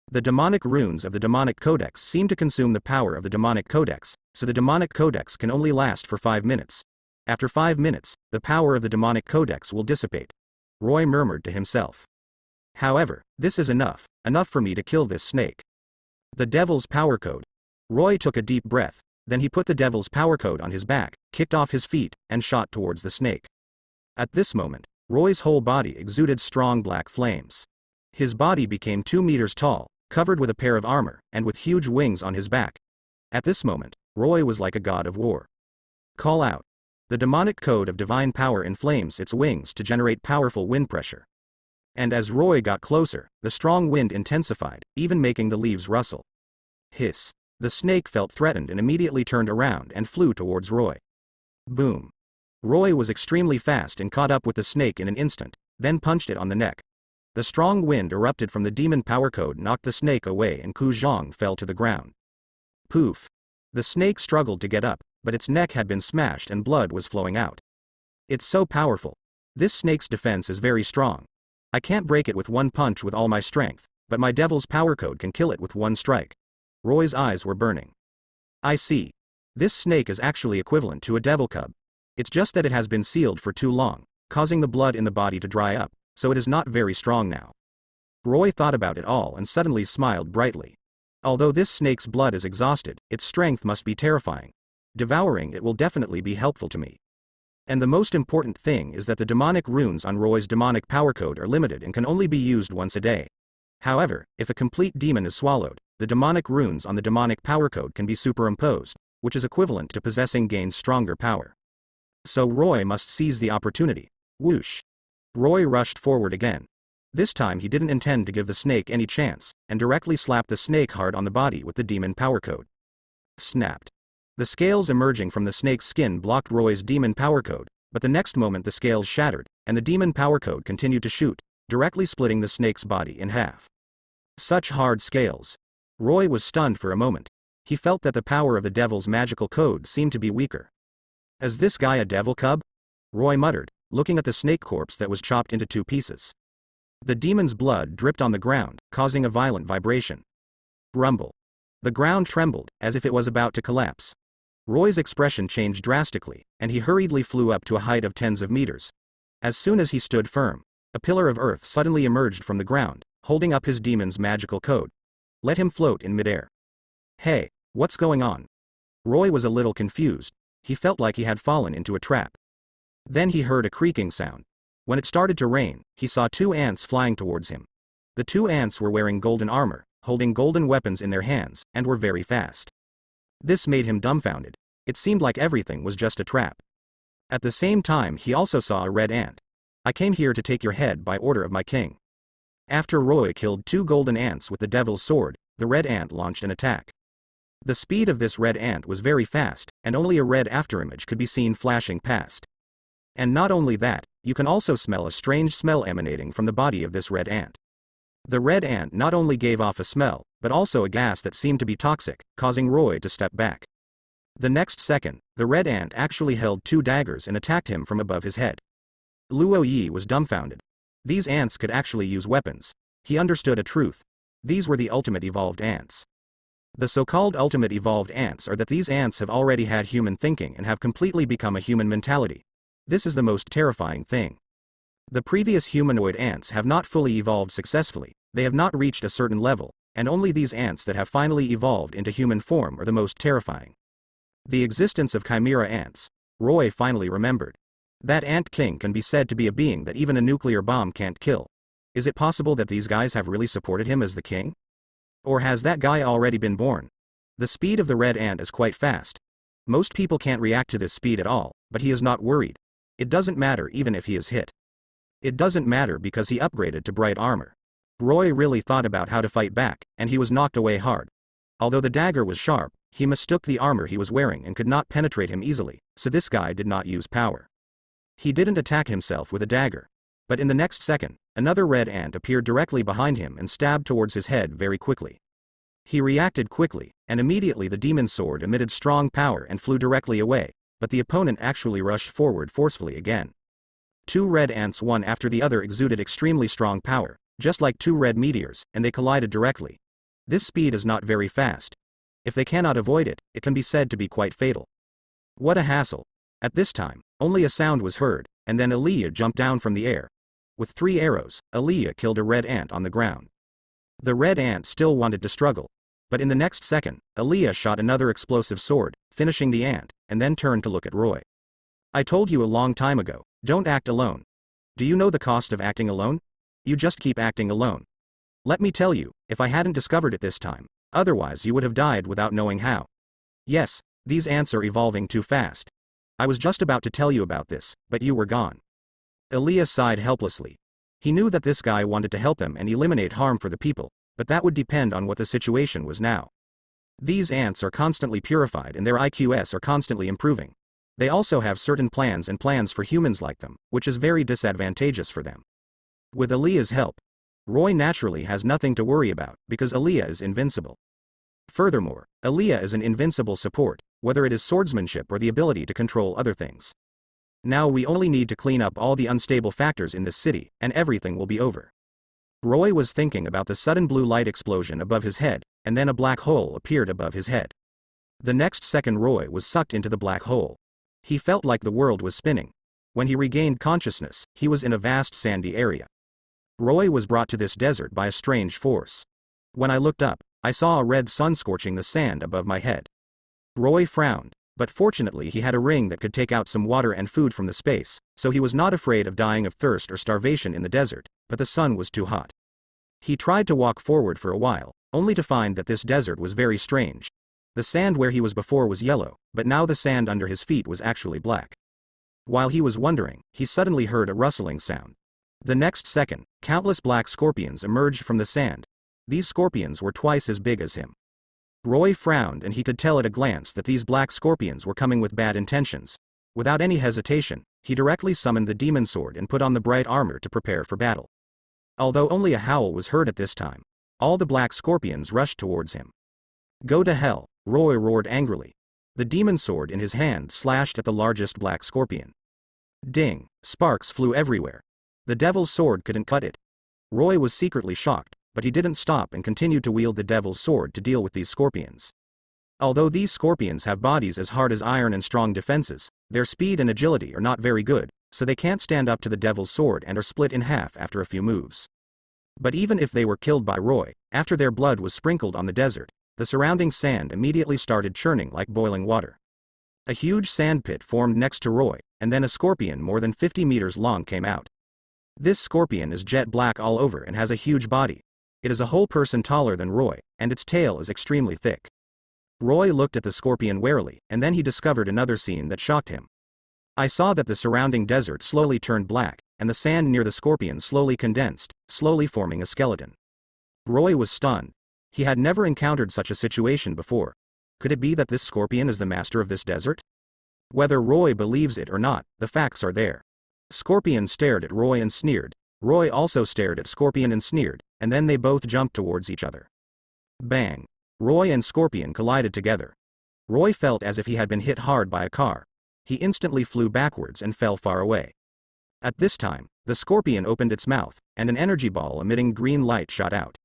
The demonic runes of the demonic codex seem to consume the power of the demonic codex, so the demonic codex can only last for 5 minutes. After 5 minutes, the power of the demonic codex will dissipate. Roy murmured to himself. However, this is enough for me to kill this snake. The devil's power code. Roy took a deep breath, then he put the devil's power code on his back, kicked off his feet, and shot towards the snake. At this moment, Roy's whole body exuded strong black flames. His body became 2 meters tall, covered with a pair of armor, and with huge wings on his back. At this moment, Roy was like a god of war. Call out. The demonic code of divine power inflames its wings to generate powerful wind pressure. And as Roy got closer, the strong wind intensified, even making the leaves rustle. Hiss. The snake felt threatened and immediately turned around and flew towards Roy. Boom. Roy was extremely fast and caught up with the snake in an instant, then punched it on the neck. The strong wind erupted from the demon power code knocked the snake away and Ku Zhang fell to the ground. Poof. The snake struggled to get up, but its neck had been smashed and blood was flowing out. It's so powerful. This snake's defense is very strong. I can't break it with one punch with all my strength, but my devil's power code can kill it with one strike. Roy's eyes were burning. I see. This snake is actually equivalent to a devil cub. It's just that it has been sealed for too long, causing the blood in the body to dry up, so it is not very strong now. Roy thought about it all and suddenly smiled brightly. Although this snake's blood is exhausted, its strength must be terrifying. Devouring it will definitely be helpful to me. And the most important thing is that the demonic runes on Roy's demonic power code are limited and can only be used once a day. However, if a complete demon is swallowed, the demonic runes on the demonic power code can be superimposed, which is equivalent to possessing gains stronger power. So Roy must seize the opportunity. Whoosh. Roy rushed forward again. This time he didn't intend to give the snake any chance, and directly slapped the snake hard on the body with the demon power code. Snapped. The scales emerging from the snake's skin blocked Roy's demon power code, but the next moment the scales shattered, and the demon power code continued to shoot, directly splitting the snake's body in half. Such hard scales. Roy was stunned for a moment. He felt that the power of the devil's magical code seemed to be weaker. Is this guy a devil cub? Roy muttered, looking at the snake corpse that was chopped into 2 pieces. The demon's blood dripped on the ground, causing a violent vibration. Rumble. The ground trembled, as if it was about to collapse. Roy's expression changed drastically, and he hurriedly flew up to a height of tens of meters. As soon as he stood firm, a pillar of earth suddenly emerged from the ground, holding up his demon's magical code. Let him float in midair. Hey, what's going on? Roy was a little confused. He felt like he had fallen into a trap. Then he heard a creaking sound. When it started to rain, he saw 2 ants flying towards him. The 2 ants were wearing golden armor, holding golden weapons in their hands, and were very fast. This made him dumbfounded. It seemed like everything was just a trap. At the same time he also saw a red ant. I came here to take your head by order of my king. After Roy killed 2 golden ants with the devil's sword, the red ant launched an attack. The speed of this red ant was very fast, and only a red afterimage could be seen flashing past. And not only that, you can also smell a strange smell emanating from the body of this red ant. The red ant not only gave off a smell, but also a gas that seemed to be toxic, causing Roy to step back. The next second, the red ant actually held 2 daggers and attacked him from above his head. Luo Yi was dumbfounded. These ants could actually use weapons. He understood a truth. These were the ultimate evolved ants. The so-called ultimate evolved ants are that these ants have already had human thinking and have completely become a human mentality. This is the most terrifying thing. The previous humanoid ants have not fully evolved successfully, they have not reached a certain level, and only these ants that have finally evolved into human form are the most terrifying. The existence of chimera ants. Roy finally remembered. That ant king can be said to be a being that even a nuclear bomb can't kill. Is it possible that these guys have really supported him as the king? Or has that guy already been born? The speed of the red ant is quite fast. Most people can't react to this speed at all, but he is not worried. It doesn't matter even if he is hit. It doesn't matter because he upgraded to bright armor. Roy really thought about how to fight back, and he was knocked away hard. Although the dagger was sharp, he mistook the armor he was wearing and could not penetrate him easily, so this guy did not use power. He didn't attack himself with a dagger. But in the next second, another red ant appeared directly behind him and stabbed towards his head very quickly. He reacted quickly, and immediately the demon sword emitted strong power and flew directly away, but the opponent actually rushed forward forcefully again. 2 red ants one after the other exuded extremely strong power, just like 2 red meteors, and they collided directly. This speed is not very fast. If they cannot avoid it, it can be said to be quite fatal. What a hassle. At this time, only a sound was heard, and then Aaliyah jumped down from the air. With 3 arrows, Aaliyah killed a red ant on the ground. The red ant still wanted to struggle. But in the next second, Aaliyah shot another explosive sword, finishing the ant, and then turned to look at Roy. I told you a long time ago, don't act alone. Do you know the cost of acting alone? You just keep acting alone. Let me tell you, if I hadn't discovered it this time, otherwise you would have died without knowing how. Yes, these ants are evolving too fast. I was just about to tell you about this, but you were gone. Aaliyah sighed helplessly. He knew that this guy wanted to help them and eliminate harm for the people, but that would depend on what the situation was now. These ants are constantly purified and their IQs are constantly improving. They also have certain plans for humans like them, which is very disadvantageous for them. With Aaliyah's help, Roy naturally has nothing to worry about, because Aaliyah is invincible. Furthermore, Aaliyah is an invincible support, whether it is swordsmanship or the ability to control other things. Now we only need to clean up all the unstable factors in this city, and everything will be over. Roy was thinking about the sudden blue light explosion above his head, and then a black hole appeared above his head. The next second Roy was sucked into the black hole. He felt like the world was spinning. When he regained consciousness, he was in a vast sandy area. Roy was brought to this desert by a strange force. When I looked up, I saw a red sun scorching the sand above my head. Roy frowned, but fortunately he had a ring that could take out some water and food from the space, so he was not afraid of dying of thirst or starvation in the desert, but the sun was too hot. He tried to walk forward for a while, only to find that this desert was very strange. The sand where he was before was yellow, but now the sand under his feet was actually black. While he was wondering, he suddenly heard a rustling sound. The next second, countless black scorpions emerged from the sand. These scorpions were twice as big as him. Roy frowned and he could tell at a glance that these black scorpions were coming with bad intentions. Without any hesitation, he directly summoned the demon sword and put on the bright armor to prepare for battle. Although only a howl was heard at this time, all the black scorpions rushed towards him. Go to hell, Roy roared angrily. The demon sword in his hand slashed at the largest black scorpion. Ding, sparks flew everywhere. The devil's sword couldn't cut it. Roy was secretly shocked, but he didn't stop and continued to wield the devil's sword to deal with these scorpions. Although these scorpions have bodies as hard as iron and strong defenses, their speed and agility are not very good, so they can't stand up to the devil's sword and are split in half after a few moves. But even if they were killed by Roy, after their blood was sprinkled on the desert, the surrounding sand immediately started churning like boiling water. A huge sand pit formed next to Roy, and then a scorpion more than 50 meters long came out. This scorpion is jet black all over and has a huge body. It is a whole person taller than Roy, and its tail is extremely thick. Roy looked at the scorpion warily, and then he discovered another scene that shocked him. I saw that the surrounding desert slowly turned black, and the sand near the scorpion slowly condensed, slowly forming a skeleton. Roy was stunned. He had never encountered such a situation before. Could it be that this scorpion is the master of this desert? Whether Roy believes it or not, the facts are there. Scorpion stared at Roy and sneered. Roy also stared at Scorpion and sneered, and then they both jumped towards each other. Bang! Roy and Scorpion collided together. Roy felt as if he had been hit hard by a car. He instantly flew backwards and fell far away. At this time, the scorpion opened its mouth, and an energy ball emitting green light shot out.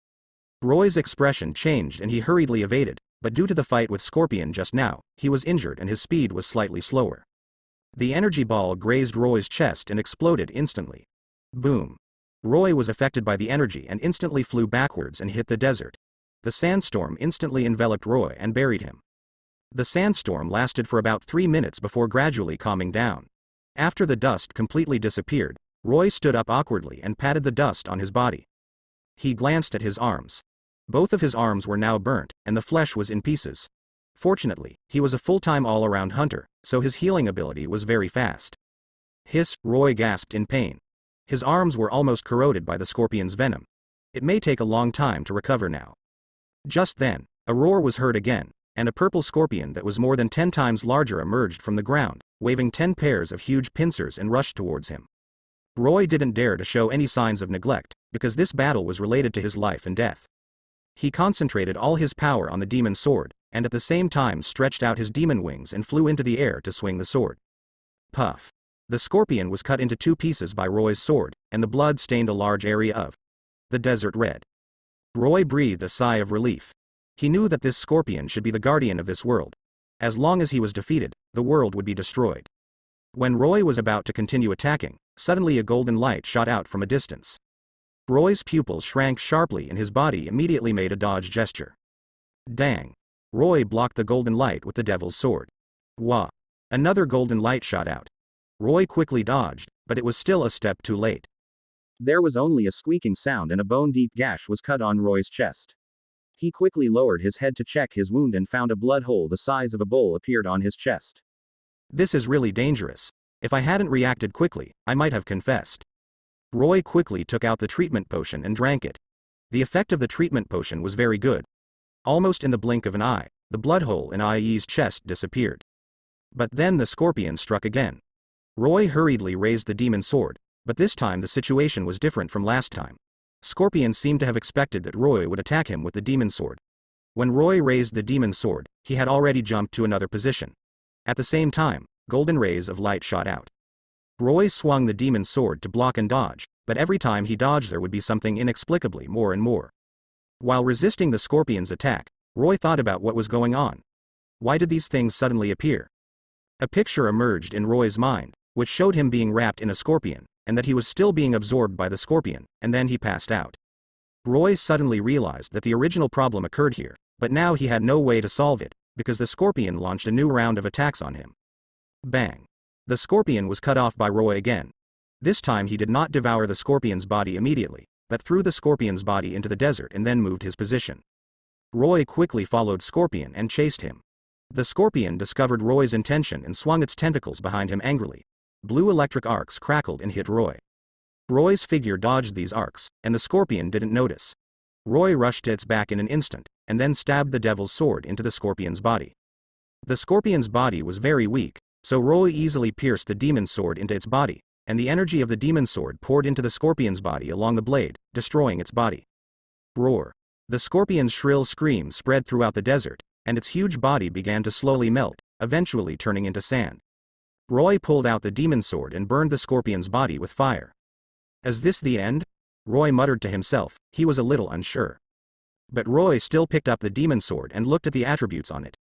Roy's expression changed and he hurriedly evaded, but due to the fight with Scorpion just now, he was injured and his speed was slightly slower. The energy ball grazed Roy's chest and exploded instantly. Boom! Roy was affected by the energy and instantly flew backwards and hit the desert. The sandstorm instantly enveloped Roy and buried him. The sandstorm lasted for about 3 minutes before gradually calming down. After the dust completely disappeared, Roy stood up awkwardly and patted the dust on his body. He glanced at his arms. Both of his arms were now burnt, and the flesh was in pieces. Fortunately, he was a full-time all-around hunter, so his healing ability was very fast. Hiss! Roy gasped in pain. His arms were almost corroded by the scorpion's venom. It may take a long time to recover now. Just then, a roar was heard again, and a purple scorpion that was more than 10 times larger emerged from the ground, waving 10 pairs of huge pincers and rushed towards him. Roy didn't dare to show any signs of neglect, because this battle was related to his life and death. He concentrated all his power on the demon sword, and at the same time stretched out his demon wings and flew into the air to swing the sword. Puff! The scorpion was cut into 2 pieces by Roy's sword, and the blood stained a large area of the desert red. Roy breathed a sigh of relief. He knew that this scorpion should be the guardian of this world. As long as he was defeated, the world would be destroyed. When Roy was about to continue attacking, suddenly a golden light shot out from a distance. Roy's pupils shrank sharply and his body immediately made a dodge gesture. Dang! Roy blocked the golden light with the devil's sword. Wah! Another golden light shot out. Roy quickly dodged, but it was still a step too late. There was only a squeaking sound and a bone-deep gash was cut on Roy's chest. He quickly lowered his head to check his wound and found a blood hole the size of a bowl appeared on his chest. This is really dangerous. If I hadn't reacted quickly, I might have confessed. Roy quickly took out the treatment potion and drank it. The effect of the treatment potion was very good. Almost in the blink of an eye, the blood hole in IE's chest disappeared. But then the scorpion struck again. Roy hurriedly raised the demon sword, but this time the situation was different from last time. Scorpion seemed to have expected that Roy would attack him with the demon sword. When Roy raised the demon sword, he had already jumped to another position. At the same time, golden rays of light shot out. Roy swung the demon sword to block and dodge, but every time he dodged there would be something inexplicably more and more. While resisting the scorpion's attack, Roy thought about what was going on. Why did these things suddenly appear? A picture emerged in Roy's mind, which showed him being wrapped in a scorpion, and that he was still being absorbed by the scorpion, and then he passed out. Roy suddenly realized that the original problem occurred here, but now he had no way to solve it, because the scorpion launched a new round of attacks on him. Bang! The scorpion was cut off by Roy again. This time he did not devour the scorpion's body immediately, but threw the scorpion's body into the desert and then moved his position. Roy quickly followed Scorpion and chased him. The scorpion discovered Roy's intention and swung its tentacles behind him angrily. Blue electric arcs crackled and hit Roy. Roy's figure dodged these arcs, and the scorpion didn't notice. Roy rushed to its back in an instant, and then stabbed the devil's sword into the scorpion's body. The scorpion's body was very weak, so Roy easily pierced the demon's sword into its body, and the energy of the demon's sword poured into the scorpion's body along the blade, destroying its body. Roar! The scorpion's shrill scream spread throughout the desert, and its huge body began to slowly melt, eventually turning into sand. Roy pulled out the demon's sword and burned the scorpion's body with fire. Is this the end? Roy muttered to himself, he was a little unsure. But Roy still picked up the demon's sword and looked at the attributes on it.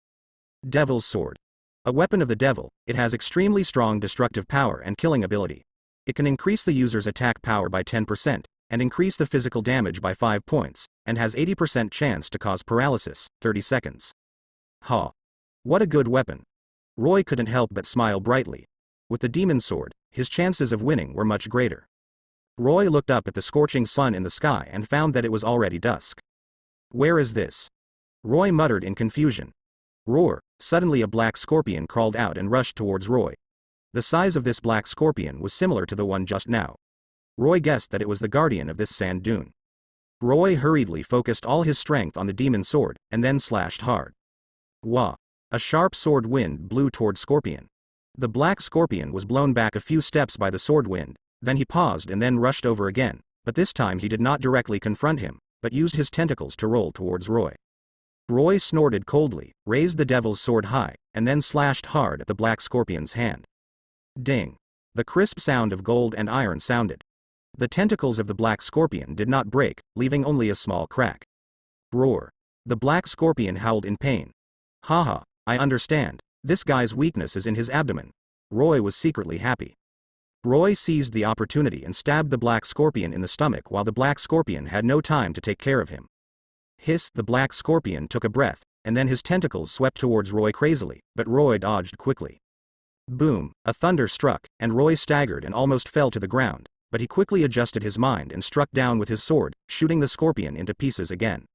Devil's Sword. A weapon of the devil, it has extremely strong destructive power and killing ability. It can increase the user's attack power by 10%, and increase the physical damage by 5 points, and has 80% chance to cause paralysis, 30 seconds. Ha! What a good weapon. Roy couldn't help but smile brightly. With the demon's sword, his chances of winning were much greater. Roy looked up at the scorching sun in the sky and found that it was already dusk. Where is this? Roy muttered in confusion. Roar! Suddenly a black scorpion crawled out and rushed towards Roy. The size of this black scorpion was similar to the one just now. Roy guessed that it was the guardian of this sand dune. Roy hurriedly focused all his strength on the demon's sword, and then slashed hard. Wah! A sharp sword wind blew toward Scorpion. The black scorpion was blown back a few steps by the sword wind, then he paused and then rushed over again, but this time he did not directly confront him, but used his tentacles to roll towards Roy. Roy snorted coldly, raised the devil's sword high, and then slashed hard at the black scorpion's hand. Ding! The crisp sound of gold and iron sounded. The tentacles of the black scorpion did not break, leaving only a small crack. Roar! The black scorpion howled in pain. Haha, I understand, this guy's weakness is in his abdomen. Roy was secretly happy. Roy seized the opportunity and stabbed the black scorpion in the stomach while the black scorpion had no time to take care of him. Hiss! The black scorpion took a breath, and then his tentacles swept towards Roy crazily, but Roy dodged quickly. Boom! A thunder struck, and Roy staggered and almost fell to the ground, but he quickly adjusted his mind and struck down with his sword, shooting the scorpion into pieces again.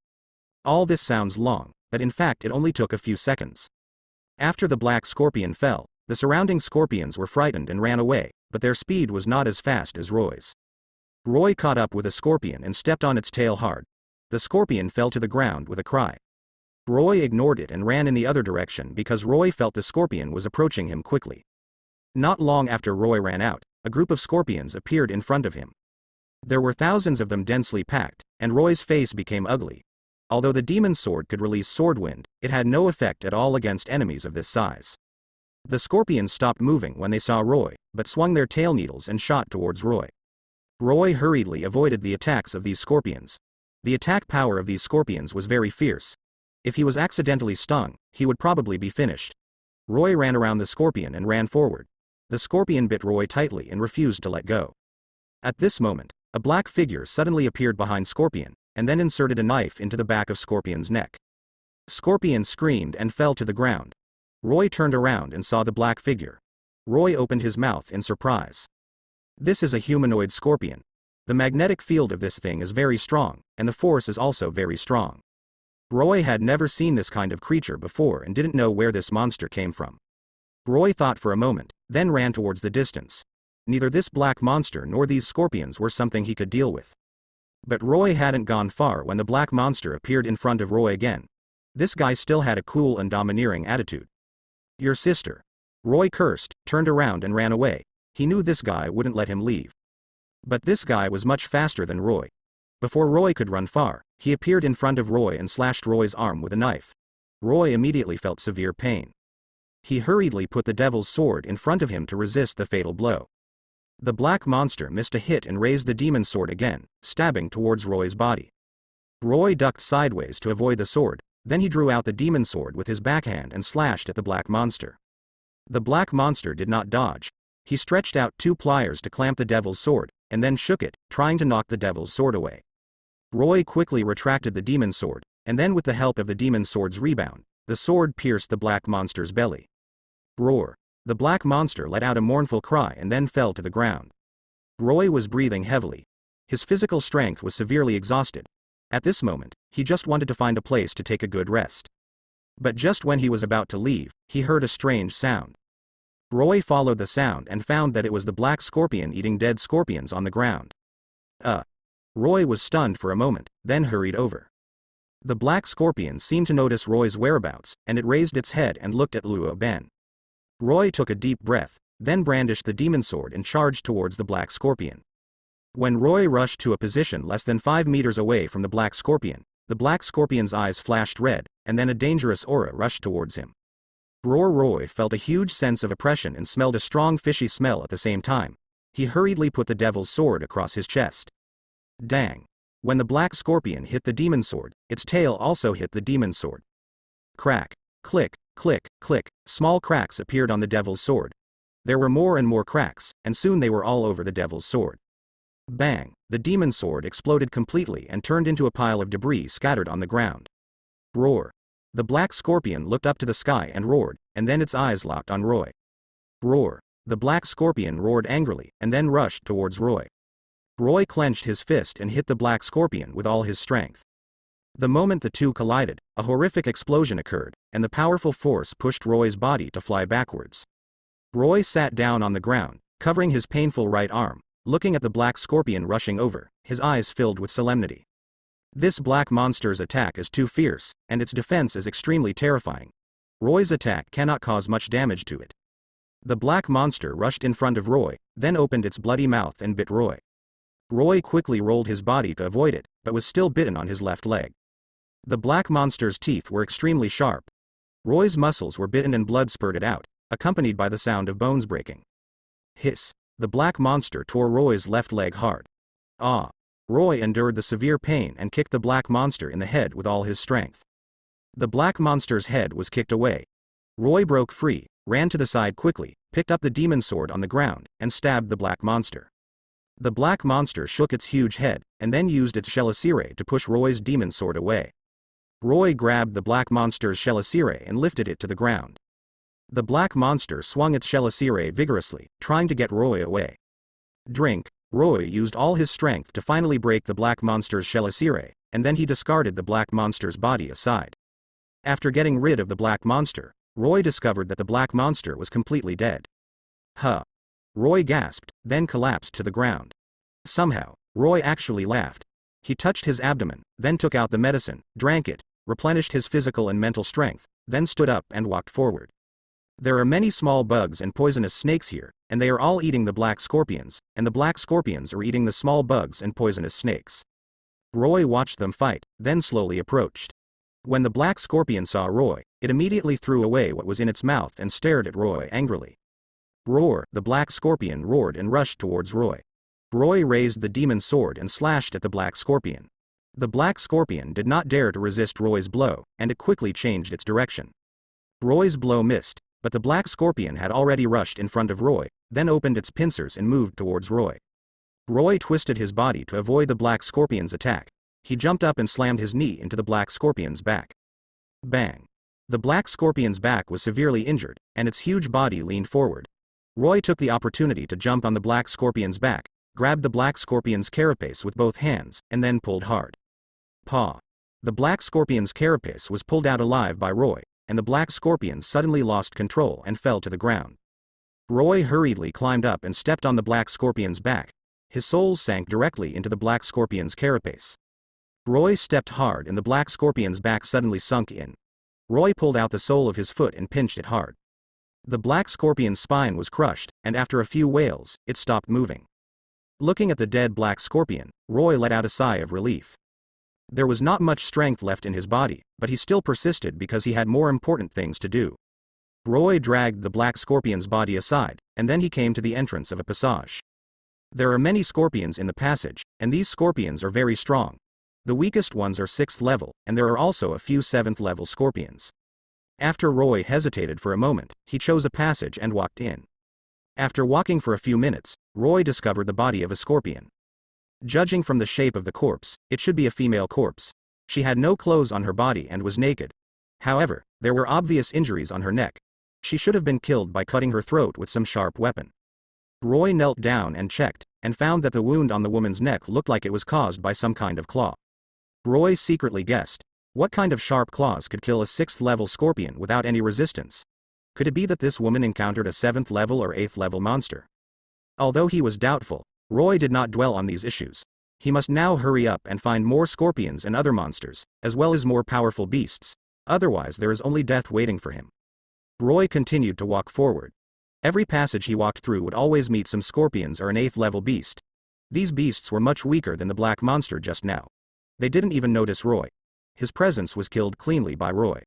All this sounds long, but in fact it only took a few seconds. After the black scorpion fell, the surrounding scorpions were frightened and ran away, but their speed was not as fast as Roy's. Roy caught up with a scorpion and stepped on its tail hard. The scorpion fell to the ground with a cry. Roy ignored it and ran in the other direction because Roy felt the scorpion was approaching him quickly. Not long after Roy ran out, a group of scorpions appeared in front of him. There were thousands of them densely packed, and Roy's face became ugly. Although the demon's sword could release sword wind, it had no effect at all against enemies of this size. The scorpions stopped moving when they saw Roy, but swung their tail needles and shot towards Roy. Roy hurriedly avoided the attacks of these scorpions. The attack power of these scorpions was very fierce. If he was accidentally stung, he would probably be finished. Roy ran around the scorpion and ran forward. The scorpion bit Roy tightly and refused to let go. At this moment, a black figure suddenly appeared behind Scorpion, and then inserted a knife into the back of Scorpion's neck. Scorpion screamed and fell to the ground. Roy turned around and saw the black figure. Roy opened his mouth in surprise. This is a humanoid scorpion. The magnetic field of this thing is very strong, and the force is also very strong. Roy had never seen this kind of creature before and didn't know where this monster came from. Roy thought for a moment, then ran towards the distance. Neither this black monster nor these scorpions were something he could deal with. But Roy hadn't gone far when the black monster appeared in front of Roy again. This guy still had a cool and domineering attitude. "Your sister." Roy cursed, turned around and ran away. He knew this guy wouldn't let him leave. But this guy was much faster than Roy. Before Roy could run far, he appeared in front of Roy and slashed Roy's arm with a knife. Roy immediately felt severe pain. He hurriedly put the devil's sword in front of him to resist the fatal blow. The black monster missed a hit and raised the demon's sword again, stabbing towards Roy's body. Roy ducked sideways to avoid the sword, then he drew out the demon's sword with his backhand and slashed at the black monster. The black monster did not dodge. He stretched out 2 pliers to clamp the devil's sword, and then shook it, trying to knock the devil's sword away. Roy quickly retracted the demon's sword, and then with the help of the demon's sword's rebound, the sword pierced the black monster's belly. Roar! The black monster let out a mournful cry and then fell to the ground. Roy was breathing heavily. His physical strength was severely exhausted. At this moment, he just wanted to find a place to take a good rest. But just when he was about to leave, he heard a strange sound. Roy followed the sound and found that it was the black scorpion eating dead scorpions on the ground. Roy was stunned for a moment, then hurried over. The black scorpion seemed to notice Roy's whereabouts, and it raised its head and looked at Luo Ben. Roy took a deep breath, then brandished the demon sword and charged towards the black scorpion. When Roy rushed to a position less than 5 meters away from the black scorpion's eyes flashed red, and then a dangerous aura rushed towards him. Roy felt a huge sense of oppression and smelled a strong fishy smell at the same time. He hurriedly put the devil's sword across his chest. Dang! When the black scorpion hit the demon sword, its tail also hit the demon sword. Crack! Click! Click! Click! Small cracks appeared on the devil's sword. There were more and more cracks, and soon they were all over the devil's sword. Bang! The demon sword exploded completely and turned into a pile of debris scattered on the ground. Roar! The black scorpion looked up to the sky and roared, and then its eyes locked on Roy. Roar! The black scorpion roared angrily, and then rushed towards Roy. Roy clenched his fist and hit the black scorpion with all his strength. The moment the two collided, a horrific explosion occurred, and the powerful force pushed Roy's body to fly backwards. Roy sat down on the ground, covering his painful right arm, looking at the black scorpion rushing over, his eyes filled with solemnity. This black monster's attack is too fierce, and its defense is extremely terrifying. Roy's attack cannot cause much damage to it. The black monster rushed in front of Roy, then opened its bloody mouth and bit Roy. Roy quickly rolled his body to avoid it, but was still bitten on his left leg. The black monster's teeth were extremely sharp. Roy's muscles were bitten and blood spurted out, accompanied by the sound of bones breaking. Hiss! The black monster tore Roy's left leg hard. Ah! Roy endured the severe pain and kicked the black monster in the head with all his strength. The black monster's head was kicked away. Roy broke free, ran to the side quickly, picked up the demon sword on the ground, and stabbed the black monster. The black monster shook its huge head, and then used its chelicere to push Roy's demon sword away. Roy grabbed the black monster's chelicere and lifted it to the ground. The black monster swung its chelicere vigorously, trying to get Roy away. Drink! Roy used all his strength to finally break the black monster's chelicere, and then he discarded the black monster's body aside. After getting rid of the black monster, Roy discovered that the black monster was completely dead. Huh! Roy gasped, then collapsed to the ground. Somehow, Roy actually laughed. He touched his abdomen, then took out the medicine, drank it, replenished his physical and mental strength, then stood up and walked forward. There are many small bugs and poisonous snakes here, and they are all eating the black scorpions, and the black scorpions are eating the small bugs and poisonous snakes. Roy watched them fight, then slowly approached. When the black scorpion saw Roy, it immediately threw away what was in its mouth and stared at Roy angrily. Roar! The black scorpion roared and rushed towards Roy. Roy raised the demon sword and slashed at the black scorpion. The black scorpion did not dare to resist Roy's blow, and it quickly changed its direction. Roy's blow missed, but the black scorpion had already rushed in front of Roy, then opened its pincers and moved towards Roy. Roy twisted his body to avoid the black scorpion's attack. He jumped up and slammed his knee into the black scorpion's back. Bang! The black scorpion's back was severely injured, and its huge body leaned forward. Roy took the opportunity to jump on the black scorpion's back, grabbed the black scorpion's carapace with both hands, and then pulled hard. Paw! The black scorpion's carapace was pulled out alive by Roy, and the black scorpion suddenly lost control and fell to the ground. Roy hurriedly climbed up and stepped on the black scorpion's back. His soles sank directly into the black scorpion's carapace. Roy stepped hard and the black scorpion's back suddenly sunk in. Roy pulled out the sole of his foot and pinched it hard. The black scorpion's spine was crushed, and after a few wails, it stopped moving. Looking at the dead black scorpion, Roy let out a sigh of relief. There was not much strength left in his body, but he still persisted because he had more important things to do. Roy dragged the black scorpion's body aside, and then he came to the entrance of a passage. There are many scorpions in the passage, and these scorpions are very strong. The weakest ones are 6th level, and there are also a few 7th level scorpions. After Roy hesitated for a moment, he chose a passage and walked in. After walking for a few minutes, Roy discovered the body of a scorpion. Judging from the shape of the corpse, it should be a female corpse. She had no clothes on her body and was naked. However, there were obvious injuries on her neck. She should have been killed by cutting her throat with some sharp weapon. Roy knelt down and checked, and found that the wound on the woman's neck looked like it was caused by some kind of claw. Roy secretly guessed, what kind of sharp claws could kill a 6th level scorpion without any resistance? Could it be that this woman encountered a 7th level or 8th level monster? Although he was doubtful, Roy did not dwell on these issues. He must now hurry up and find more scorpions and other monsters, as well as more powerful beasts. Otherwise there is only death waiting for him. Roy continued to walk forward. Every passage he walked through would always meet some scorpions or an 8th level beast. These beasts were much weaker than the black monster just now. They didn't even notice Roy. His presence was killed cleanly by Roy.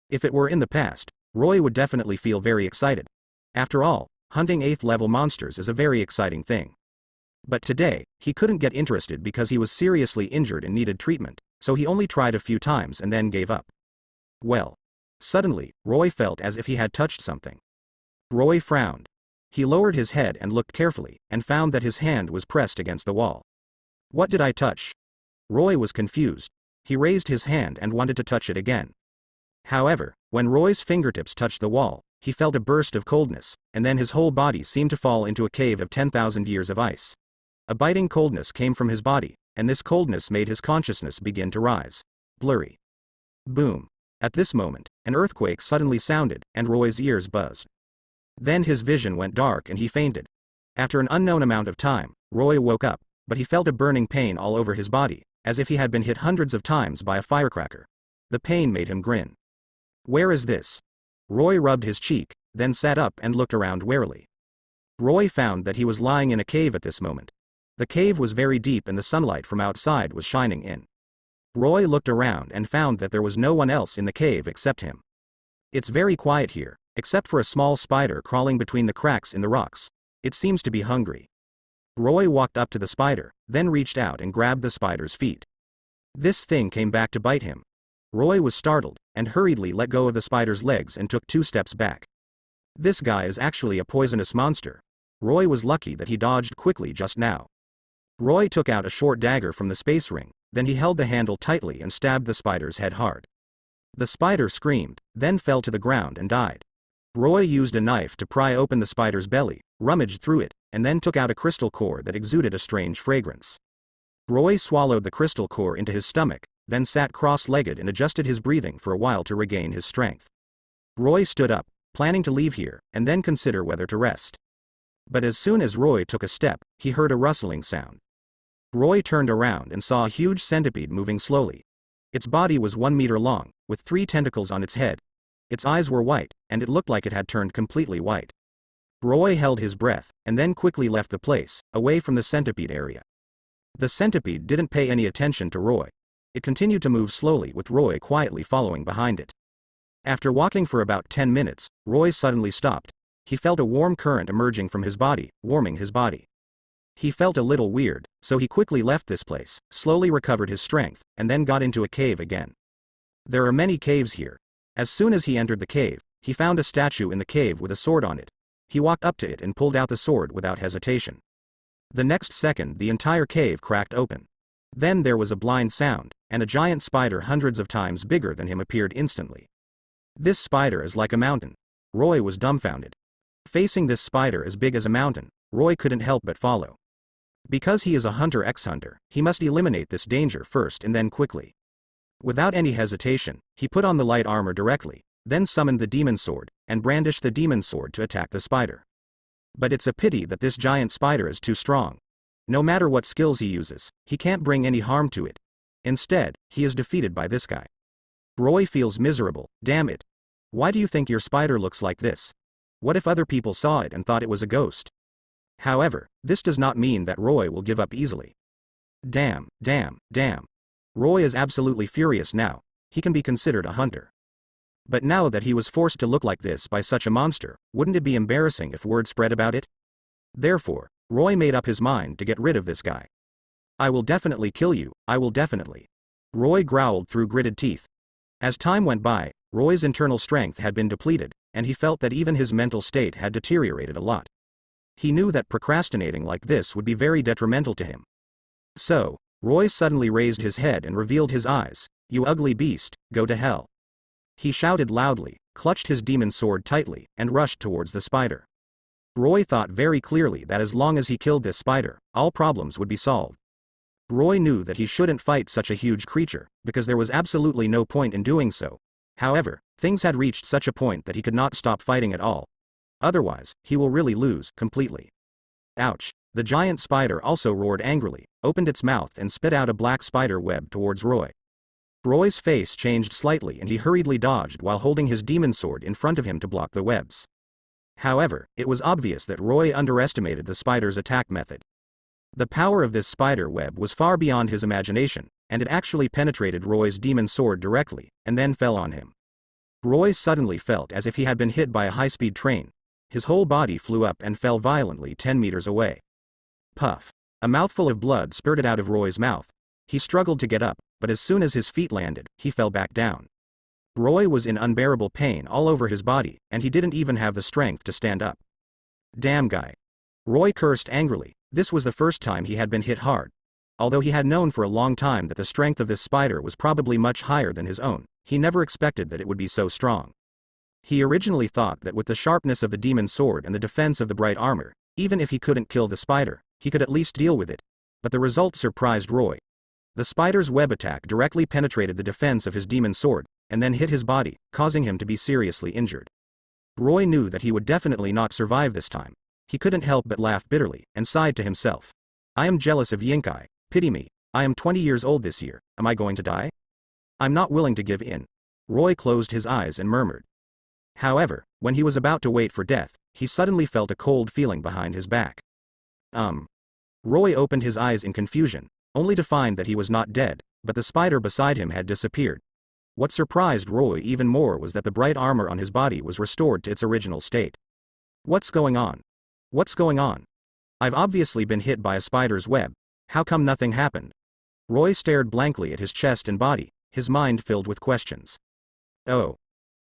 If it were in the past, Roy would definitely feel very excited. After all, hunting 8th level monsters is a very exciting thing. But today, he couldn't get interested because he was seriously injured and needed treatment, so he only tried a few times and then gave up. Well. Suddenly, Roy felt as if he had touched something. Roy frowned. He lowered his head and looked carefully, and found that his hand was pressed against the wall. What did I touch? Roy was confused. He raised his hand and wanted to touch it again. However, when Roy's fingertips touched the wall, he felt a burst of coldness, and then his whole body seemed to fall into a cave of 10,000 years of ice. A biting coldness came from his body, and this coldness made his consciousness begin to rise. Blurry. Boom. At this moment, an earthquake suddenly sounded, and Roy's ears buzzed. Then his vision went dark and he fainted. After an unknown amount of time, Roy woke up, but he felt a burning pain all over his body, as if he had been hit hundreds of times by a firecracker. The pain made him grin. Where is this? Roy rubbed his cheek, then sat up and looked around warily. Roy found that he was lying in a cave at this moment. The cave was very deep and the sunlight from outside was shining in. Roy looked around and found that there was no one else in the cave except him. It's very quiet here, except for a small spider crawling between the cracks in the rocks. It seems to be hungry. Roy walked up to the spider, then reached out and grabbed the spider's feet. This thing came back to bite him. Roy was startled, and hurriedly let go of the spider's legs and took 2 steps back. This guy is actually a poisonous monster. Roy was lucky that he dodged quickly just now. Roy took out a short dagger from the space ring, then he held the handle tightly and stabbed the spider's head hard. The spider screamed, then fell to the ground and died. Roy used a knife to pry open the spider's belly, rummaged through it, and then took out a crystal core that exuded a strange fragrance. Roy swallowed the crystal core into his stomach, then sat cross-legged and adjusted his breathing for a while to regain his strength. Roy stood up, planning to leave here, and then consider whether to rest. But as soon as Roy took a step, he heard a rustling sound. Roy turned around and saw a huge centipede moving slowly. Its body was 1 meter long, with 3 tentacles on its head. Its eyes were white, and it looked like it had turned completely white. Roy held his breath, and then quickly left the place, away from the centipede area. The centipede didn't pay any attention to Roy. It continued to move slowly with Roy quietly following behind it. After walking for about 10 minutes, Roy suddenly stopped. He felt a warm current emerging from his body, warming his body. He felt a little weird, so he quickly left this place, slowly recovered his strength, and then got into a cave again. There are many caves here. As soon as he entered the cave, he found a statue in the cave with a sword on it. He walked up to it and pulled out the sword without hesitation. The next second the entire cave cracked open. Then there was a blind sound, and a giant spider hundreds of times bigger than him appeared instantly. This spider is like a mountain. Roy was dumbfounded. Facing this spider as big as a mountain, Roy couldn't help but follow. Because he is a hunter ex-hunter, he must eliminate this danger first and then quickly. Without any hesitation, he put on the light armor directly, then summoned the demon sword, and brandished the demon sword to attack the spider. But it's a pity that this giant spider is too strong. No matter what skills he uses, he can't bring any harm to it. Instead, he is defeated by this guy. Roy feels miserable. Damn it. Why do you think your spider looks like this? What if other people saw it and thought it was a ghost? However, this does not mean that Roy will give up easily. Damn. Roy is absolutely furious now. He can be considered a hunter. But now that he was forced to look like this by such a monster, wouldn't it be embarrassing if word spread about it? Therefore, Roy made up his mind to get rid of this guy. I will definitely kill you, I will definitely. Roy growled through gritted teeth. As time went by, Roy's internal strength had been depleted, and he felt that even his mental state had deteriorated a lot. He knew that procrastinating like this would be very detrimental to him. So, Roy suddenly raised his head and revealed his eyes. You ugly beast, go to hell. He shouted loudly, clutched his demon sword tightly, and rushed towards the spider. Roy thought very clearly that as long as he killed this spider, all problems would be solved. Roy knew that he shouldn't fight such a huge creature, because there was absolutely no point in doing so. However, things had reached such a point that he could not stop fighting at all. Otherwise, he will really lose completely. Ouch. The giant spider also roared angrily, opened its mouth and spit out a black spider web towards Roy. Roy's face changed slightly and he hurriedly dodged while holding his demon sword in front of him to block the webs. However, it was obvious that Roy underestimated the spider's attack method. The power of this spider web was far beyond his imagination, and it actually penetrated Roy's demon sword directly, and then fell on him. Roy suddenly felt as if he had been hit by a high-speed train. His whole body flew up and fell violently 10 meters away. Puff. A mouthful of blood spurted out of Roy's mouth. He struggled to get up, but as soon as his feet landed, he fell back down. Roy was in unbearable pain all over his body, and he didn't even have the strength to stand up. Damn guy. Roy cursed angrily. This was the first time he had been hit hard. Although he had known for a long time that the strength of this spider was probably much higher than his own, he never expected that it would be so strong. He originally thought that with the sharpness of the demon sword and the defense of the bright armor, even if he couldn't kill the spider, he could at least deal with it. But the result surprised Roy. The spider's web attack directly penetrated the defense of his demon sword, and then hit his body, causing him to be seriously injured. Roy knew that he would definitely not survive this time. He couldn't help but laugh bitterly, and sighed to himself. I am jealous of Yinkai, pity me, I am 20 years old this year, am I going to die? I'm not willing to give in. Roy closed his eyes and murmured. However, when he was about to wait for death, he suddenly felt a cold feeling behind his back. Roy opened his eyes in confusion, only to find that he was not dead, but the spider beside him had disappeared. What surprised Roy even more was that the bright armor on his body was restored to its original state. What's going on? What's going on? I've obviously been hit by a spider's web. How come nothing happened? Roy stared blankly at his chest and body, his mind filled with questions. Oh.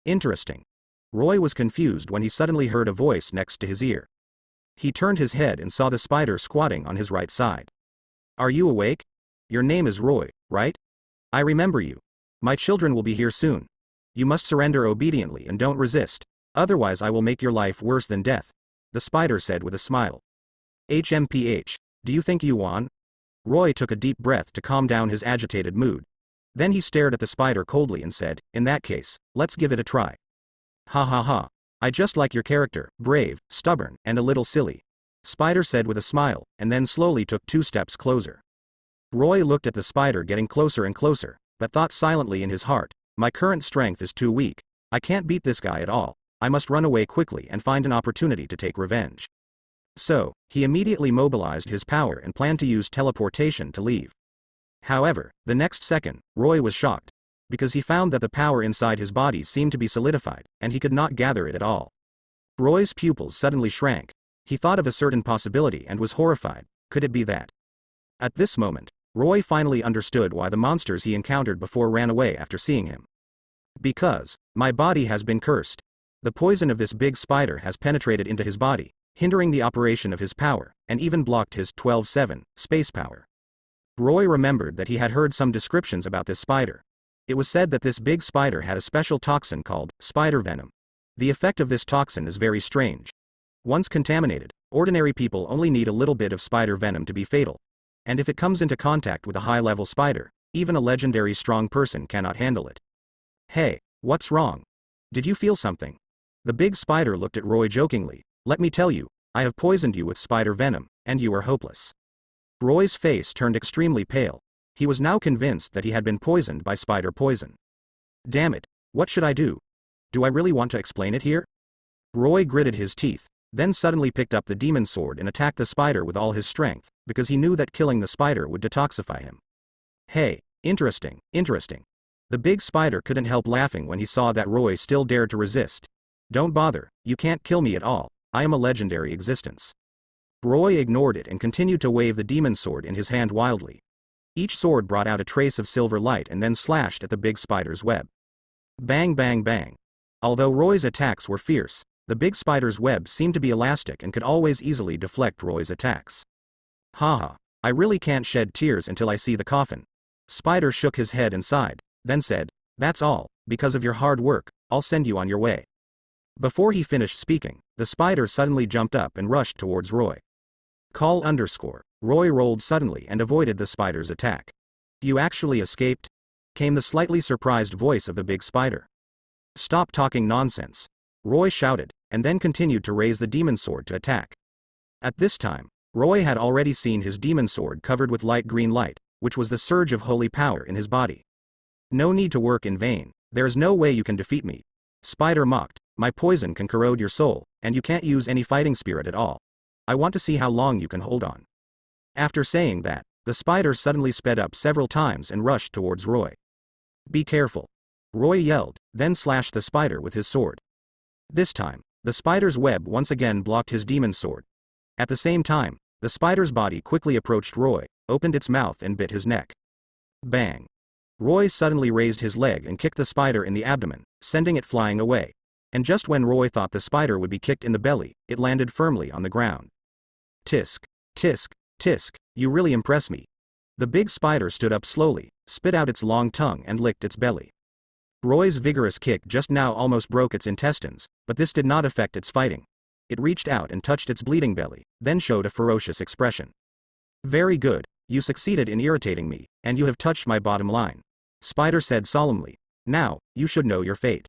Interesting. Roy was confused when he suddenly heard a voice next to his ear. He turned his head and saw the spider squatting on his right side. Are you awake? Your name is Roy, right? I remember you. My children will be here soon. You must surrender obediently and don't resist, otherwise I will make your life worse than death, the spider said with a smile. HMPH, do you think you won? Roy took a deep breath to calm down his agitated mood. Then he stared at the spider coldly and said, in that case, let's give it a try. Ha ha ha. I just like your character, brave, stubborn, and a little silly. Spider said with a smile, and then slowly took 2 steps closer. Roy looked at the spider getting closer and closer, but thought silently in his heart, my current strength is too weak. I can't beat this guy at all. I must run away quickly and find an opportunity to take revenge. So, he immediately mobilized his power and planned to use teleportation to leave. However, the next second, Roy was shocked, because he found that the power inside his body seemed to be solidified, and he could not gather it at all. Roy's pupils suddenly shrank. He thought of a certain possibility and was horrified. Could it be that? At this moment, Roy finally understood why the monsters he encountered before ran away after seeing him. Because, my body has been cursed. The poison of this big spider has penetrated into his body, hindering the operation of his power, and even blocked his 12-7 space power. Roy remembered that he had heard some descriptions about this spider. It was said that this big spider had a special toxin called spider venom. The effect of this toxin is very strange. Once contaminated, ordinary people only need a little bit of spider venom to be fatal. And if it comes into contact with a high-level spider, even a legendary strong person cannot handle it. Hey, what's wrong? Did you feel something? The big spider looked at Roy jokingly. Let me tell you, I have poisoned you with spider venom, and you are hopeless. Roy's face turned extremely pale. He was now convinced that he had been poisoned by spider poison. Damn it, what should I do? Do I really want to explain it here? Roy gritted his teeth, then suddenly picked up the demon sword and attacked the spider with all his strength, because he knew that killing the spider would detoxify him. Hey, interesting. The big spider couldn't help laughing when he saw that Roy still dared to resist. Don't bother, you can't kill me at all, I am a legendary existence. Roy ignored it and continued to wave the demon sword in his hand wildly. Each sword brought out a trace of silver light and then slashed at the big spider's web. Bang bang bang. Although Roy's attacks were fierce, the big spider's web seemed to be elastic and could always easily deflect Roy's attacks. Haha, I really can't shed tears until I see the coffin. Spider shook his head and sighed, then said, that's all, because of your hard work, I'll send you on your way. Before he finished speaking, the spider suddenly jumped up and rushed towards Roy. Roy rolled suddenly and avoided the spider's attack. You actually escaped? Came the slightly surprised voice of the big spider. Stop talking nonsense. Roy shouted, and then continued to raise the demon sword to attack. At this time, Roy had already seen his demon sword covered with light green light, which was the surge of holy power in his body. No need to work in vain, there is no way you can defeat me. Spider mocked, my poison can corrode your soul, and you can't use any fighting spirit at all. I want to see how long you can hold on. After saying that, the spider suddenly sped up several times and rushed towards Roy. Be careful. Roy yelled, then slashed the spider with his sword. This time, the spider's web once again blocked his demon sword. At the same time, the spider's body quickly approached Roy, opened its mouth and bit his neck. Bang. Roy suddenly raised his leg and kicked the spider in the abdomen, sending it flying away. And just when Roy thought the spider would be kicked in the belly, it landed firmly on the ground. Tisk, tisk, tisk, you really impress me. The big spider stood up slowly, spit out its long tongue and licked its belly. Roy's vigorous kick just now almost broke its intestines, but this did not affect its fighting. It reached out and touched its bleeding belly, then showed a ferocious expression. Very good, you succeeded in irritating me, and you have touched my bottom line. Spider said solemnly. Now, you should know your fate.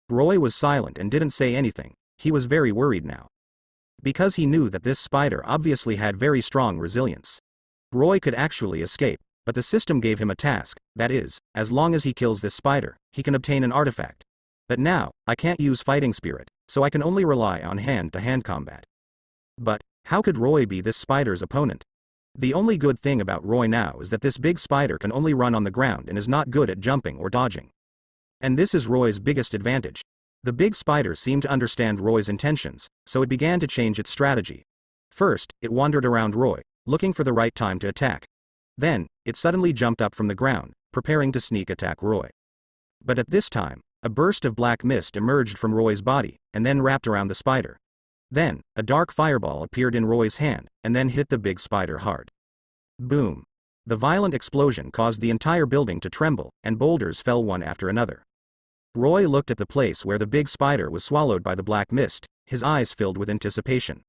Roy was silent and didn't say anything. He was very worried now. Because he knew that this spider obviously had very strong resilience. Roy could actually escape, but the system gave him a task, that is, as long as he kills this spider, he can obtain an artifact. But now, I can't use fighting spirit, so I can only rely on hand-to-hand combat. But, how could Roy be this spider's opponent? The only good thing about Roy now is that this big spider can only run on the ground and is not good at jumping or dodging. And this is Roy's biggest advantage. The big spider seemed to understand Roy's intentions, so it began to change its strategy. First, it wandered around Roy, looking for the right time to attack. Then, it suddenly jumped up from the ground, preparing to sneak attack Roy. But at this time, a burst of black mist emerged from Roy's body, and then wrapped around the spider. Then, a dark fireball appeared in Roy's hand, and then hit the big spider hard. Boom. The violent explosion caused the entire building to tremble, and boulders fell one after another. Roy looked at the place where the big spider was swallowed by the black mist, his eyes filled with anticipation.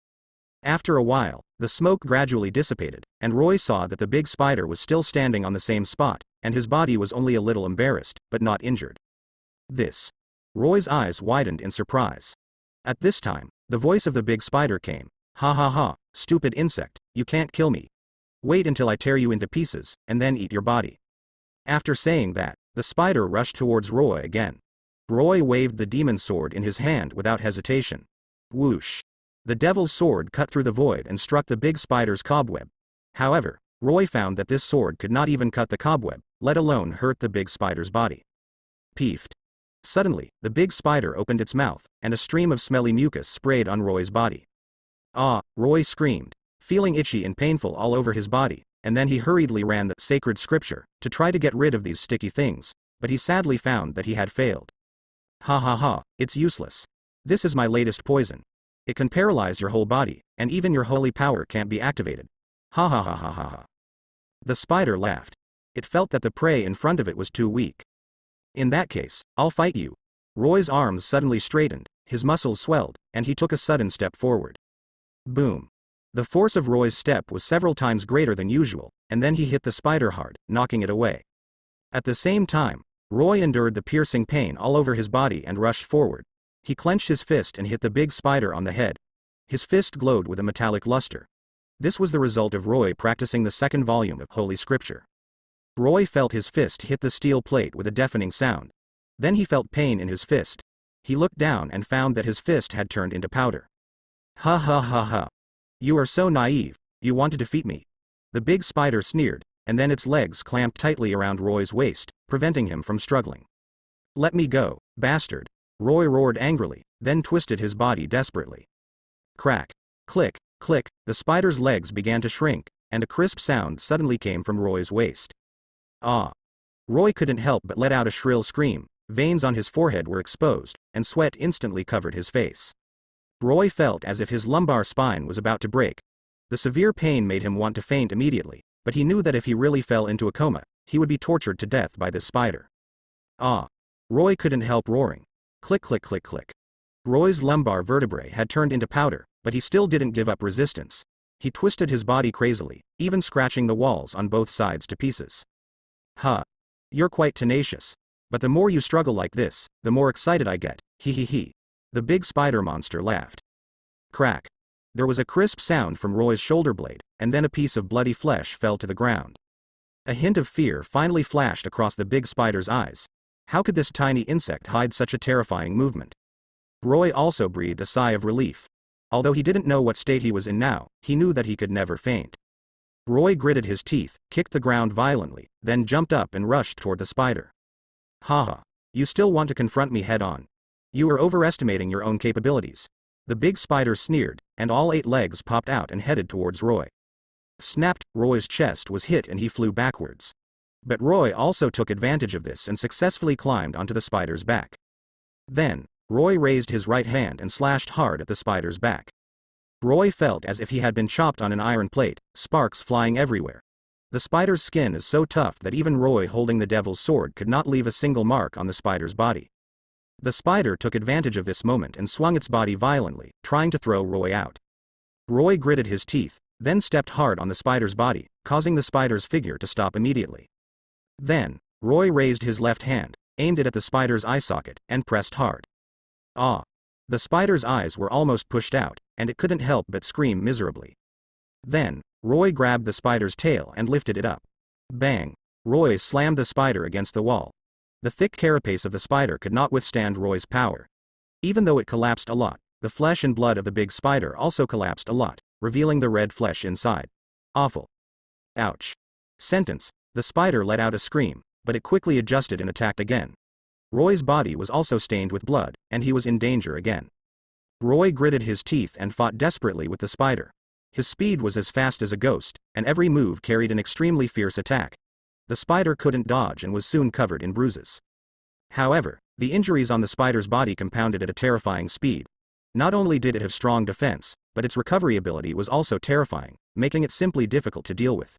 After a while, the smoke gradually dissipated, and Roy saw that the big spider was still standing on the same spot, and his body was only a little embarrassed, but not injured. This. Roy's eyes widened in surprise. At this time, the voice of the big spider came. Ha ha ha, stupid insect, you can't kill me. Wait until I tear you into pieces, and then eat your body. After saying that, the spider rushed towards Roy again. Roy waved the demon sword in his hand without hesitation. Whoosh. The devil's sword cut through the void and struck the big spider's cobweb. However, Roy found that this sword could not even cut the cobweb, let alone hurt the big spider's body. Peefed. Suddenly, the big spider opened its mouth, and a stream of smelly mucus sprayed on Roy's body. Ah, Roy screamed. feeling itchy and painful all over his body, and then he hurriedly ran the sacred scripture to try to get rid of these sticky things, but he sadly found that he had failed. Ha ha ha, it's useless. This is my latest poison. It can paralyze your whole body, and even your holy power can't be activated. Ha ha ha ha ha ha. The spider laughed. It felt that the prey in front of it was too weak. In that case, I'll fight you. Roy's arms suddenly straightened, his muscles swelled, and he took a sudden step forward. Boom. The force of Roy's step was several times greater than usual, and then he hit the spider hard, knocking it away. At the same time, Roy endured the piercing pain all over his body and rushed forward. He clenched his fist and hit the big spider on the head. His fist glowed with a metallic luster. This was the result of Roy practicing the second volume of Holy Scripture. Roy felt his fist hit the steel plate with a deafening sound. Then he felt pain in his fist. He looked down and found that his fist had turned into powder. Ha ha ha ha. You are so naive, you want to defeat me. The big spider sneered, and then its legs clamped tightly around Roy's waist, preventing him from struggling. Let me go, bastard. Roy roared angrily, then twisted his body desperately. Crack. Click, click, the spider's legs began to shrink, and a crisp sound suddenly came from Roy's waist. Ah! Roy couldn't help but let out a shrill scream. Veins on his forehead were exposed, and sweat instantly covered his face. Roy felt as if his lumbar spine was about to break. The severe pain made him want to faint immediately, but he knew that if he really fell into a coma, he would be tortured to death by this spider. Ah! Roy couldn't help roaring. Click click click click. Roy's lumbar vertebrae had turned into powder, but he still didn't give up resistance. He twisted his body crazily, even scratching the walls on both sides to pieces. Huh. You're quite tenacious. But the more you struggle like this, the more excited I get, hee hee hee. The big spider monster laughed. Crack. There was a crisp sound from Roy's shoulder blade, and then a piece of bloody flesh fell to the ground. A hint of fear finally flashed across the big spider's eyes. How could this tiny insect hide such a terrifying movement? Roy also breathed a sigh of relief. Although he didn't know what state he was in now, he knew that he could never faint. Roy gritted his teeth, kicked the ground violently, then jumped up and rushed toward the spider. Haha. You still want to confront me head-on. You are overestimating your own capabilities. The big spider sneered, and all 8 legs popped out and headed towards Roy. Snapped, Roy's chest was hit and he flew backwards. But Roy also took advantage of this and successfully climbed onto the spider's back. Then, Roy raised his right hand and slashed hard at the spider's back. Roy felt as if he had been chopped on an iron plate, sparks flying everywhere. The spider's skin is so tough that even Roy holding the devil's sword could not leave a single mark on the spider's body. The spider took advantage of this moment and swung its body violently, trying to throw Roy out. Roy gritted his teeth, then stepped hard on the spider's body, causing the spider's figure to stop immediately. Then, Roy raised his left hand, aimed it at the spider's eye socket, and pressed hard. Ah! The spider's eyes were almost pushed out, and it couldn't help but scream miserably. Then, Roy grabbed the spider's tail and lifted it up. Bang! Roy slammed the spider against the wall. The thick carapace of the spider could not withstand Roy's power. Even though it collapsed a lot, the flesh and blood of the big spider also collapsed a lot, revealing the red flesh inside. Awful. Ouch. Sentence. The spider let out a scream, but it quickly adjusted and attacked again. Roy's body was also stained with blood, and he was in danger again. Roy gritted his teeth and fought desperately with the spider. His speed was as fast as a ghost, and every move carried an extremely fierce attack. The spider couldn't dodge and was soon covered in bruises. However, the injuries on the spider's body compounded at a terrifying speed. Not only did it have strong defense, but its recovery ability was also terrifying, making it simply difficult to deal with.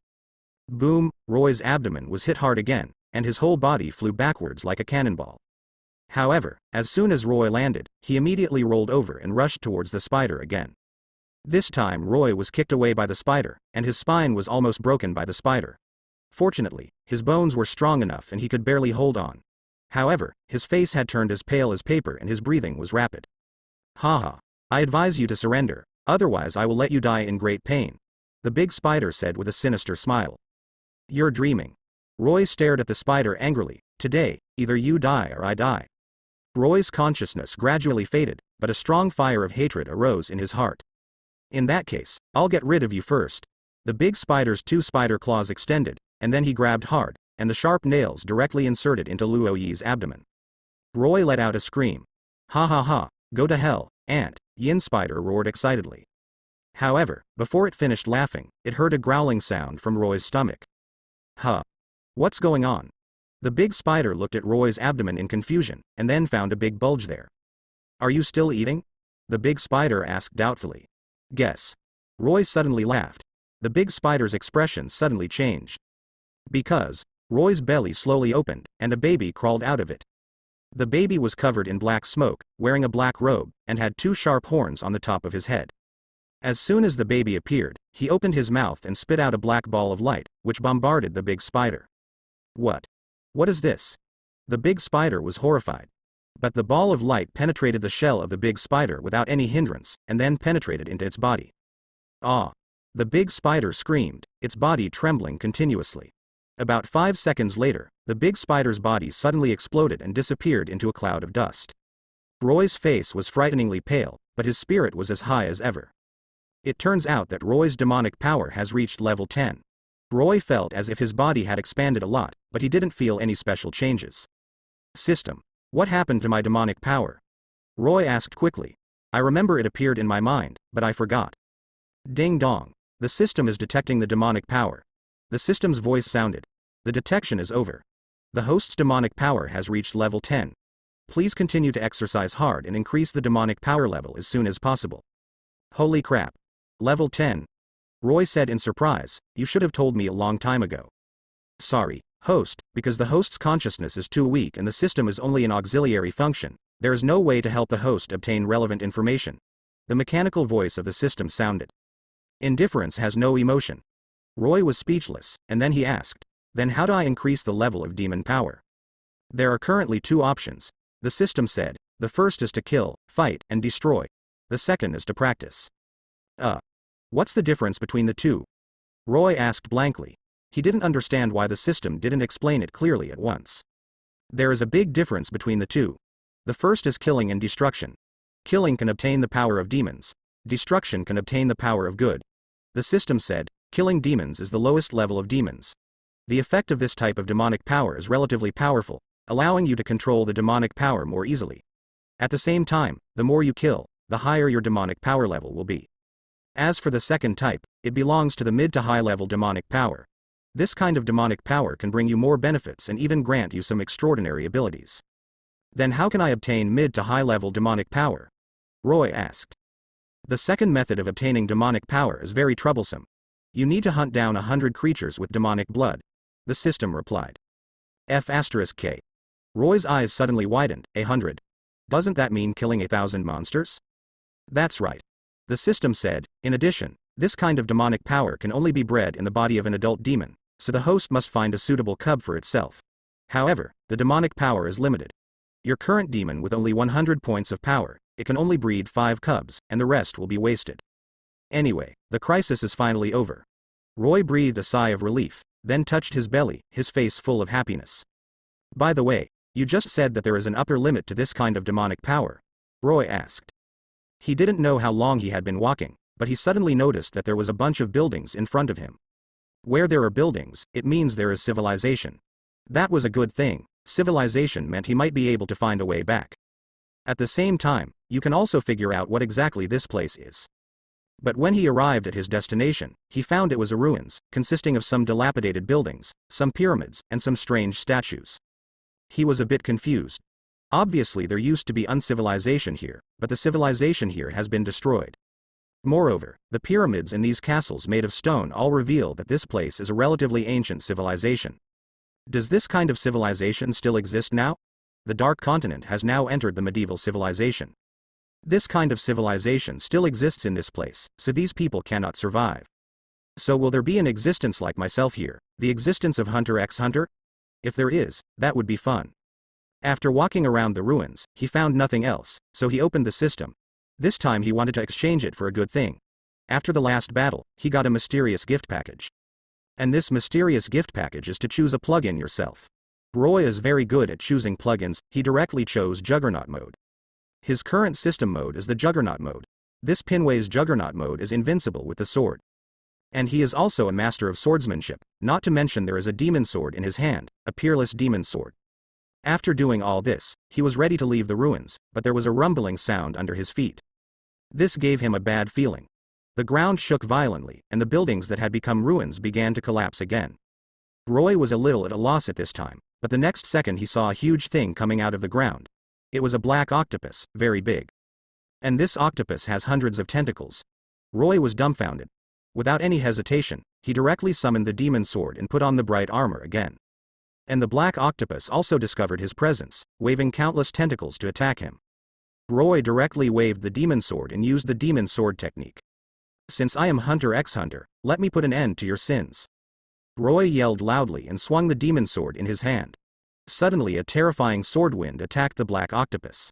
Boom! Roy's abdomen was hit hard again, and his whole body flew backwards like a cannonball. However, as soon as Roy landed, he immediately rolled over and rushed towards the spider again. This time Roy was kicked away by the spider, and his spine was almost broken by the spider. Fortunately, his bones were strong enough and he could barely hold on. However, his face had turned as pale as paper and his breathing was rapid. Haha. I advise you to surrender, otherwise I will let you die in great pain. The big spider said with a sinister smile. You're dreaming. Roy stared at the spider angrily. Today, either you die or I die. Roy's consciousness gradually faded, but a strong fire of hatred arose in his heart. In that case, I'll get rid of you first. The big spider's 2 spider claws extended, and then he grabbed hard, and the sharp nails directly inserted into Luo Yi's abdomen. Roy let out a scream. Ha ha ha, go to hell, ant, Yin Spider roared excitedly. However, before it finished laughing, it heard a growling sound from Roy's stomach. Huh. What's going on? The big spider looked at Roy's abdomen in confusion, and then found a big bulge there. Are you still eating? The big spider asked doubtfully. Guess. Roy suddenly laughed. The big spider's expression suddenly changed. Because Roy's belly slowly opened, and a baby crawled out of it. The baby was covered in black smoke, wearing a black robe, and had 2 sharp horns on the top of his head. As soon as the baby appeared, he opened his mouth and spit out a black ball of light, which bombarded the big spider. What? What is this? The big spider was horrified. But the ball of light penetrated the shell of the big spider without any hindrance, and then penetrated into its body. Ah! The big spider screamed, its body trembling continuously. About 5 seconds later, the big spider's body suddenly exploded and disappeared into a cloud of dust. Roy's face was frighteningly pale, but his spirit was as high as ever. It turns out that Roy's demonic power has reached level 10. Roy felt as if his body had expanded a lot, but he didn't feel any special changes. System. What happened to my demonic power? Roy asked quickly. I remember it appeared in my mind, but I forgot. Ding dong. The system is detecting the demonic power. The system's voice sounded. The detection is over. The host's demonic power has reached level 10. Please continue to exercise hard and increase the demonic power level as soon as possible. Holy crap. Level 10. Roy said in surprise, you should have told me a long time ago. Sorry, host, because the host's consciousness is too weak and the system is only an auxiliary function, there is no way to help the host obtain relevant information. The mechanical voice of the system sounded. Indifference has no emotion. Roy was speechless, and then he asked, then how do I increase the level of demon power? There are currently 2 options. The system said, the first is to kill, fight, and destroy. The second is to practice. What's the difference between the 2? Roy asked blankly. He didn't understand why the system didn't explain it clearly at once. There is a big difference between the 2. The first is killing and destruction. Killing can obtain the power of demons. Destruction can obtain the power of good. The system said, killing demons is the lowest level of demons. The effect of this type of demonic power is relatively powerful, allowing you to control the demonic power more easily. At the same time, the more you kill, the higher your demonic power level will be. As for the second type, it belongs to the mid to high level demonic power. This kind of demonic power can bring you more benefits and even grant you some extraordinary abilities. Then how can I obtain mid to high level demonic power? Roy asked. The second method of obtaining demonic power is very troublesome. You need to hunt down 100 creatures with demonic blood. The system replied. F*K. Roy's eyes suddenly widened. 100. Doesn't that mean killing 1,000 monsters? That's right. The system said, in addition, this kind of demonic power can only be bred in the body of an adult demon, so the host must find a suitable cub for itself. However, the demonic power is limited. Your current demon with only 100 points of power, it can only breed 5 cubs, and the rest will be wasted. Anyway, the crisis is finally over. Roy breathed a sigh of relief, then touched his belly, his face full of happiness. By the way, you just said that there is an upper limit to this kind of demonic power? Roy asked. He didn't know how long he had been walking, but he suddenly noticed that there was a bunch of buildings in front of him. Where there are buildings, it means there is civilization. That was a good thing. Civilization meant he might be able to find a way back. At the same time, you can also figure out what exactly this place is. But when he arrived at his destination, he found it was a ruins, consisting of some dilapidated buildings, some pyramids, and some strange statues. He was a bit confused. Obviously there used to be uncivilization here, but the civilization here has been destroyed. Moreover, the pyramids in these castles made of stone all reveal that this place is a relatively ancient civilization. Does this kind of civilization still exist now? The Dark Continent has now entered the medieval civilization. This kind of civilization still exists in this place, so these people cannot survive. So will there be an existence like myself here, the existence of Hunter x Hunter? If there is, that would be fun. After walking around the ruins, he found nothing else, so he opened the system. This time he wanted to exchange it for a good thing. After the last battle, he got a mysterious gift package. And this mysterious gift package is to choose a plugin yourself. Roy is very good at choosing plugins. He directly chose Juggernaut mode. His current system mode is the Juggernaut mode. This Pinway's Juggernaut mode is invincible with the sword. And he is also a master of swordsmanship, not to mention there is a demon sword in his hand, a peerless demon sword. After doing all this, he was ready to leave the ruins, but there was a rumbling sound under his feet. This gave him a bad feeling. The ground shook violently, and the buildings that had become ruins began to collapse again. Roy was a little at a loss at this time, but the next second he saw a huge thing coming out of the ground. It was a black octopus, very big. And this octopus has hundreds of tentacles. Roy was dumbfounded. Without any hesitation, he directly summoned the demon sword and put on the bright armor again. And the black octopus also discovered his presence, waving countless tentacles to attack him. Roy directly waved the demon sword and used the demon sword technique. "Since I am Hunter x Hunter, let me put an end to your sins." Roy yelled loudly and swung the demon sword in his hand. Suddenly a terrifying sword wind attacked the black octopus.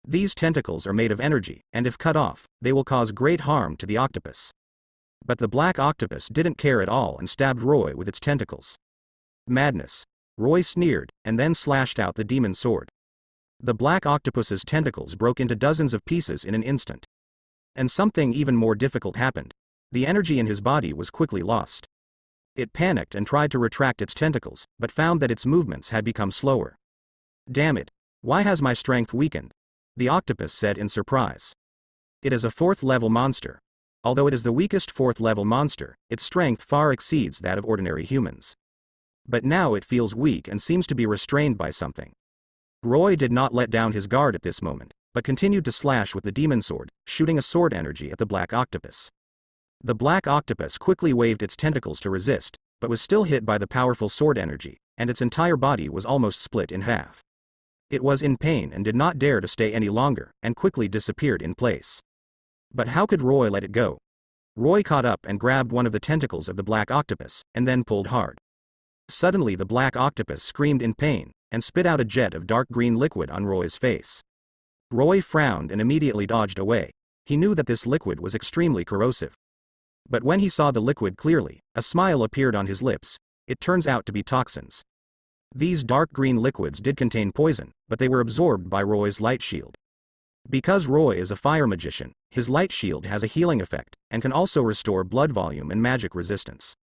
These tentacles are made of energy, and if cut off, they will cause great harm to the octopus. But the black octopus didn't care at all and stabbed Roy with its tentacles. Madness. Roy sneered, and then slashed out the demon sword. The black octopus's tentacles broke into dozens of pieces in an instant. And something even more difficult happened. The energy in his body was quickly lost. It panicked and tried to retract its tentacles, but found that its movements had become slower. "Damn it. Why has my strength weakened?" the octopus said in surprise. It is a 4th level monster. Although it is the weakest 4th level monster, its strength far exceeds that of ordinary humans. But now it feels weak and seems to be restrained by something. Roy did not let down his guard at this moment, but continued to slash with the demon sword, shooting a sword energy at the black octopus. The black octopus quickly waved its tentacles to resist, but was still hit by the powerful sword energy, and its entire body was almost split in half. It was in pain and did not dare to stay any longer, and quickly disappeared in place. But how could Roy let it go? Roy caught up and grabbed one of the tentacles of the black octopus, and then pulled hard. Suddenly the black octopus screamed in pain, and spit out a jet of dark green liquid on Roy's face. Roy frowned and immediately dodged away. He knew that this liquid was extremely corrosive. But when he saw the liquid clearly, a smile appeared on his lips. It turns out to be toxins. These dark green liquids did contain poison, but they were absorbed by Roy's light shield. Because Roy is a fire magician, his light shield has a healing effect, and can also restore blood volume and magic resistance.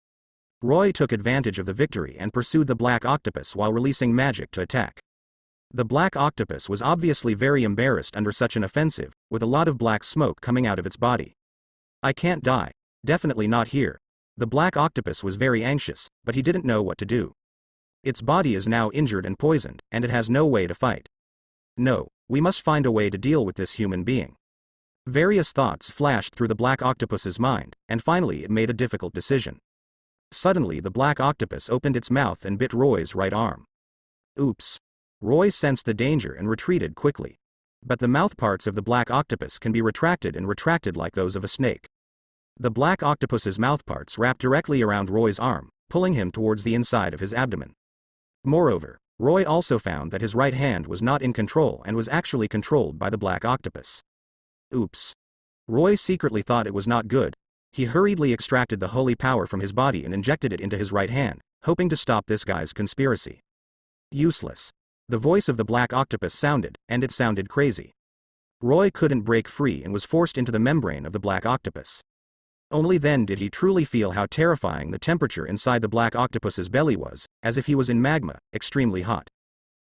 Roy took advantage of the victory and pursued the black octopus while releasing magic to attack. The black octopus was obviously very embarrassed under such an offensive, with a lot of black smoke coming out of its body. "I can't die. Definitely not here." The black octopus was very anxious, but he didn't know what to do. Its body is now injured and poisoned, and it has no way to fight. "No, we must find a way to deal with this human being." Various thoughts flashed through the black octopus's mind, and finally it made a difficult decision. Suddenly the black octopus opened its mouth and bit Roy's right arm. Oops. Roy sensed the danger and retreated quickly. But the mouthparts of the black octopus can be retracted like those of a snake. The black octopus's mouthparts wrapped directly around Roy's arm, pulling him towards the inside of his abdomen. Moreover, Roy also found that his right hand was not in control and was actually controlled by the black octopus. Oops. Roy secretly thought it was not good. He hurriedly extracted the holy power from his body and injected it into his right hand, hoping to stop this guy's conspiracy. Useless. The voice of the black octopus sounded, and it sounded crazy. Roy couldn't break free and was forced into the membrane of the black octopus. Only then did he truly feel how terrifying the temperature inside the black octopus's belly was, as if he was in magma, extremely hot.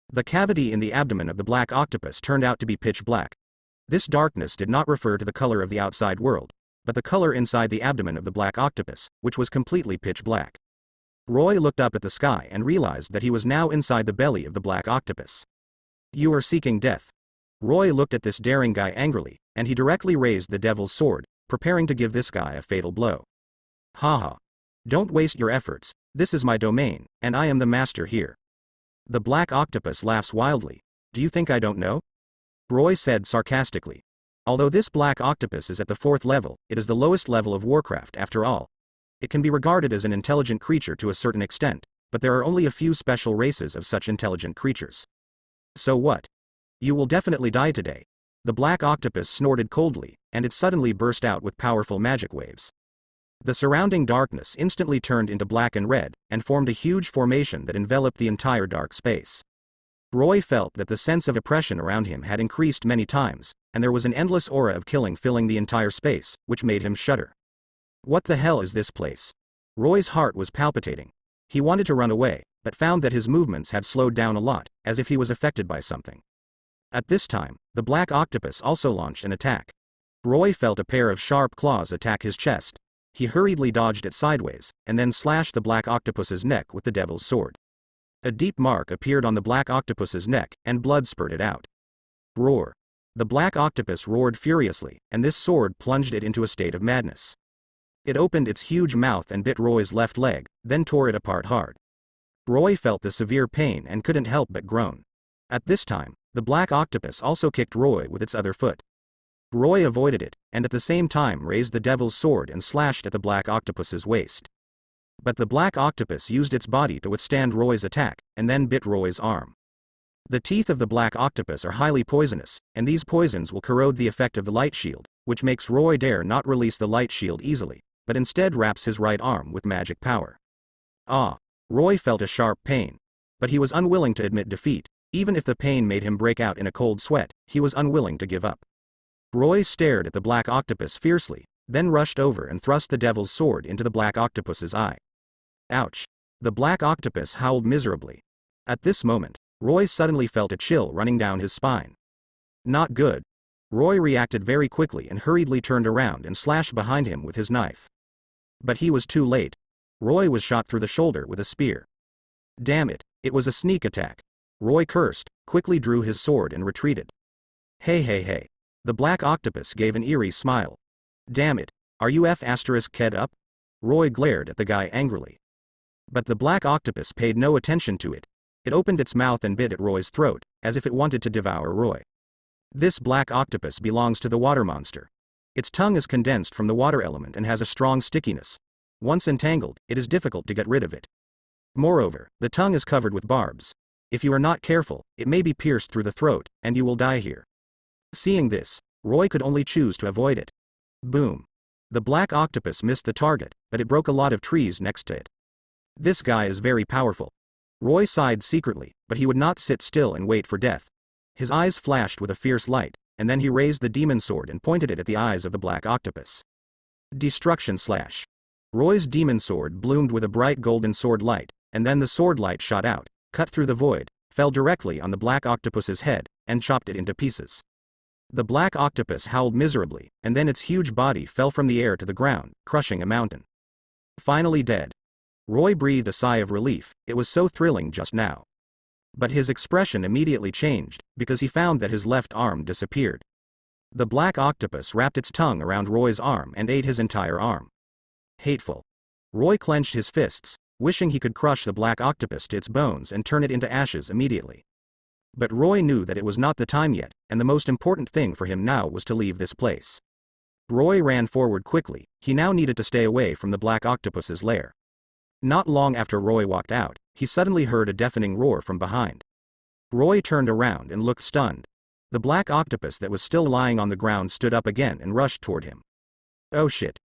The cavity in the abdomen of the black octopus turned out to be pitch black. This darkness did not refer to the color of the outside world, but the color inside the abdomen of the black octopus, which was completely pitch black. Roy looked up at the sky and realized that he was now inside the belly of the black octopus. "You are seeking death." Roy looked at this daring guy angrily, and he directly raised the devil's sword, preparing to give this guy a fatal blow. "Haha. Don't waste your efforts, this is my domain, and I am the master here." The black octopus laughs wildly. "Do you think I don't know?" Roy said sarcastically. Although this black octopus is at the 4th level, it is the lowest level of Warcraft after all. It can be regarded as an intelligent creature to a certain extent, but there are only a few special races of such intelligent creatures. "So what? You will definitely die today." The black octopus snorted coldly, and it suddenly burst out with powerful magic waves. The surrounding darkness instantly turned into black and red, and formed a huge formation that enveloped the entire dark space. Roy felt that the sense of oppression around him had increased many times, and there was an endless aura of killing filling the entire space, which made him shudder. What the hell is this place? Roy's heart was palpitating. He wanted to run away, but found that his movements had slowed down a lot, as if he was affected by something. At this time, the black octopus also launched an attack. Roy felt a pair of sharp claws attack his chest. He hurriedly dodged it sideways, and then slashed the black octopus's neck with the devil's sword. A deep mark appeared on the black octopus's neck, and blood spurted out. Roar. The black octopus roared furiously, and this sword plunged it into a state of madness. It opened its huge mouth and bit Roy's left leg, then tore it apart hard. Roy felt the severe pain and couldn't help but groan. At this time, the black octopus also kicked Roy with its other foot. Roy avoided it, and at the same time raised the devil's sword and slashed at the black octopus's waist. But the black octopus used its body to withstand Roy's attack, and then bit Roy's arm. The teeth of the black octopus are highly poisonous, and these poisons will corrode the effect of the light shield, which makes Roy dare not release the light shield easily, but instead wraps his right arm with magic power. Roy felt a sharp pain. But he was unwilling to admit defeat. Even if the pain made him break out in a cold sweat, he was unwilling to give up. Roy stared at the black octopus fiercely, then rushed over and thrust the devil's sword into the black octopus's eye. Ouch! The black octopus howled miserably. At this moment, Roy suddenly felt a chill running down his spine. Not good. Roy reacted very quickly and hurriedly turned around and slashed behind him with his knife. But he was too late. Roy was shot through the shoulder with a spear. Damn it, it was a sneak attack. Roy cursed, quickly drew his sword and retreated. Hey. The black octopus gave an eerie smile. Damn it, are you ked up? Roy glared at the guy angrily. But the black octopus paid no attention to it. It opened its mouth and bit at Roy's throat, as if it wanted to devour Roy. This black octopus belongs to the water monster. Its tongue is condensed from the water element and has a strong stickiness. Once entangled, it is difficult to get rid of it. Moreover, the tongue is covered with barbs. If you are not careful, it may be pierced through the throat, and you will die here. Seeing this, Roy could only choose to avoid it. Boom. The black octopus missed the target, but it broke a lot of trees next to it. This guy is very powerful. Roy sighed secretly, but he would not sit still and wait for death. His eyes flashed with a fierce light, and then he raised the demon sword and pointed it at the eyes of the black octopus. Destruction slash. Roy's demon sword bloomed with a bright golden sword light, and then the sword light shot out, cut through the void, fell directly on the black octopus's head, and chopped it into pieces. The black octopus howled miserably, and then its huge body fell from the air to the ground, crushing a mountain. Finally dead. Roy breathed a sigh of relief. It was so thrilling just now. But his expression immediately changed, because he found that his left arm disappeared. The black octopus wrapped its tongue around Roy's arm and ate his entire arm. Hateful. Roy clenched his fists, wishing he could crush the black octopus to its bones and turn it into ashes immediately. But Roy knew that it was not the time yet, and the most important thing for him now was to leave this place. Roy ran forward quickly. He now needed to stay away from the black octopus's lair. Not long after Roy walked out, he suddenly heard a deafening roar from behind. Roy turned around and looked stunned. The black octopus that was still lying on the ground stood up again and rushed toward him. Oh shit.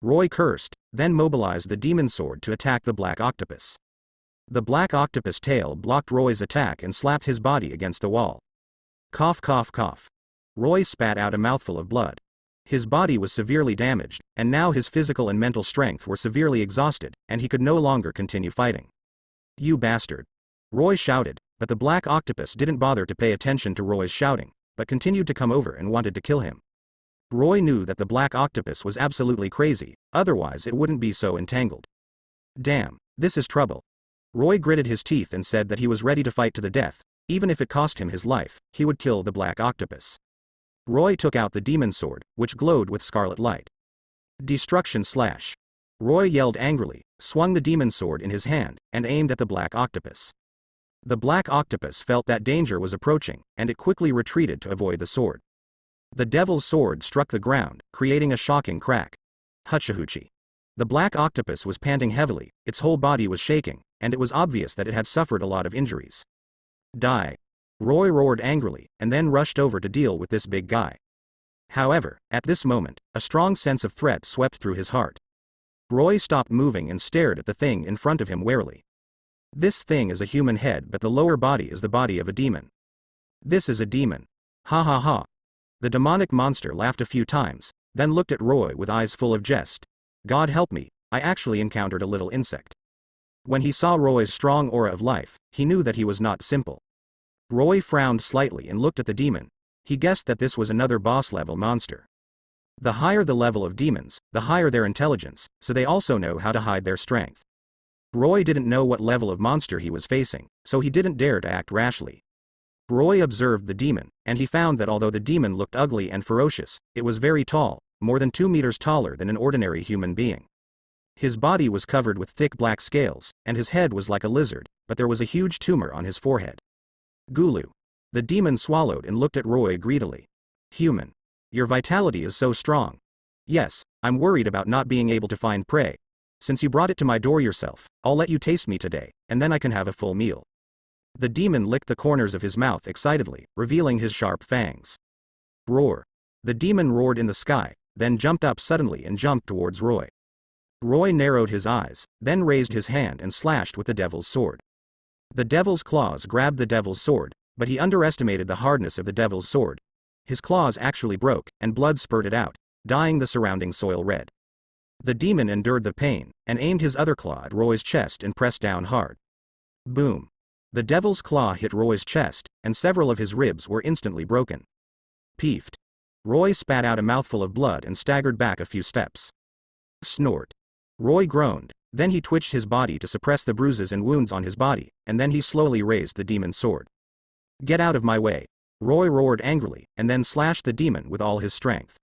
Roy cursed, then mobilized the demon sword to attack the black octopus. The black octopus tail blocked Roy's attack and slapped his body against the wall. Cough cough cough. Roy spat out a mouthful of blood. His body was severely damaged, and now his physical and mental strength were severely exhausted, and he could no longer continue fighting. You bastard. Roy shouted, but the black octopus didn't bother to pay attention to Roy's shouting, but continued to come over and wanted to kill him. Roy knew that the black octopus was absolutely crazy, otherwise it wouldn't be so entangled. Damn, this is trouble. Roy gritted his teeth and said that he was ready to fight to the death. Even if it cost him his life, he would kill the black octopus. Roy took out the demon sword, which glowed with scarlet light. Destruction slash. Roy yelled angrily, swung the demon sword in his hand, and aimed at the black octopus. The black octopus felt that danger was approaching, and it quickly retreated to avoid the sword. The devil's sword struck the ground, creating a shocking crack. Hutchahoochie. The black octopus was panting heavily, its whole body was shaking, and it was obvious that it had suffered a lot of injuries. Die. Roy roared angrily, and then rushed over to deal with this big guy. However, at this moment, a strong sense of threat swept through his heart. Roy stopped moving and stared at the thing in front of him warily. This thing is a human head, but the lower body is the body of a demon. This is a demon. Ha ha ha. The demonic monster laughed a few times, then looked at Roy with eyes full of jest. God help me, I actually encountered a little insect. When he saw Roy's strong aura of life, he knew that he was not simple. Roy frowned slightly and looked at the demon. He guessed that this was another boss-level monster. The higher the level of demons, the higher their intelligence, so they also know how to hide their strength. Roy didn't know what level of monster he was facing, so he didn't dare to act rashly. Roy observed the demon, and he found that although the demon looked ugly and ferocious, it was very tall, more than 2 meters taller than an ordinary human being. His body was covered with thick black scales, and his head was like a lizard, but there was a huge tumor on his forehead. Gulu. The demon swallowed and looked at Roy greedily. Human. Your vitality is so strong. Yes, I'm worried about not being able to find prey. Since you brought it to my door yourself, I'll let you taste me today, and then I can have a full meal. The demon licked the corners of his mouth excitedly, revealing his sharp fangs. Roar. The demon roared in the sky, then jumped up suddenly and jumped towards Roy. Roy narrowed his eyes, then raised his hand and slashed with the devil's sword. The devil's claws grabbed the devil's sword, but he underestimated the hardness of the devil's sword. His claws actually broke, and blood spurted out, dyeing the surrounding soil red. The demon endured the pain, and aimed his other claw at Roy's chest and pressed down hard. Boom. The devil's claw hit Roy's chest, and several of his ribs were instantly broken. Peeved. Roy spat out a mouthful of blood and staggered back a few steps. Snort. Roy groaned, then he twitched his body to suppress the bruises and wounds on his body, and then he slowly raised the demon's sword. Get out of my way. Roy roared angrily, and then slashed the demon with all his strength.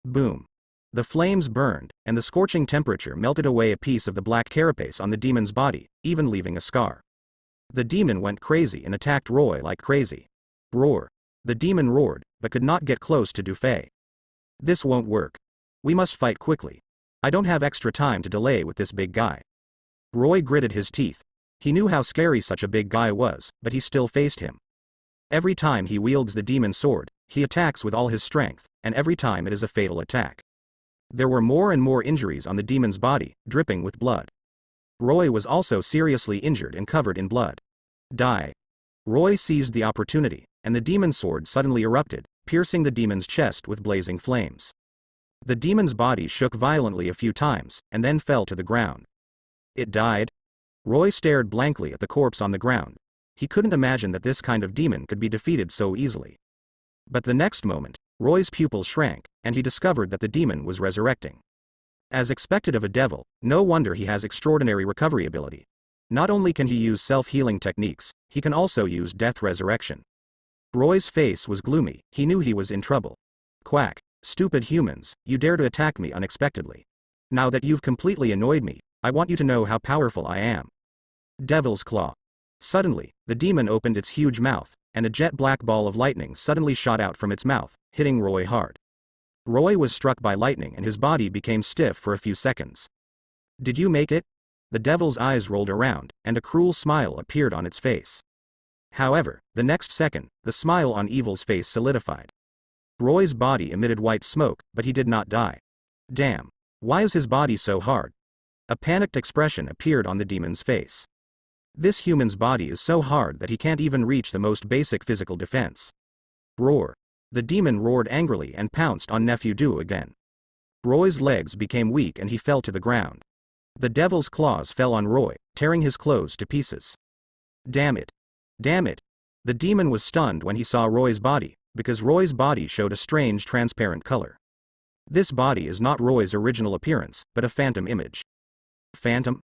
Boom. The flames burned, and the scorching temperature melted away a piece of the black carapace on the demon's body, even leaving a scar. The demon went crazy and attacked Roy like crazy. Roar. The demon roared, but could not get close to Dufay. This won't work. We must fight quickly. I don't have extra time to delay with this big guy. Roy gritted his teeth. He knew how scary such a big guy was, but he still faced him. Every time he wields the demon's sword, he attacks with all his strength, and every time it is a fatal attack. There were more and more injuries on the demon's body, dripping with blood. Roy was also seriously injured and covered in blood. Die. Roy seized the opportunity, and the demon's sword suddenly erupted, piercing the demon's chest with blazing flames. The demon's body shook violently a few times, and then fell to the ground. It died? Roy stared blankly at the corpse on the ground. He couldn't imagine that this kind of demon could be defeated so easily. But the next moment, Roy's pupils shrank, and he discovered that the demon was resurrecting. As expected of a devil, no wonder he has extraordinary recovery ability. Not only can he use self-healing techniques, he can also use death resurrection. Roy's face was gloomy, he knew he was in trouble. Quack. Stupid humans, you dare to attack me unexpectedly. Now that you've completely annoyed me, I want you to know how powerful I am. Devil's Claw. Suddenly, the demon opened its huge mouth, and a jet black ball of lightning suddenly shot out from its mouth, hitting Roy hard. Roy was struck by lightning and his body became stiff for a few seconds. Did you make it? The devil's eyes rolled around, and a cruel smile appeared on its face. However, the next second, the smile on Evil's face solidified. Roy's body emitted white smoke, but he did not die. Damn. Why is his body so hard? A panicked expression appeared on the demon's face. This human's body is so hard that he can't even reach the most basic physical defense. Roar. The demon roared angrily and pounced on Nephew Du again. Roy's legs became weak and he fell to the ground. The devil's claws fell on Roy, tearing his clothes to pieces. Damn it. Damn it. The demon was stunned when he saw Roy's body, because Roy's body showed a strange transparent color. This body is not Roy's original appearance, but a phantom image. Phantom?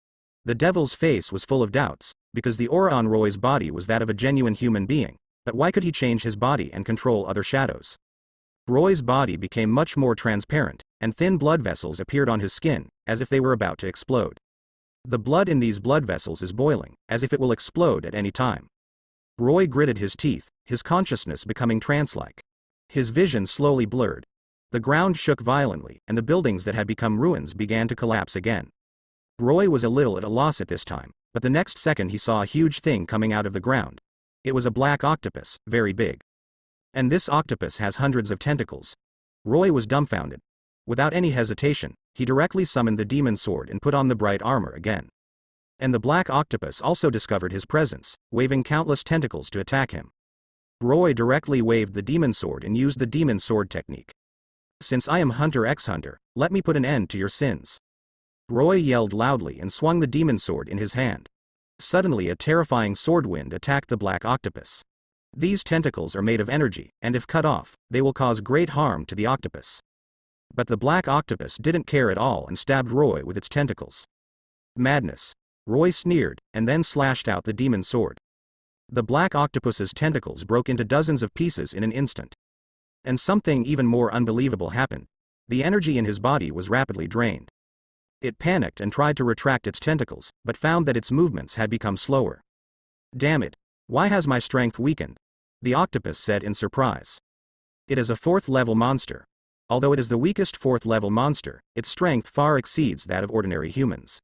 The devil's face was full of doubts, because the aura on Roy's body was that of a genuine human being, but why could he change his body and control other shadows? Roy's body became much more transparent, and thin blood vessels appeared on his skin, as if they were about to explode. The blood in these blood vessels is boiling, as if it will explode at any time. Roy gritted his teeth, his consciousness becoming trance-like. His vision slowly blurred. The ground shook violently, and the buildings that had become ruins began to collapse again. Roy was a little at a loss at this time, but the next second he saw a huge thing coming out of the ground. It was a black octopus, very big. And this octopus has hundreds of tentacles. Roy was dumbfounded. Without any hesitation, he directly summoned the demon sword and put on the bright armor again. And the black octopus also discovered his presence, waving countless tentacles to attack him. Roy directly waved the demon sword and used the demon sword technique. Since I am Hunter x Hunter, let me put an end to your sins. Roy yelled loudly and swung the demon sword in his hand. Suddenly a terrifying sword wind attacked the black octopus. These tentacles are made of energy, and if cut off, they will cause great harm to the octopus. But the black octopus didn't care at all and stabbed Roy with its tentacles. Madness. Roy sneered, and then slashed out the demon sword. The black octopus's tentacles broke into dozens of pieces in an instant. And something even more unbelievable happened. The energy in his body was rapidly drained. It panicked and tried to retract its tentacles, but found that its movements had become slower. Damn it. Why has my strength weakened? The octopus said in surprise. It is a 4th level monster. Although it is the weakest 4th level monster, its strength far exceeds that of ordinary humans.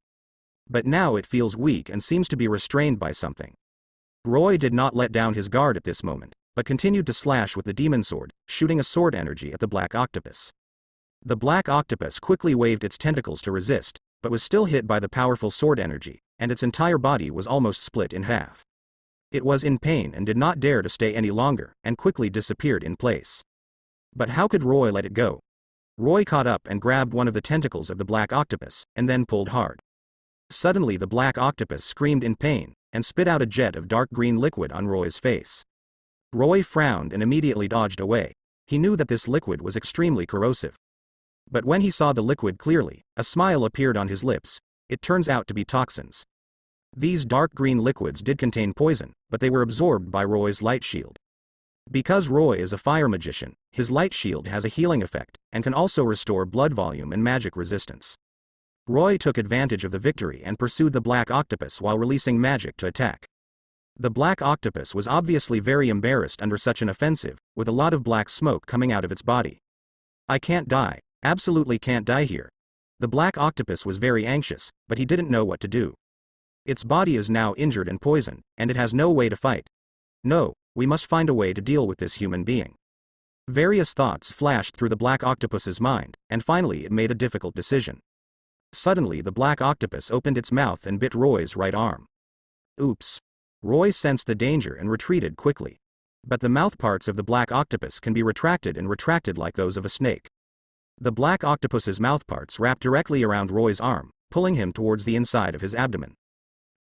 But now it feels weak and seems to be restrained by something. Roy did not let down his guard at this moment, but continued to slash with the demon sword, shooting a sword energy at the black octopus. The black octopus quickly waved its tentacles to resist, but was still hit by the powerful sword energy, and its entire body was almost split in half. It was in pain and did not dare to stay any longer, and quickly disappeared in place. But how could Roy let it go? Roy caught up and grabbed one of the tentacles of the black octopus, and then pulled hard. Suddenly the black octopus screamed in pain, and spit out a jet of dark green liquid on Roy's face. Roy frowned and immediately dodged away. He knew that this liquid was extremely corrosive. But when he saw the liquid clearly, a smile appeared on his lips. It turns out to be toxins. These dark green liquids did contain poison, but they were absorbed by Roy's light shield. Because Roy is a fire magician, his light shield has a healing effect, and can also restore blood volume and magic resistance. Roy took advantage of the victory and pursued the black octopus while releasing magic to attack. The black octopus was obviously very embarrassed under such an offensive, with a lot of black smoke coming out of its body. I can't die. Absolutely can't die here. The black octopus was very anxious, but he didn't know what to do. Its body is now injured and poisoned, and it has no way to fight. No, we must find a way to deal with this human being. Various thoughts flashed through the black octopus's mind, and finally it made a difficult decision. Suddenly the black octopus opened its mouth and bit Roy's right arm. Oops. Roy sensed the danger and retreated quickly. But the mouthparts of the black octopus can be retracted like those of a snake. The black octopus's mouthparts wrapped directly around Roy's arm, pulling him towards the inside of his abdomen.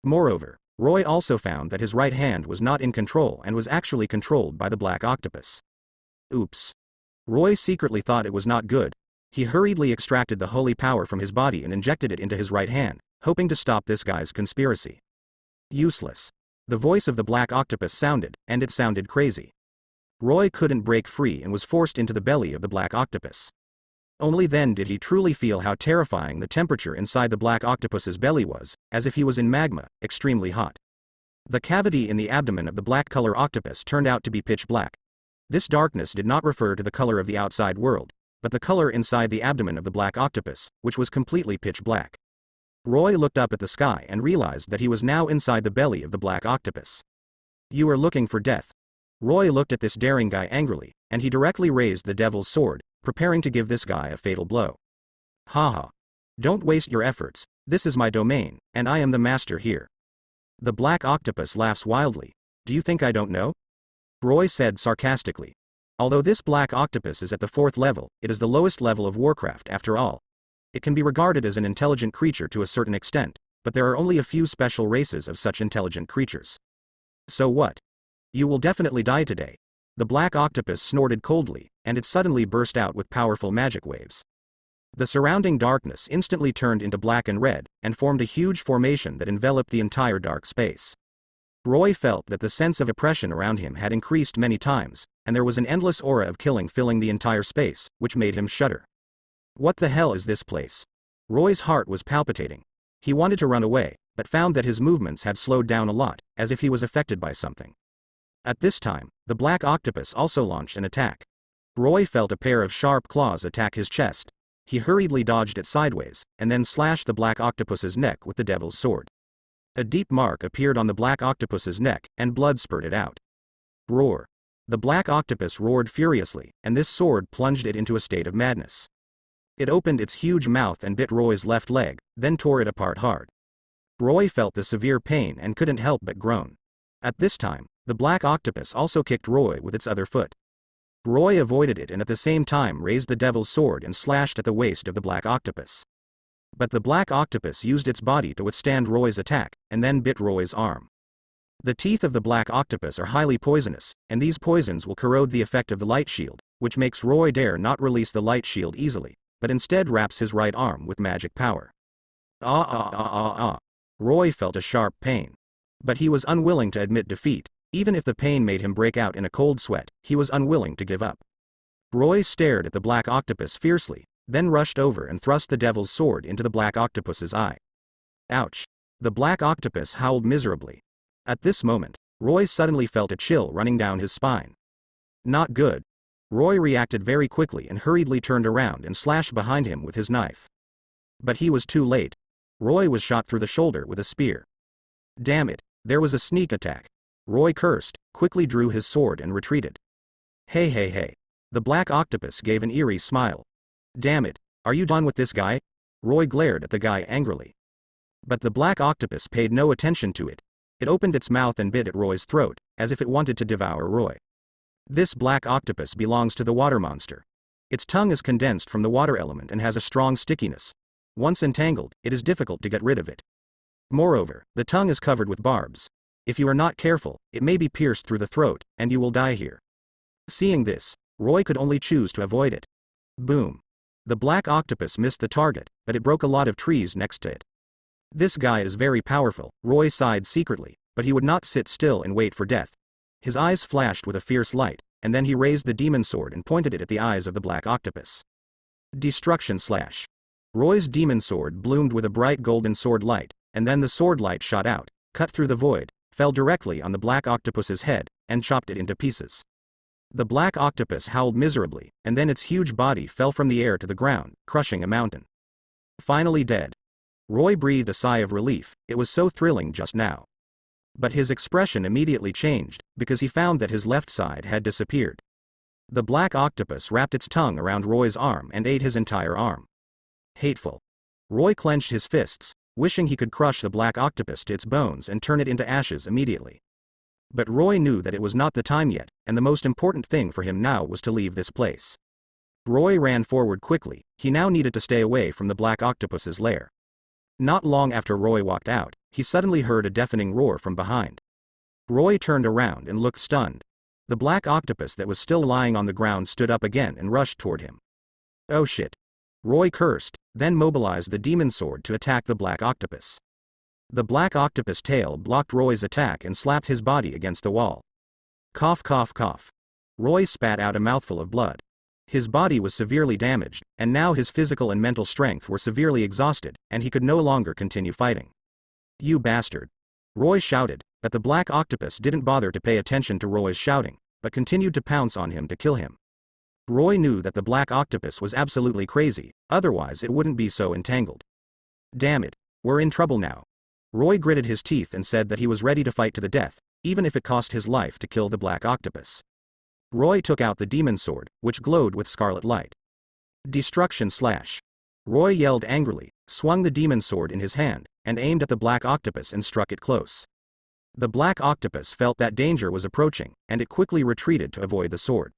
Moreover, Roy also found that his right hand was not in control and was actually controlled by the black octopus. Oops. Roy secretly thought it was not good. He hurriedly extracted the holy power from his body and injected it into his right hand, hoping to stop this guy's conspiracy. Useless. The voice of the black octopus sounded, and it sounded crazy. Roy couldn't break free and was forced into the belly of the black octopus. Only then did he truly feel how terrifying the temperature inside the black octopus's belly was, as if he was in magma, extremely hot. The cavity in the abdomen of the black color octopus turned out to be pitch black. This darkness did not refer to the color of the outside world, but the color inside the abdomen of the black octopus, which was completely pitch black. Roy looked up at the sky and realized that he was now inside the belly of the black octopus. You are looking for death. Roy looked at this daring guy angrily, and he directly raised the devil's sword, preparing to give this guy a fatal blow. Haha. Don't waste your efforts, this is my domain, and I am the master here. The black octopus laughs wildly. Do you think I don't know? Roy said sarcastically. Although this black octopus is at the 4th level, it is the lowest level of Warcraft after all. It can be regarded as an intelligent creature to a certain extent, but there are only a few special races of such intelligent creatures. So what? You will definitely die today. The black octopus snorted coldly, and it suddenly burst out with powerful magic waves. The surrounding darkness instantly turned into black and red, and formed a huge formation that enveloped the entire dark space. Roy felt that the sense of oppression around him had increased many times, and there was an endless aura of killing filling the entire space, which made him shudder. What the hell is this place? Roy's heart was palpitating. He wanted to run away, but found that his movements had slowed down a lot, as if he was affected by something. At this time, the black octopus also launched an attack. Roy felt a pair of sharp claws attack his chest. He hurriedly dodged it sideways, and then slashed the black octopus's neck with the devil's sword. A deep mark appeared on the black octopus's neck, and blood spurted out. Roar. The black octopus roared furiously, and this sword plunged it into a state of madness. It opened its huge mouth and bit Roy's left leg, then tore it apart hard. Roy felt the severe pain and couldn't help but groan. At this time, the black octopus also kicked Roy with its other foot. Roy avoided it and at the same time raised the devil's sword and slashed at the waist of the black octopus. But the black octopus used its body to withstand Roy's attack, and then bit Roy's arm. The teeth of the black octopus are highly poisonous, and these poisons will corrode the effect of the light shield, which makes Roy dare not release the light shield easily, but instead wraps his right arm with magic power. Ah ah ah ah ah. Roy felt a sharp pain. But he was unwilling to admit defeat. Even if the pain made him break out in a cold sweat, he was unwilling to give up. Roy stared at the black octopus fiercely, then rushed over and thrust the devil's sword into the black octopus's eye. Ouch! The black octopus howled miserably. At this moment, Roy suddenly felt a chill running down his spine. Not good. Roy reacted very quickly and hurriedly turned around and slashed behind him with his knife. But he was too late. Roy was shot through the shoulder with a spear. Damn it, there was a sneak attack. Roy cursed, quickly drew his sword and retreated. Hey hey hey. The black octopus gave an eerie smile. Damn it, are you done with this guy? Roy glared at the guy angrily. But the black octopus paid no attention to it. It opened its mouth and bit at Roy's throat, as if it wanted to devour Roy. This black octopus belongs to the water monster. Its tongue is condensed from the water element and has a strong stickiness. Once entangled, it is difficult to get rid of it. Moreover, the tongue is covered with barbs. If you are not careful, it may be pierced through the throat, and you will die here. Seeing this, Roy could only choose to avoid it. Boom. The black octopus missed the target, but it broke a lot of trees next to it. This guy is very powerful, Roy sighed secretly, but he would not sit still and wait for death. His eyes flashed with a fierce light, and then he raised the demon sword and pointed it at the eyes of the black octopus. Destruction slash. Roy's demon sword bloomed with a bright golden sword light, and then the sword light shot out, cut through the void, fell directly on the black octopus's head, and chopped it into pieces. The black octopus howled miserably, and then its huge body fell from the air to the ground, crushing a mountain. Finally dead. Roy breathed a sigh of relief, it was so thrilling just now. But his expression immediately changed, because he found that his left side had disappeared. The black octopus wrapped its tongue around Roy's arm and ate his entire arm. Hateful. Roy clenched his fists, wishing he could crush the black octopus to its bones and turn it into ashes immediately. But Roy knew that it was not the time yet, and the most important thing for him now was to leave this place. Roy ran forward quickly, he now needed to stay away from the black octopus's lair. Not long after Roy walked out, he suddenly heard a deafening roar from behind. Roy turned around and looked stunned. The black octopus that was still lying on the ground stood up again and rushed toward him. Oh shit. Roy cursed, then mobilized the demon sword to attack the black octopus. The black octopus tail blocked Roy's attack and slapped his body against the wall. Cough cough cough. Roy spat out a mouthful of blood. His body was severely damaged, and now his physical and mental strength were severely exhausted, and he could no longer continue fighting. You bastard. Roy shouted, but the black octopus didn't bother to pay attention to Roy's shouting, but continued to pounce on him to kill him. Roy knew that the black octopus was absolutely crazy, otherwise it wouldn't be so entangled. Damn it, we're in trouble now. Roy gritted his teeth and said that he was ready to fight to the death, even if it cost his life to kill the black octopus. Roy took out the demon sword, which glowed with scarlet light. Destruction slash. Roy yelled angrily, swung the demon sword in his hand, and aimed at the black octopus and struck it close. The black octopus felt that danger was approaching, and it quickly retreated to avoid the sword.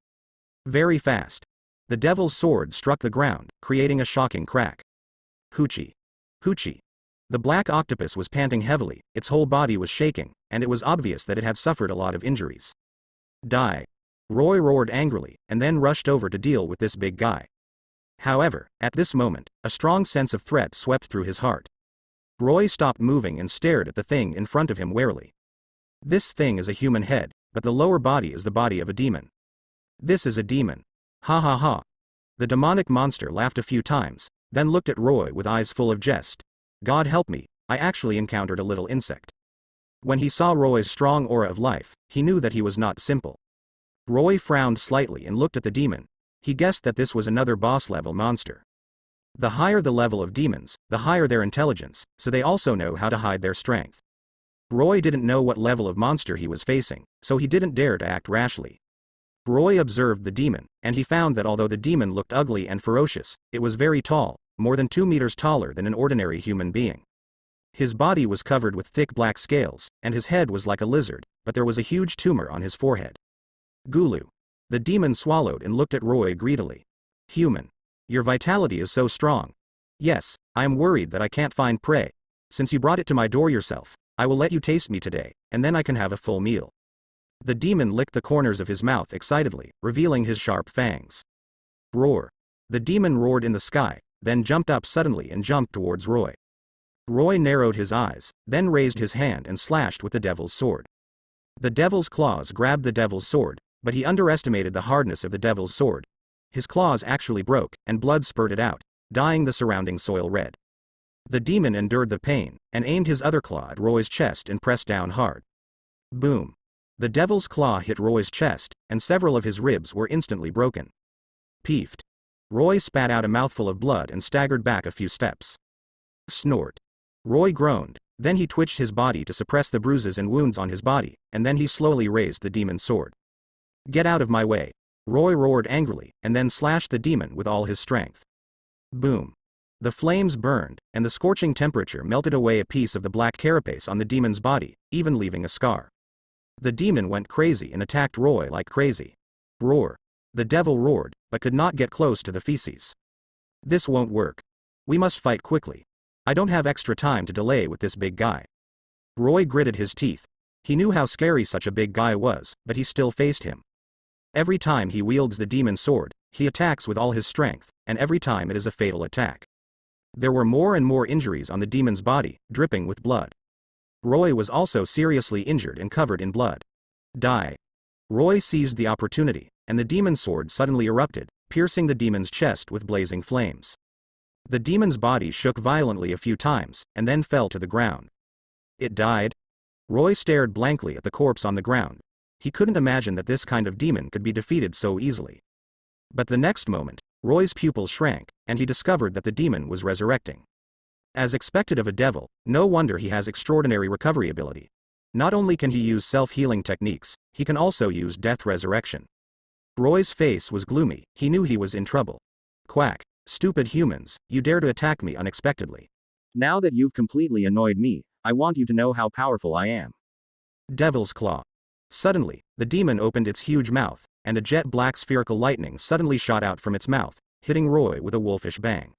Very fast. The devil's sword struck the ground, creating a shocking crack. Hoochie. Hoochie. The black octopus was panting heavily, its whole body was shaking, and it was obvious that it had suffered a lot of injuries. Die. Roy roared angrily, and then rushed over to deal with this big guy. However, at this moment, a strong sense of threat swept through his heart. Roy stopped moving and stared at the thing in front of him warily. This thing is a human head, but the lower body is the body of a demon. This is a demon. Ha ha ha. The demonic monster laughed a few times, then looked at Roy with eyes full of jest. God help me, I actually encountered a little insect. When he saw Roy's strong aura of life, he knew that he was not simple. Roy frowned slightly and looked at the demon. He guessed that this was another boss-level monster. The higher the level of demons, the higher their intelligence, so they also know how to hide their strength. Roy didn't know what level of monster he was facing, so he didn't dare to act rashly. Roy observed the demon, and he found that although the demon looked ugly and ferocious, it was very tall, more than 2 meters taller than an ordinary human being. His body was covered with thick black scales, and his head was like a lizard, but there was a huge tumor on his forehead. Gulu. The demon swallowed and looked at Roy greedily. Human. Your vitality is so strong. Yes, I am worried that I can't find prey. Since you brought it to my door yourself, I will let you taste me today, and then I can have a full meal. The demon licked the corners of his mouth excitedly, revealing his sharp fangs. Roar. The demon roared in the sky, then jumped up suddenly and jumped towards Roy. Roy narrowed his eyes, then raised his hand and slashed with the devil's sword. The devil's claws grabbed the devil's sword, but he underestimated the hardness of the devil's sword. His claws actually broke, and blood spurted out, dyeing the surrounding soil red. The demon endured the pain, and aimed his other claw at Roy's chest and pressed down hard. Boom! The devil's claw hit Roy's chest, and several of his ribs were instantly broken. Peeved. Roy spat out a mouthful of blood and staggered back a few steps. Snort. Roy groaned, then he twitched his body to suppress the bruises and wounds on his body, and then he slowly raised the demon's sword. Get out of my way! Roy roared angrily, and then slashed the demon with all his strength. Boom! The flames burned, and the scorching temperature melted away a piece of the black carapace on the demon's body, even leaving a scar. The demon went crazy and attacked Roy like crazy. Roar! The devil roared, but could not get close to the feces. This won't work. We must fight quickly. I don't have extra time to delay with this big guy. Roy gritted his teeth. He knew how scary such a big guy was, but he still faced him. Every time he wields the demon's sword, he attacks with all his strength, and every time it is a fatal attack. There were more and more injuries on the demon's body, dripping with blood. Roy was also seriously injured and covered in blood. Die! Roy seized the opportunity, and the demon's sword suddenly erupted, piercing the demon's chest with blazing flames. The demon's body shook violently a few times, and then fell to the ground. It died? Roy stared blankly at the corpse on the ground. He couldn't imagine that this kind of demon could be defeated so easily. But the next moment, Roy's pupils shrank, and he discovered that the demon was resurrecting. As expected of a devil, no wonder he has extraordinary recovery ability. Not only can he use self-healing techniques, he can also use death resurrection. Roy's face was gloomy. He knew he was in trouble. Quack! Stupid humans, you dare to attack me unexpectedly. Now that you've completely annoyed me, I want you to know how powerful I am. Devil's Claw. Suddenly, the demon opened its huge mouth, and a jet-black spherical lightning suddenly shot out from its mouth, hitting Roy with a wolfish bang.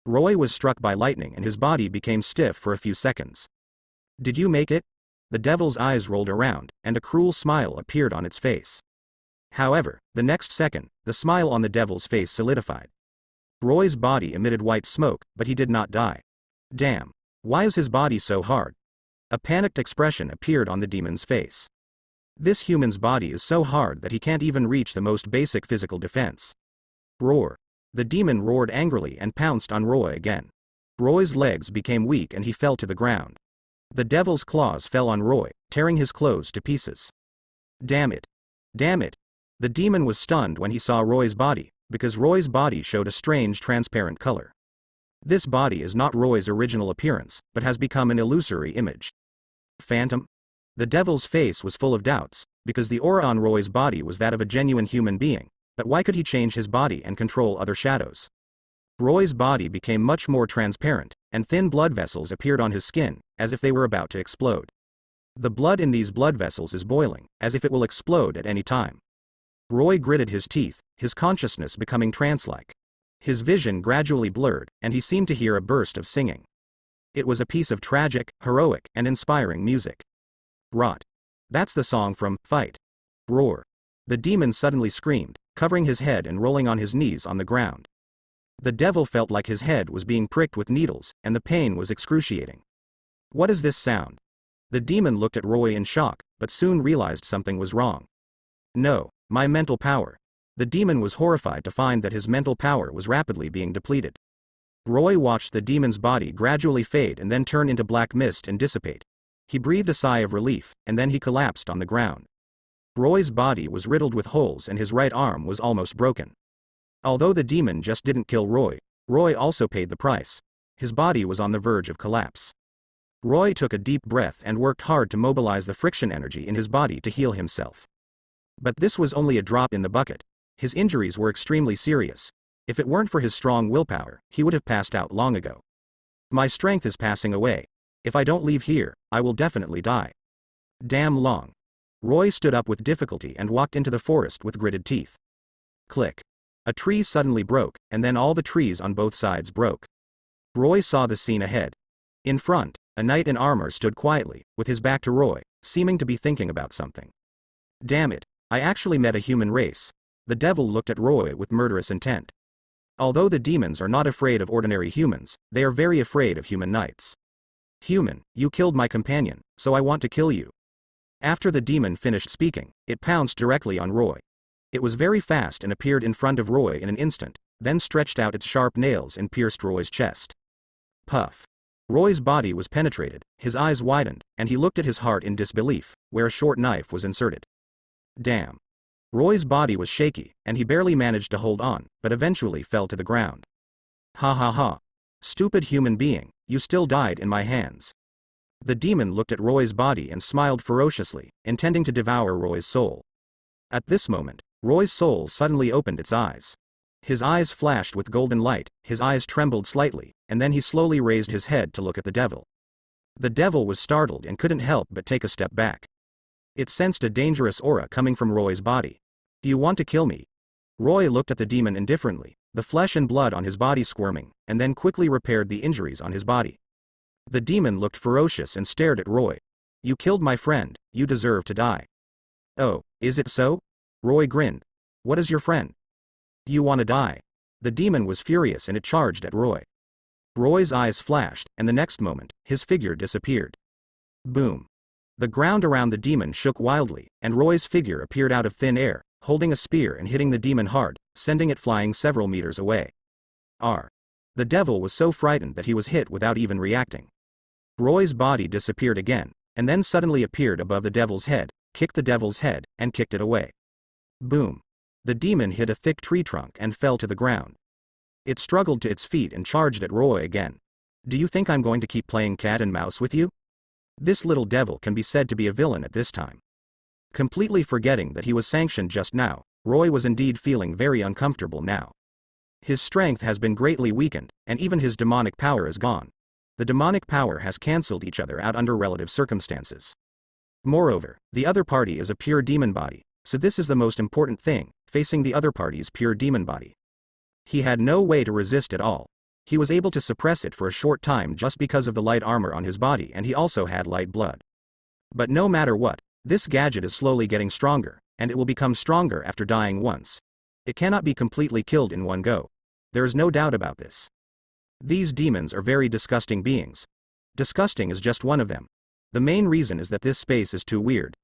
Roy was struck by lightning and his body became stiff for a few seconds. Did you make it? The devil's eyes rolled around, and a cruel smile appeared on its face. However, the next second, the smile on the devil's face solidified. Roy's body emitted white smoke, but he did not die. Damn! Why is his body so hard? A panicked expression appeared on the demon's face. This human's body is so hard that he can't even reach the most basic physical defense. Roar! The demon roared angrily and pounced on Roy again. Roy's legs became weak and he fell to the ground. The devil's claws fell on Roy, tearing his clothes to pieces. Damn it! Damn it! The demon was stunned when he saw Roy's body, because Roy's body showed a strange transparent color. This body is not Roy's original appearance, but has become an illusory image. Phantom? The devil's face was full of doubts, because the aura on Roy's body was that of a genuine human being, but why could he change his body and control other shadows? Roy's body became much more transparent, and thin blood vessels appeared on his skin, as if they were about to explode. The blood in these blood vessels is boiling, as if it will explode at any time. Roy gritted his teeth, his consciousness becoming trance-like. His vision gradually blurred, and he seemed to hear a burst of singing. It was a piece of tragic, heroic, and inspiring music. Rot. That's the song from Fight. Roar. The demon suddenly screamed, covering his head and rolling on his knees on the ground. The devil felt like his head was being pricked with needles, and the pain was excruciating. What is this sound? The demon looked at Roy in shock, but soon realized something was wrong. No, my mental power. The demon was horrified to find that his mental power was rapidly being depleted. Roy watched the demon's body gradually fade and then turn into black mist and dissipate. He breathed a sigh of relief, and then he collapsed on the ground. Roy's body was riddled with holes and his right arm was almost broken. Although the demon just didn't kill Roy, Roy also paid the price. His body was on the verge of collapse. Roy took a deep breath and worked hard to mobilize the friction energy in his body to heal himself. But this was only a drop in the bucket. His injuries were extremely serious. If it weren't for his strong willpower, he would have passed out long ago. My strength is passing away. If I don't leave here, I will definitely die. Damn long. Roy stood up with difficulty and walked into the forest with gritted teeth. Click. A tree suddenly broke, and then all the trees on both sides broke. Roy saw the scene ahead. In front, a knight in armor stood quietly, with his back to Roy, seeming to be thinking about something. Damn it, I actually met a human race. The devil looked at Roy with murderous intent. Although the demons are not afraid of ordinary humans, they are very afraid of human knights. Human, you killed my companion, so I want to kill you. After the demon finished speaking, it pounced directly on Roy. It was very fast and appeared in front of Roy in an instant, then stretched out its sharp nails and pierced Roy's chest. Puff. Roy's body was penetrated, his eyes widened, and he looked at his heart in disbelief, where a short knife was inserted. Damn. Roy's body was shaky, and he barely managed to hold on, but eventually fell to the ground. Ha ha ha. Stupid human being, you still died in my hands. The demon looked at Roy's body and smiled ferociously, intending to devour Roy's soul. At this moment, Roy's soul suddenly opened its eyes. His eyes flashed with golden light, his eyes trembled slightly, and then he slowly raised his head to look at the devil. The devil was startled and couldn't help but take a step back. It sensed a dangerous aura coming from Roy's body. Do you want to kill me? Roy looked at the demon indifferently, the flesh and blood on his body squirming, and then quickly repaired the injuries on his body. The demon looked ferocious and stared at Roy. You killed my friend, you deserve to die. Oh, is it so? Roy grinned. What is your friend? You want to die? The demon was furious and it charged at Roy. Roy's eyes flashed, and the next moment, his figure disappeared. Boom. The ground around the demon shook wildly, and Roy's figure appeared out of thin air, holding a spear and hitting the demon hard, sending it flying several meters away. The devil was so frightened that he was hit without even reacting. Roy's body disappeared again, and then suddenly appeared above the devil's head, kicked the devil's head, and kicked it away. Boom. The demon hit a thick tree trunk and fell to the ground. It struggled to its feet and charged at Roy again. Do you think I'm going to keep playing cat and mouse with you? This little devil can be said to be a villain at this time. Completely forgetting that he was sanctioned just now, Roy was indeed feeling very uncomfortable now. His strength has been greatly weakened, and even his demonic power is gone. The demonic power has cancelled each other out under relative circumstances. Moreover, the other party is a pure demon body, so this is the most important thing, facing the other party's pure demon body. He had no way to resist at all. He was able to suppress it for a short time just because of the light armor on his body, and he also had light blood. But no matter what, this gadget is slowly getting stronger, and it will become stronger after dying once. It cannot be completely killed in one go. There is no doubt about this. These demons are very disgusting beings. Disgusting is just one of them. The main reason is that this space is too weird.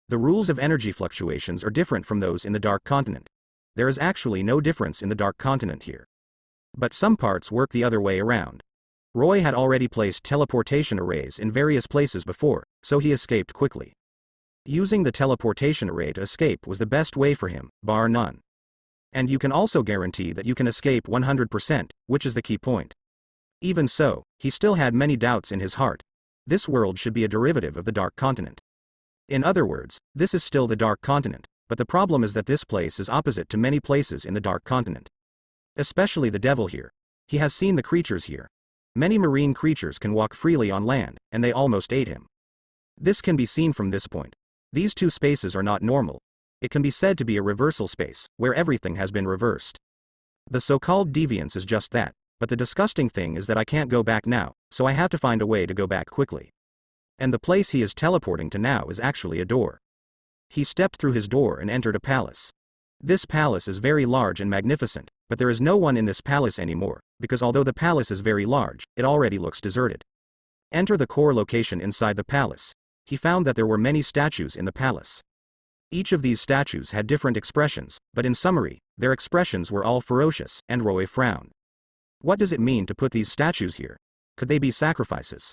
The rules of energy fluctuations are different from those in the Dark Continent. There is actually no difference in the Dark Continent here. But some parts work the other way around. Roy had already placed teleportation arrays in various places before, so he escaped quickly. Using the teleportation array to escape was the best way for him, bar none. And you can also guarantee that you can escape 100%, which is the key point. Even so, he still had many doubts in his heart. This world should be a derivative of the Dark Continent. In other words, this is still the Dark Continent, but the problem is that this place is opposite to many places in the Dark Continent. Especially the devil here. He has seen the creatures here. Many marine creatures can walk freely on land, and they almost ate him. This can be seen from this point. These two spaces are not normal. It can be said to be a reversal space, where everything has been reversed. The so-called deviance is just that, but the disgusting thing is that I can't go back now, so I have to find a way to go back quickly. And the place he is teleporting to now is actually a door. He stepped through his door and entered a palace. This palace is very large and magnificent, but there is no one in this palace anymore, because although the palace is very large, it already looks deserted. Enter the core location inside the palace. He found that there were many statues in the palace. Each of these statues had different expressions, but in summary, their expressions were all ferocious, and Roy frowned. What does it mean to put these statues here? Could they be sacrifices?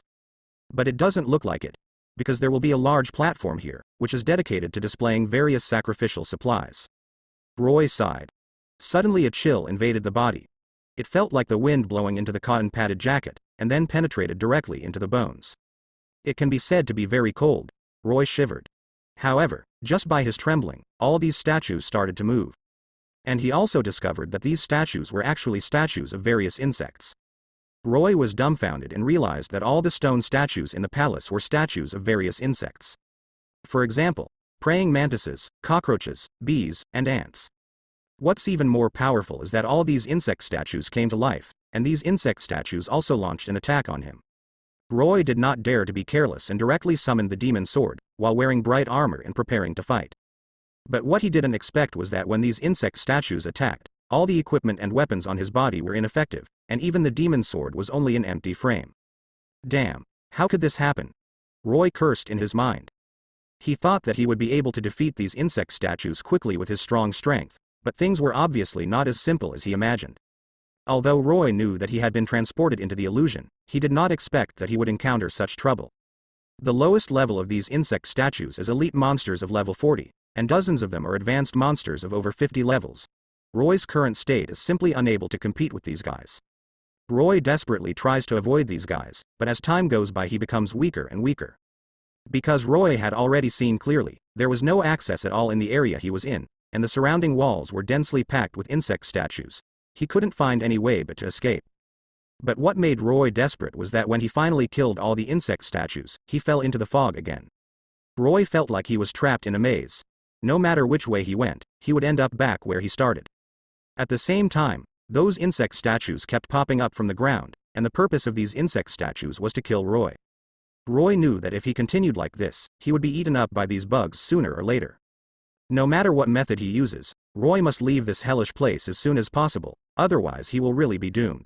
But it doesn't look like it, because there will be a large platform here, which is dedicated to displaying various sacrificial supplies. Roy sighed. Suddenly a chill invaded the body. It felt like the wind blowing into the cotton-padded jacket, and then penetrated directly into the bones. It can be said to be very cold. Roy shivered. However, just by his trembling, all these statues started to move. And he also discovered that these statues were actually statues of various insects. Roy was dumbfounded and realized that all the stone statues in the palace were statues of various insects. For example, praying mantises, cockroaches, bees, and ants. What's even more powerful is that all these insect statues came to life, and these insect statues also launched an attack on him. Roy did not dare to be careless and directly summoned the demon sword, while wearing bright armor and preparing to fight. But what he didn't expect was that when these insect statues attacked, All the equipment and weapons on his body were ineffective, and even the demon sword was only an empty frame. Damn, how could this happen? Roy cursed in his mind. He thought that he would be able to defeat these insect statues quickly with his strong strength, but things were obviously not as simple as he imagined. Although Roy knew that he had been transported into the illusion, he did not expect that he would encounter such trouble. The lowest level of these insect statues is elite monsters of level 40, and dozens of them are advanced monsters of over 50 levels. Roy's current state is simply unable to compete with these guys. Roy desperately tries to avoid these guys, but as time goes by he becomes weaker and weaker. Because Roy had already seen clearly, there was no access at all in the area he was in, and the surrounding walls were densely packed with insect statues. He couldn't find any way but to escape. But what made Roy desperate was that when he finally killed all the insect statues, he fell into the fog again. Roy felt like he was trapped in a maze. No matter which way he went, he would end up back where he started. At the same time, those insect statues kept popping up from the ground, and the purpose of these insect statues was to kill Roy. Roy knew that if he continued like this, he would be eaten up by these bugs sooner or later. No matter what method he uses, Roy must leave this hellish place as soon as possible, otherwise he will really be doomed.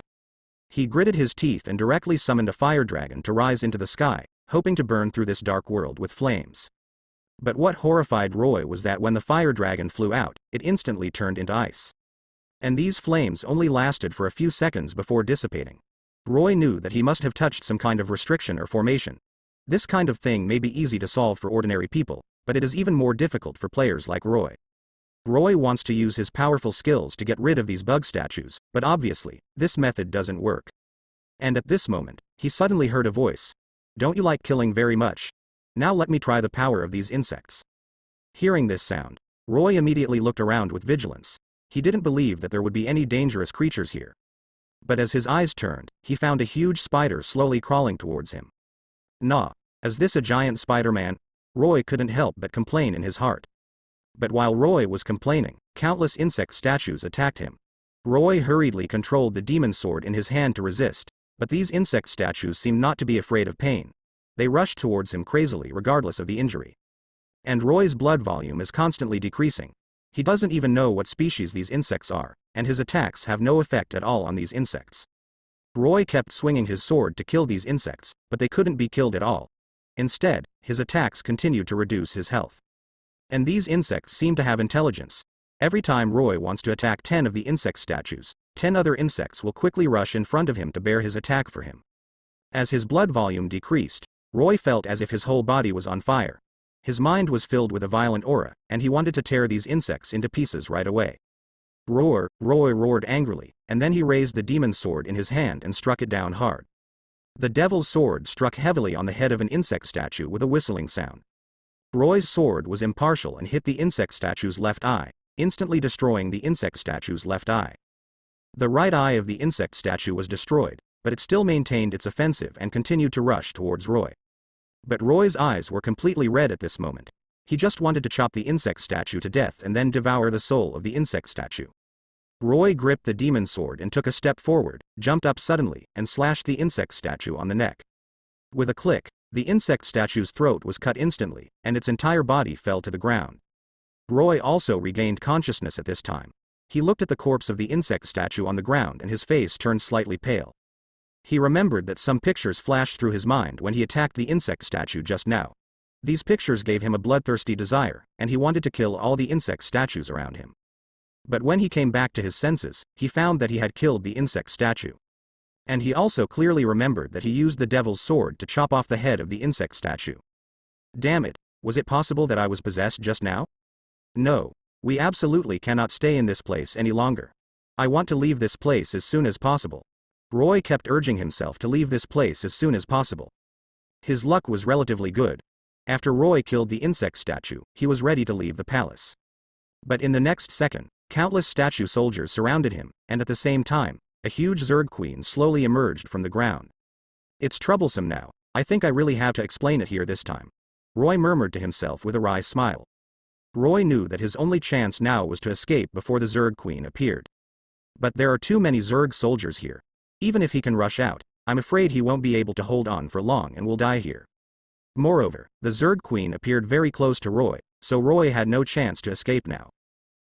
He gritted his teeth and directly summoned a fire dragon to rise into the sky, hoping to burn through this dark world with flames. But what horrified Roy was that when the fire dragon flew out, it instantly turned into ice. And these flames only lasted for a few seconds before dissipating. Roy knew that he must have touched some kind of restriction or formation. This kind of thing may be easy to solve for ordinary people, but it is even more difficult for players like Roy. Roy wants to use his powerful skills to get rid of these bug statues, but obviously, this method doesn't work. And at this moment, he suddenly heard a voice. "Don't you like killing very much? Now let me try the power of these insects." Hearing this sound, Roy immediately looked around with vigilance. He didn't believe that there would be any dangerous creatures here. But as his eyes turned, he found a huge spider slowly crawling towards him. Nah, is this a giant Spider-Man? Roy couldn't help but complain in his heart. But while Roy was complaining, countless insect statues attacked him. Roy hurriedly controlled the demon sword in his hand to resist, but these insect statues seemed not to be afraid of pain. They rushed towards him crazily regardless of the injury. And Roy's blood volume is constantly decreasing. He doesn't even know what species these insects are, and his attacks have no effect at all on these insects. Roy kept swinging his sword to kill these insects, but they couldn't be killed at all. Instead, his attacks continued to reduce his health. And these insects seem to have intelligence. Every time Roy wants to attack 10 of the insect statues, 10 other insects will quickly rush in front of him to bear his attack for him. As his blood volume decreased, Roy felt as if his whole body was on fire. His mind was filled with a violent aura, and he wanted to tear these insects into pieces right away. Roy roared angrily, and then he raised the demon sword in his hand and struck it down hard. The devil's sword struck heavily on the head of an insect statue with a whistling sound. Roy's sword was impartial and hit the insect statue's left eye, instantly destroying the insect statue's left eye. The right eye of the insect statue was destroyed, but it still maintained its offensive and continued to rush towards Roy. But Roy's eyes were completely red at this moment. He just wanted to chop the insect statue to death and then devour the soul of the insect statue. Roy gripped the demon sword and took a step forward, jumped up suddenly, and slashed the insect statue on the neck. With a click, the insect statue's throat was cut instantly, and its entire body fell to the ground. Roy also regained consciousness at this time. He looked at the corpse of the insect statue on the ground and his face turned slightly pale. He remembered that some pictures flashed through his mind when he attacked the insect statue just now. These pictures gave him a bloodthirsty desire, and he wanted to kill all the insect statues around him. But when he came back to his senses, he found that he had killed the insect statue. And he also clearly remembered that he used the devil's sword to chop off the head of the insect statue. Damn it, was it possible that I was possessed just now? No, we absolutely cannot stay in this place any longer. I want to leave this place as soon as possible. Roy kept urging himself to leave this place as soon as possible. His luck was relatively good. After Roy killed the insect statue, he was ready to leave the palace. But in the next second, countless statue soldiers surrounded him, and at the same time, a huge Zerg queen slowly emerged from the ground. It's troublesome now, I think I really have to explain it here this time. Roy murmured to himself with a wry smile. Roy knew that his only chance now was to escape before the Zerg queen appeared. But there are too many Zerg soldiers here. Even if he can rush out, I'm afraid he won't be able to hold on for long and will die here. Moreover, the Zerg queen appeared very close to Roy, so Roy had no chance to escape now.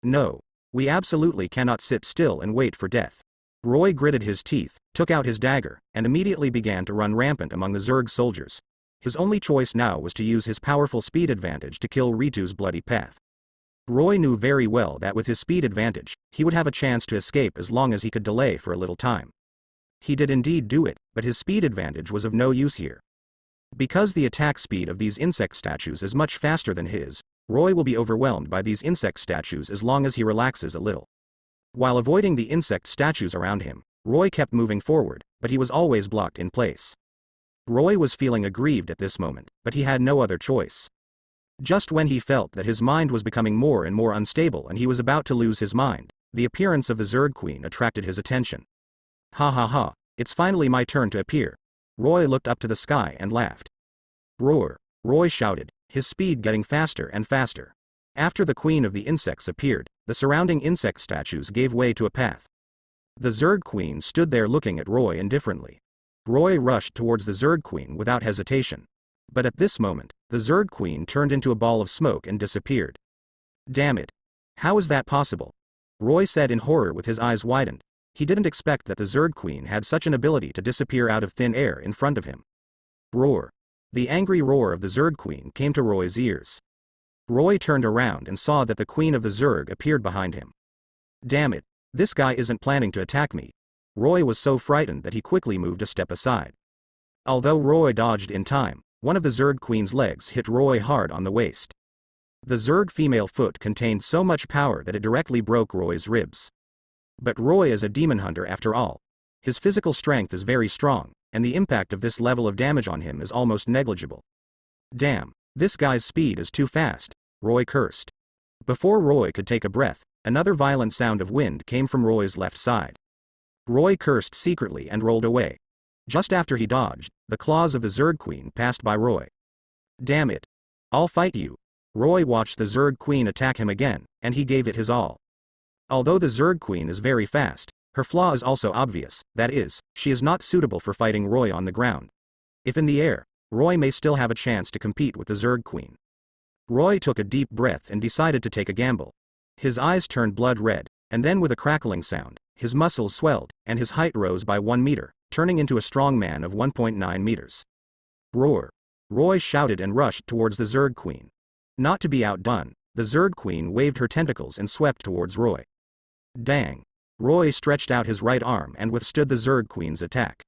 No. We absolutely cannot sit still and wait for death. Roy gritted his teeth, took out his dagger, and immediately began to run rampant among the Zerg soldiers. His only choice now was to use his powerful speed advantage to kill Ritu's bloody path. Roy knew very well that with his speed advantage, he would have a chance to escape as long as he could delay for a little time. He did indeed do it, but his speed advantage was of no use here. Because the attack speed of these insect statues is much faster than his, Roy will be overwhelmed by these insect statues as long as he relaxes a little. While avoiding the insect statues around him, Roy kept moving forward, but he was always blocked in place. Roy was feeling aggrieved at this moment, but he had no other choice. Just when he felt that his mind was becoming more and more unstable and he was about to lose his mind, the appearance of the Zerg Queen attracted his attention. Ha ha ha, it's finally my turn to appear. Roy looked up to the sky and laughed. Roar, Roy shouted, his speed getting faster and faster. After the Queen of the Insects appeared, the surrounding insect statues gave way to a path. The Zerg Queen stood there looking at Roy indifferently. Roy rushed towards the Zerg Queen without hesitation. But at this moment, the Zerg Queen turned into a ball of smoke and disappeared. Damn it. How is that possible? Roy said in horror with his eyes widened. He didn't expect that the Zerg Queen had such an ability to disappear out of thin air in front of him. Roar. The angry roar of the Zerg Queen came to Roy's ears. Roy turned around and saw that the Queen of the Zerg appeared behind him. Damn it, this guy isn't planning to attack me. Roy was so frightened that he quickly moved a step aside. Although Roy dodged in time, one of the Zerg Queen's legs hit Roy hard on the waist. The Zerg female foot contained so much power that it directly broke Roy's ribs. But Roy is a demon hunter after all. His physical strength is very strong, and the impact of this level of damage on him is almost negligible. Damn, this guy's speed is too fast, Roy cursed. Before Roy could take a breath, another violent sound of wind came from Roy's left side. Roy cursed secretly and rolled away. Just after he dodged, the claws of the Zerg Queen passed by Roy. Damn it. I'll fight you. Roy watched the Zerg Queen attack him again, and he gave it his all. Although the Zerg Queen is very fast, her flaw is also obvious, that is, she is not suitable for fighting Roy on the ground. If in the air, Roy may still have a chance to compete with the Zerg Queen. Roy took a deep breath and decided to take a gamble. His eyes turned blood red, and then with a crackling sound, his muscles swelled, and his height rose by 1 meter, turning into a strong man of 1.9 meters. Roar! Roy shouted and rushed towards the Zerg Queen. Not to be outdone, the Zerg Queen waved her tentacles and swept towards Roy. Dang! Roy stretched out his right arm and withstood the Zerg Queen's attack.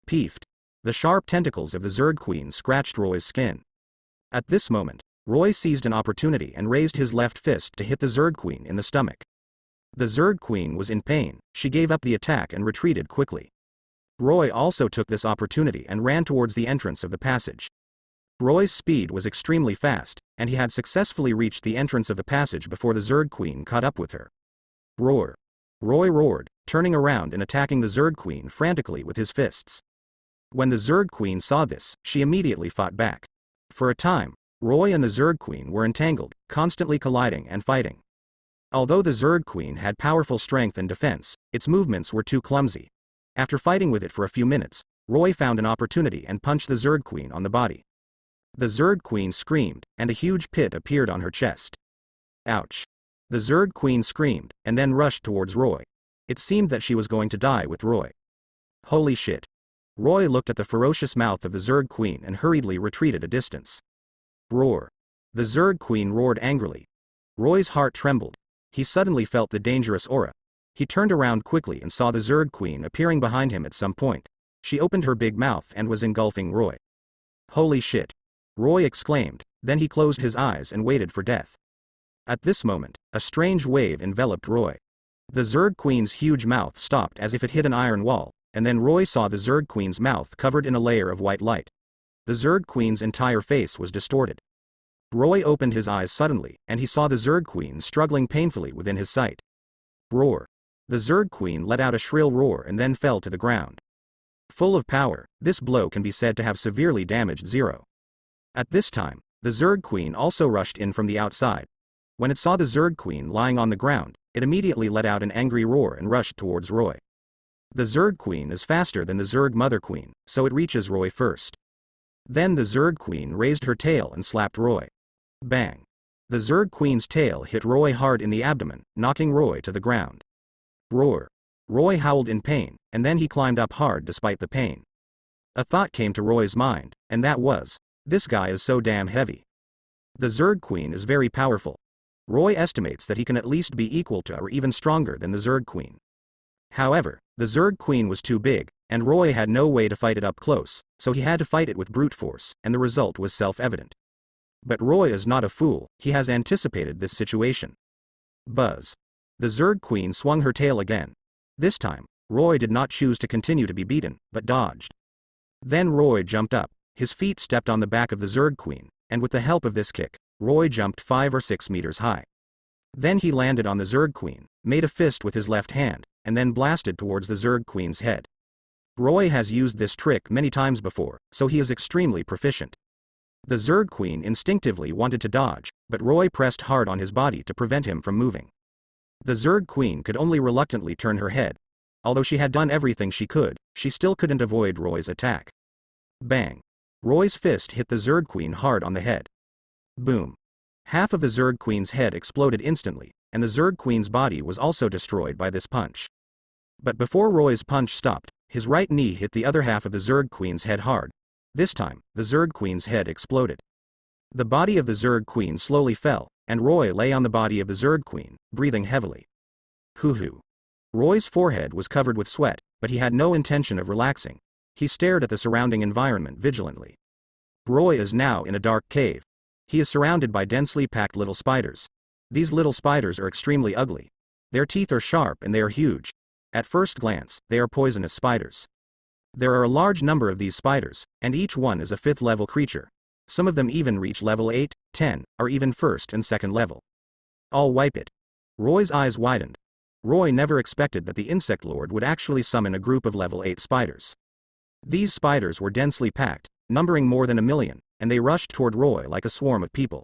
Peefed! The sharp tentacles of the Zerg Queen scratched Roy's skin. At this moment, Roy seized an opportunity and raised his left fist to hit the Zerg Queen in the stomach. The Zerg Queen was in pain, she gave up the attack and retreated quickly. Roy also took this opportunity and ran towards the entrance of the passage. Roy's speed was extremely fast, and he had successfully reached the entrance of the passage before the Zerg Queen caught up with her. Roar! Roy roared, turning around and attacking the Zerg Queen frantically with his fists. When the Zerg Queen saw this, she immediately fought back. For a time, Roy and the Zerg Queen were entangled, constantly colliding and fighting. Although the Zerg Queen had powerful strength and defense, its movements were too clumsy. After fighting with it for a few minutes, Roy found an opportunity and punched the Zerg Queen on the body. The Zerg Queen screamed, and a huge pit appeared on her chest. Ouch! The Zerg Queen screamed, and then rushed towards Roy. It seemed that she was going to die with Roy. Holy shit! Roy looked at the ferocious mouth of the Zerg Queen and hurriedly retreated a distance. Roar! The Zerg Queen roared angrily. Roy's heart trembled. He suddenly felt the dangerous aura. He turned around quickly and saw the Zerg Queen appearing behind him at some point. She opened her big mouth and was engulfing Roy. Holy shit! Roy exclaimed, then he closed his eyes and waited for death. At this moment, a strange wave enveloped Roy. The Zerg Queen's huge mouth stopped as if it hit an iron wall, and then Roy saw the Zerg Queen's mouth covered in a layer of white light. The Zerg Queen's entire face was distorted. Roy opened his eyes suddenly, and he saw the Zerg Queen struggling painfully within his sight. Roar! The Zerg Queen let out a shrill roar and then fell to the ground. Full of power, this blow can be said to have severely damaged Zero. At this time, the Zerg Queen also rushed in from the outside. When it saw the Zerg Queen lying on the ground, it immediately let out an angry roar and rushed towards Roy. The Zerg Queen is faster than the Zerg Mother Queen, so it reaches Roy first. Then the Zerg Queen raised her tail and slapped Roy. Bang! The Zerg Queen's tail hit Roy hard in the abdomen, knocking Roy to the ground. Roar. Roy howled in pain, and then he climbed up hard despite the pain. A thought came to Roy's mind, and that was, this guy is so damn heavy. The Zerg Queen is very powerful. Roy estimates that he can at least be equal to or even stronger than the Zerg Queen. However, the Zerg Queen was too big, and Roy had no way to fight it up close, so he had to fight it with brute force, and the result was self-evident. But Roy is not a fool, he has anticipated this situation. Buzz. The Zerg Queen swung her tail again. This time, Roy did not choose to continue to be beaten, but dodged. Then Roy jumped up, his feet stepped on the back of the Zerg Queen, and with the help of this kick, Roy jumped 5 or 6 meters high. Then he landed on the Zerg Queen, made a fist with his left hand, and then blasted towards the Zerg Queen's head. Roy has used this trick many times before, so he is extremely proficient. The Zerg Queen instinctively wanted to dodge, but Roy pressed hard on his body to prevent him from moving. The Zerg Queen could only reluctantly turn her head. Although she had done everything she could, she still couldn't avoid Roy's attack. Bang. Roy's fist hit the Zerg Queen hard on the head. Boom. Half of the Zerg Queen's head exploded instantly, and the Zerg Queen's body was also destroyed by this punch. But before Roy's punch stopped, his right knee hit the other half of the Zerg Queen's head hard. This time, the Zerg Queen's head exploded. The body of the Zerg Queen slowly fell, and Roy lay on the body of the Zerg Queen, breathing heavily. Hoo-hoo. Roy's forehead was covered with sweat, but he had no intention of relaxing. He stared at the surrounding environment vigilantly. Roy is now in a dark cave. He is surrounded by densely packed little spiders. These little spiders are extremely ugly. Their teeth are sharp and they are huge. At first glance, they are poisonous spiders. There are a large number of these spiders, and each one is a 5th level creature. Some of them even reach level 8, 10, or even 1st and 2nd level. I'll wipe it. Roy's eyes widened. Roy never expected that the Insect Lord would actually summon a group of level 8 spiders. These spiders were densely packed, numbering more than 1 million, and they rushed toward Roy like a swarm of people.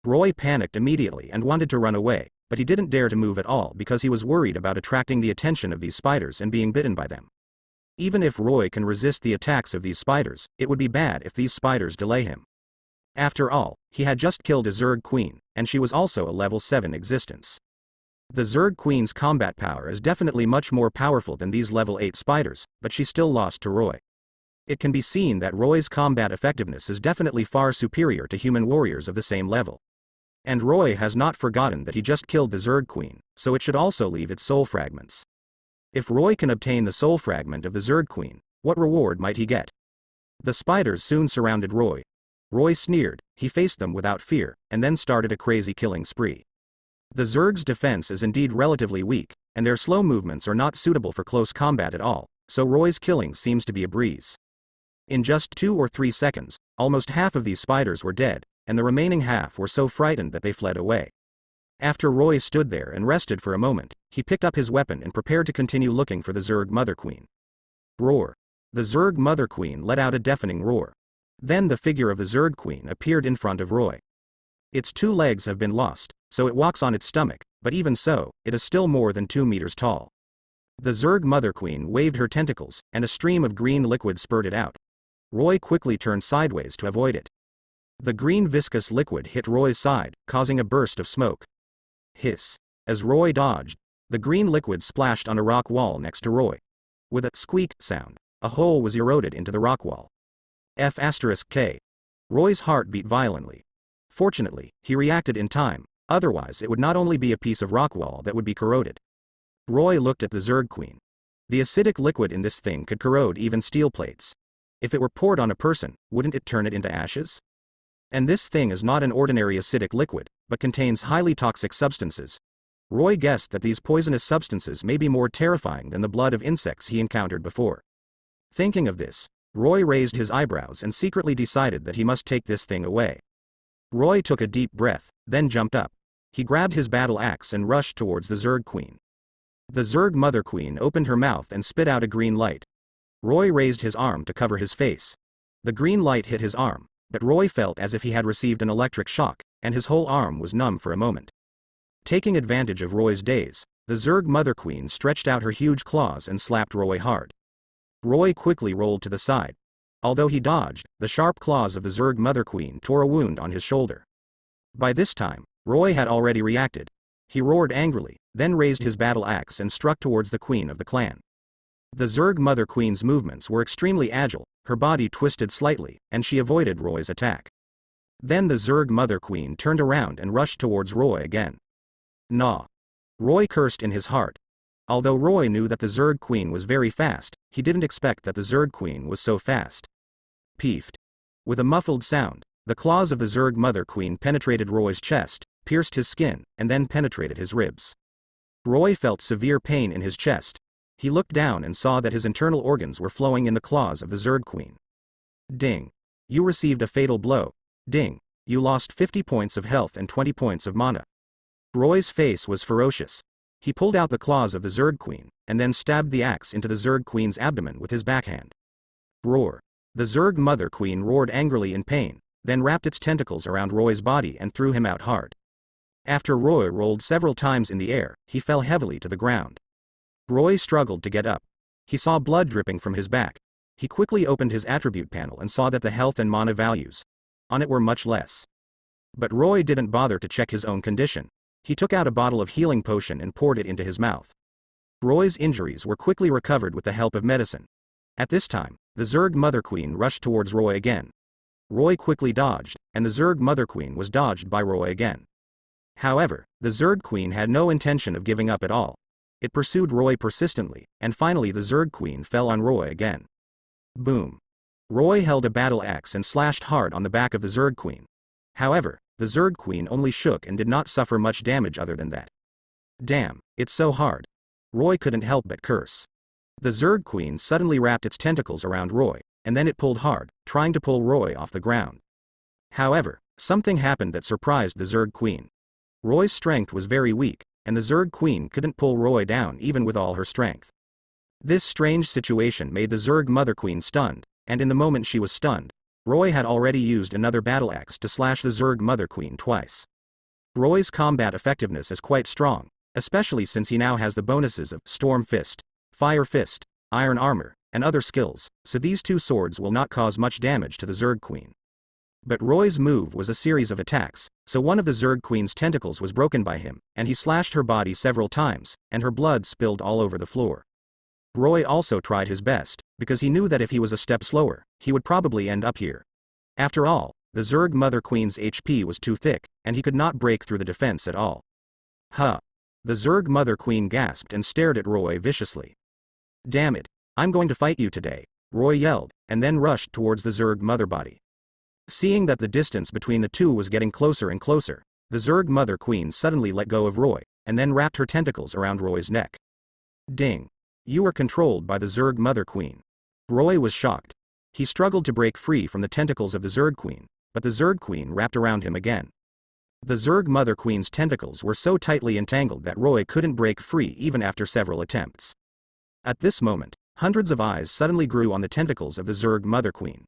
Roy panicked immediately and wanted to run away, but he didn't dare to move at all because he was worried about attracting the attention of these spiders and being bitten by them. Even if Roy can resist the attacks of these spiders, it would be bad if these spiders delay him. After all, he had just killed a Zerg Queen, and she was also a level 7 existence. The Zerg Queen's combat power is definitely much more powerful than these level 8 spiders, but she still lost to Roy. It can be seen that Roy's combat effectiveness is definitely far superior to human warriors of the same level. And Roy has not forgotten that he just killed the Zerg Queen, so it should also leave its soul fragments. If Roy can obtain the soul fragment of the Zerg Queen, what reward might he get? The spiders soon surrounded Roy. Roy sneered, he faced them without fear, and then started a crazy killing spree. The Zerg's defense is indeed relatively weak, and their slow movements are not suitable for close combat at all, so Roy's killing seems to be a breeze. In just 2 or 3 seconds, almost half of these spiders were dead, and the remaining half were so frightened that they fled away. After Roy stood there and rested for a moment, he picked up his weapon and prepared to continue looking for the Zerg Mother Queen. Roar. The Zerg Mother Queen let out a deafening roar. Then the figure of the Zerg Queen appeared in front of Roy. Its 2 legs have been lost, so it walks on its stomach, but even so, it is still more than 2 meters tall. The Zerg Mother Queen waved her tentacles, and a stream of green liquid spurted out. Roy quickly turned sideways to avoid it. The green viscous liquid hit Roy's side, causing a burst of smoke. Hiss. As Roy dodged, the green liquid splashed on a rock wall next to Roy. With a squeak sound, a hole was eroded into the rock wall. F*K. Roy's heart beat violently. Fortunately, he reacted in time, otherwise it would not only be a piece of rock wall that would be corroded. Roy looked at the Zerg Queen. The acidic liquid in this thing could corrode even steel plates. If it were poured on a person, wouldn't it turn it into ashes? And this thing is not an ordinary acidic liquid, but contains highly toxic substances. Roy guessed that these poisonous substances may be more terrifying than the blood of insects he encountered before. Thinking of this, Roy raised his eyebrows and secretly decided that he must take this thing away. Roy took a deep breath, then jumped up. He grabbed his battle axe and rushed towards the Zerg Queen. The Zerg Mother Queen opened her mouth and spit out a green light. Roy raised his arm to cover his face. The green light hit his arm, but Roy felt as if he had received an electric shock, and his whole arm was numb for a moment. Taking advantage of Roy's daze, the Zerg Mother Queen stretched out her huge claws and slapped Roy hard. Roy quickly rolled to the side. Although he dodged, the sharp claws of the Zerg Mother Queen tore a wound on his shoulder. By this time, Roy had already reacted. He roared angrily, then raised his battle axe and struck towards the queen of the clan. The Zerg Mother Queen's movements were extremely agile, her body twisted slightly, and she avoided Roy's attack. Then the Zerg Mother Queen turned around and rushed towards Roy again. Nah. Roy cursed in his heart. Although Roy knew that the Zerg Queen was very fast, he didn't expect that the Zerg Queen was so fast. Peefed. With a muffled sound, the claws of the Zerg Mother Queen penetrated Roy's chest, pierced his skin, and then penetrated his ribs. Roy felt severe pain in his chest. He looked down and saw that his internal organs were flowing in the claws of the Zerg Queen. Ding. You received a fatal blow. Ding. You lost 50 points of health and 20 points of mana. Roy's face was ferocious. He pulled out the claws of the Zerg Queen, and then stabbed the axe into the Zerg Queen's abdomen with his backhand. Roar. The Zerg Mother Queen roared angrily in pain, then wrapped its tentacles around Roy's body and threw him out hard. After Roy rolled several times in the air, he fell heavily to the ground. Roy struggled to get up. He saw blood dripping from his back. He quickly opened his attribute panel and saw that the health and mana values on it were much less. But Roy didn't bother to check his own condition. He took out a bottle of healing potion and poured it into his mouth. Roy's injuries were quickly recovered with the help of medicine. At this time, the Zerg Mother Queen rushed towards Roy again. Roy quickly dodged, and the Zerg Mother Queen was dodged by Roy again. However, the Zerg Queen had no intention of giving up at all. It pursued Roy persistently, and finally the Zerg Queen fell on Roy again. Boom. Roy held a battle axe and slashed hard on the back of the Zerg Queen. However, the Zerg Queen only shook and did not suffer much damage other than that. Damn, it's so hard. Roy couldn't help but curse. The Zerg Queen suddenly wrapped its tentacles around Roy, and then it pulled hard, trying to pull Roy off the ground. However, something happened that surprised the Zerg Queen. Roy's strength was very weak, and the Zerg Queen couldn't pull Roy down even with all her strength. This strange situation made the Zerg Mother Queen stunned, and in the moment she was stunned, Roy had already used another battle axe to slash the Zerg Mother Queen twice. Roy's combat effectiveness is quite strong, especially since he now has the bonuses of Storm Fist, Fire Fist, Iron Armor, and other skills, so these two swords will not cause much damage to the Zerg Queen. But Roy's move was a series of attacks, so one of the Zerg Queen's tentacles was broken by him, and he slashed her body several times, and her blood spilled all over the floor. Roy also tried his best, because he knew that if he was a step slower, he would probably end up here. After all, the Zerg Mother Queen's HP was too thick, and he could not break through the defense at all. Huh. The Zerg Mother Queen gasped and stared at Roy viciously. Damn it, I'm going to fight you today, Roy yelled, and then rushed towards the Zerg Mother body. Seeing that the distance between the two was getting closer and closer, the Zerg Mother Queen suddenly let go of Roy, and then wrapped her tentacles around Roy's neck. Ding. You were controlled by the Zerg Mother Queen. Roy was shocked. He struggled to break free from the tentacles of the Zerg Queen, but the Zerg Queen wrapped around him again. The Zerg Mother Queen's tentacles were so tightly entangled that Roy couldn't break free even after several attempts. At this moment, hundreds of eyes suddenly grew on the tentacles of the Zerg Mother Queen.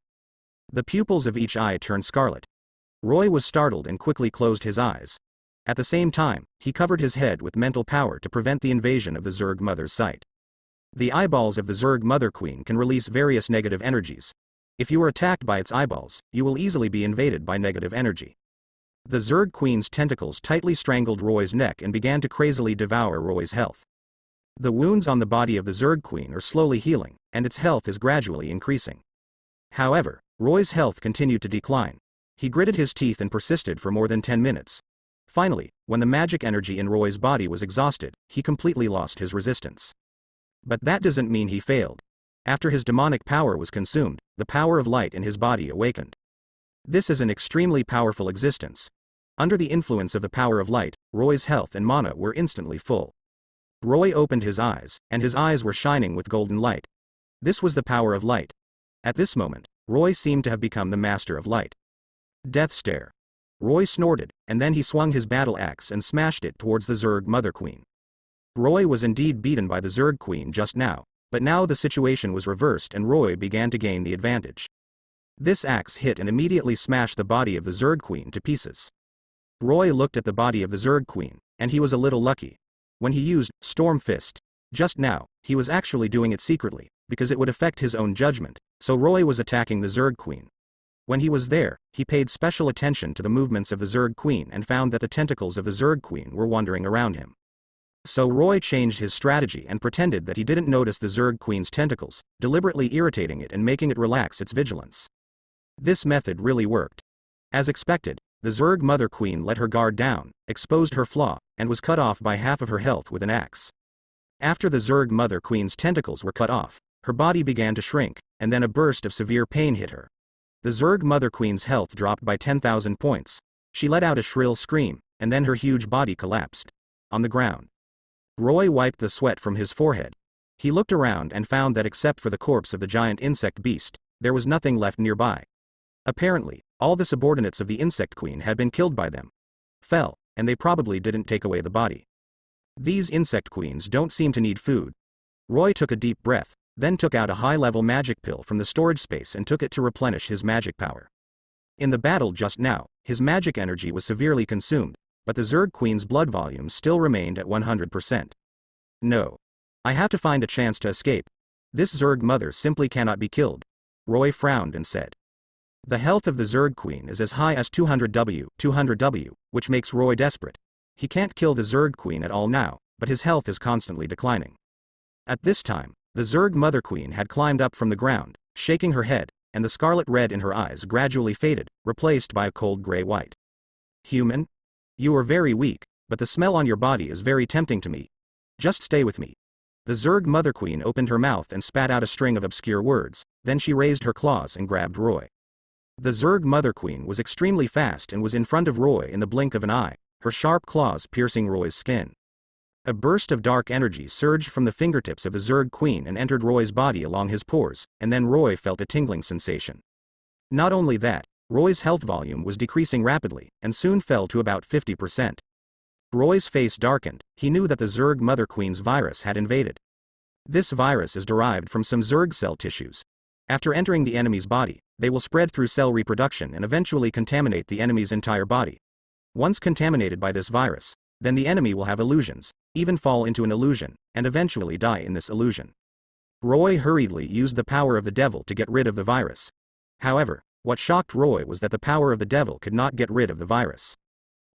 The pupils of each eye turned scarlet. Roy was startled and quickly closed his eyes. At the same time, he covered his head with mental power to prevent the invasion of the Zerg Mother's sight. The eyeballs of the Zerg Mother Queen can release various negative energies. If you are attacked by its eyeballs, you will easily be invaded by negative energy. The Zerg Queen's tentacles tightly strangled Roy's neck and began to crazily devour Roy's health. The wounds on the body of the Zerg Queen are slowly healing, and its health is gradually increasing. However, Roy's health continued to decline. He gritted his teeth and persisted for more than 10 minutes. Finally, when the magic energy in Roy's body was exhausted, he completely lost his resistance. But that doesn't mean he failed. After his demonic power was consumed, the power of light in his body awakened. This is an extremely powerful existence. Under the influence of the power of light, Roy's health and mana were instantly full. Roy opened his eyes, and his eyes were shining with golden light. This was the power of light. At this moment, Roy seemed to have become the master of light. Death stare. Roy snorted, and then he swung his battle axe and smashed it towards the Zerg Mother Queen. Roy was indeed beaten by the Zerg Queen just now, but now the situation was reversed and Roy began to gain the advantage. This axe hit and immediately smashed the body of the Zerg Queen to pieces. Roy looked at the body of the Zerg Queen, and he was a little lucky. When he used Storm Fist just now, he was actually doing it secretly, because it would affect his own judgment, so Roy was attacking the Zerg Queen. When he was there, he paid special attention to the movements of the Zerg Queen and found that the tentacles of the Zerg Queen were wandering around him. So Roy changed his strategy and pretended that he didn't notice the Zerg Queen's tentacles, deliberately irritating it and making it relax its vigilance. This method really worked. As expected, the Zerg Mother Queen let her guard down, exposed her flaw, and was cut off by half of her health with an axe. After the Zerg Mother Queen's tentacles were cut off, her body began to shrink, and then a burst of severe pain hit her. The Zerg Mother Queen's health dropped by 10,000 points. She let out a shrill scream, and then her huge body collapsed. On the ground. Roy wiped the sweat from his forehead. He looked around and found that except for the corpse of the giant insect beast, there was nothing left nearby. Apparently, all the subordinates of the insect queen had been killed by them. Fell, and they probably didn't take away the body. These insect queens don't seem to need food. Roy took a deep breath, then took out a high-level magic pill from the storage space and took it to replenish his magic power. In the battle just now, his magic energy was severely consumed, but the Zerg Queen's blood volume still remained at 100%. No. I have to find a chance to escape. This Zerg mother simply cannot be killed. Roy frowned and said. The health of the Zerg Queen is as high as 200W, which makes Roy desperate. He can't kill the Zerg Queen at all now, but his health is constantly declining. At this time, the Zerg Mother Queen had climbed up from the ground, shaking her head, and the scarlet red in her eyes gradually faded, replaced by a cold gray white. Human? You are very weak, but the smell on your body is very tempting to me. Just stay with me. The Zerg Mother Queen opened her mouth and spat out a string of obscure words, then she raised her claws and grabbed Roy. The Zerg Mother Queen was extremely fast and was in front of Roy in the blink of an eye, her sharp claws piercing Roy's skin. A burst of dark energy surged from the fingertips of the Zerg Queen and entered Roy's body along his pores, and then Roy felt a tingling sensation. Not only that, Roy's health volume was decreasing rapidly, and soon fell to about 50%. Roy's face darkened. He knew that the Zerg Mother Queen's virus had invaded. This virus is derived from some Zerg cell tissues. After entering the enemy's body, they will spread through cell reproduction and eventually contaminate the enemy's entire body. Once contaminated by this virus, then the enemy will have illusions, even fall into an illusion, and eventually die in this illusion. Roy hurriedly used the power of the devil to get rid of the virus. However, what shocked Roy was that the power of the devil could not get rid of the virus.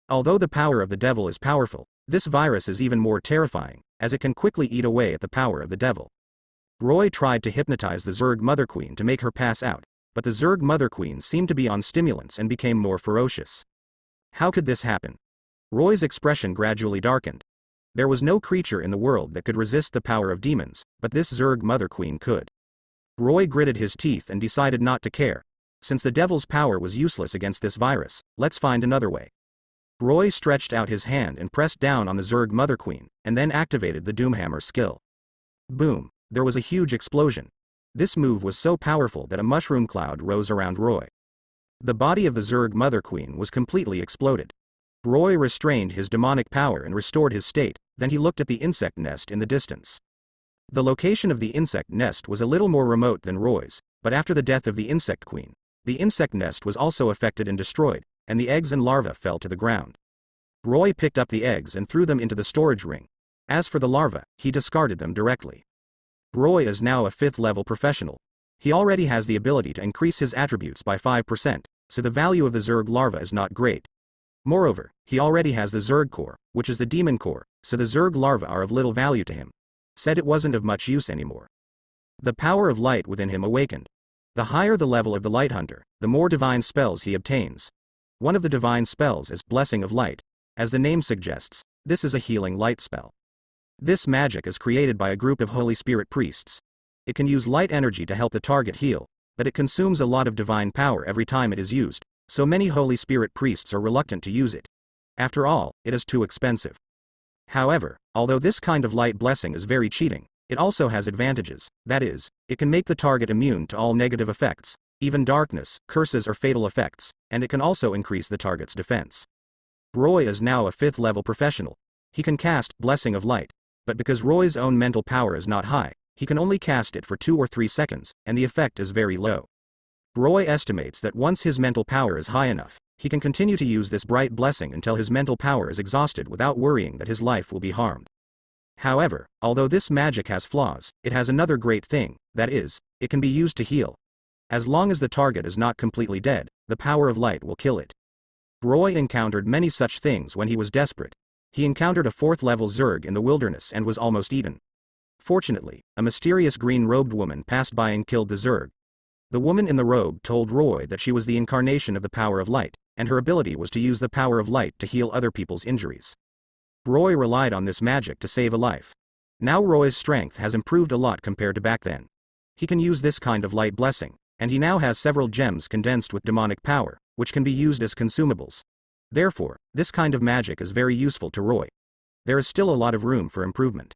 Although the power of the devil is powerful, this virus is even more terrifying, as it can quickly eat away at the power of the devil. Roy tried to hypnotize the Zerg Mother Queen to make her pass out, but the Zerg Mother Queen seemed to be on stimulants and became more ferocious. How could this happen? Roy's expression gradually darkened. There was no creature in the world that could resist the power of demons, but this Zerg Mother Queen could. Roy gritted his teeth and decided not to care. Since the devil's power was useless against this virus, let's find another way. Roy stretched out his hand and pressed down on the Zerg Mother Queen, and then activated the Doomhammer skill. Boom! There was a huge explosion. This move was so powerful that a mushroom cloud rose around Roy. The body of the Zerg Mother Queen was completely exploded. Roy restrained his demonic power and restored his state, then he looked at the insect nest in the distance. The location of the insect nest was a little more remote than Roy's, but after the death of the insect queen, the insect nest was also affected and destroyed, and the eggs and larvae fell to the ground. Roy picked up the eggs and threw them into the storage ring. As for the larvae, he discarded them directly. Roy is now a 5th level professional. He already has the ability to increase his attributes by 5%, so the value of the Zerg larva is not great. Moreover, he already has the Zerg core, which is the demon core, so the Zerg larvae are of little value to him. Said it wasn't of much use anymore. The power of light within him awakened. The higher the level of the light hunter, the more divine spells he obtains. One of the divine spells is Blessing of Light. As the name suggests, this is a healing light spell. This magic is created by a group of Holy Spirit priests. It can use light energy to help the target heal, but it consumes a lot of divine power every time it is used, so many Holy Spirit priests are reluctant to use it. After all, it is too expensive. However, although this kind of light blessing is very cheating, it also has advantages. That is, it can make the target immune to all negative effects, even darkness, curses or fatal effects, and it can also increase the target's defense. Roy is now a 5th level professional. He can cast Blessing of Light, but because Roy's own mental power is not high, he can only cast it for 2 or 3 seconds, and the effect is very low. Roy estimates that once his mental power is high enough, he can continue to use this bright blessing until his mental power is exhausted without worrying that his life will be harmed. However, although this magic has flaws, it has another great thing, that is, it can be used to heal. As long as the target is not completely dead, the power of light will kill it. Roy encountered many such things when he was desperate. He encountered a 4th-level Zerg in the wilderness and was almost eaten. Fortunately, a mysterious green-robed woman passed by and killed the Zerg. The woman in the robe told Roy that she was the incarnation of the power of light, and her ability was to use the power of light to heal other people's injuries. Roy relied on this magic to save a life. Now Roy's strength has improved a lot compared to back then. He can use this kind of light blessing, and he now has several gems condensed with demonic power, which can be used as consumables. Therefore, this kind of magic is very useful to Roy. There is still a lot of room for improvement.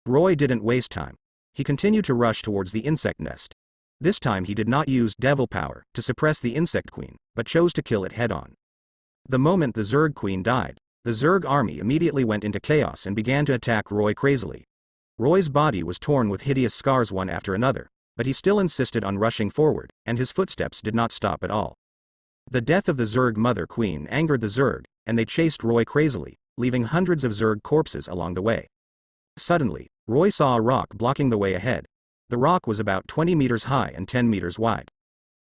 Roy didn't waste time. He continued to rush towards the insect nest. This time he did not use devil power to suppress the insect queen, but chose to kill it head-on. The moment the Zerg queen died, the Zerg army immediately went into chaos and began to attack Roy crazily. Roy's body was torn with hideous scars one after another, but he still insisted on rushing forward, and his footsteps did not stop at all. The death of the Zerg mother queen angered the Zerg, and they chased Roy crazily, leaving hundreds of Zerg corpses along the way. Suddenly, Roy saw a rock blocking the way ahead. The rock was about 20 meters high and 10 meters wide.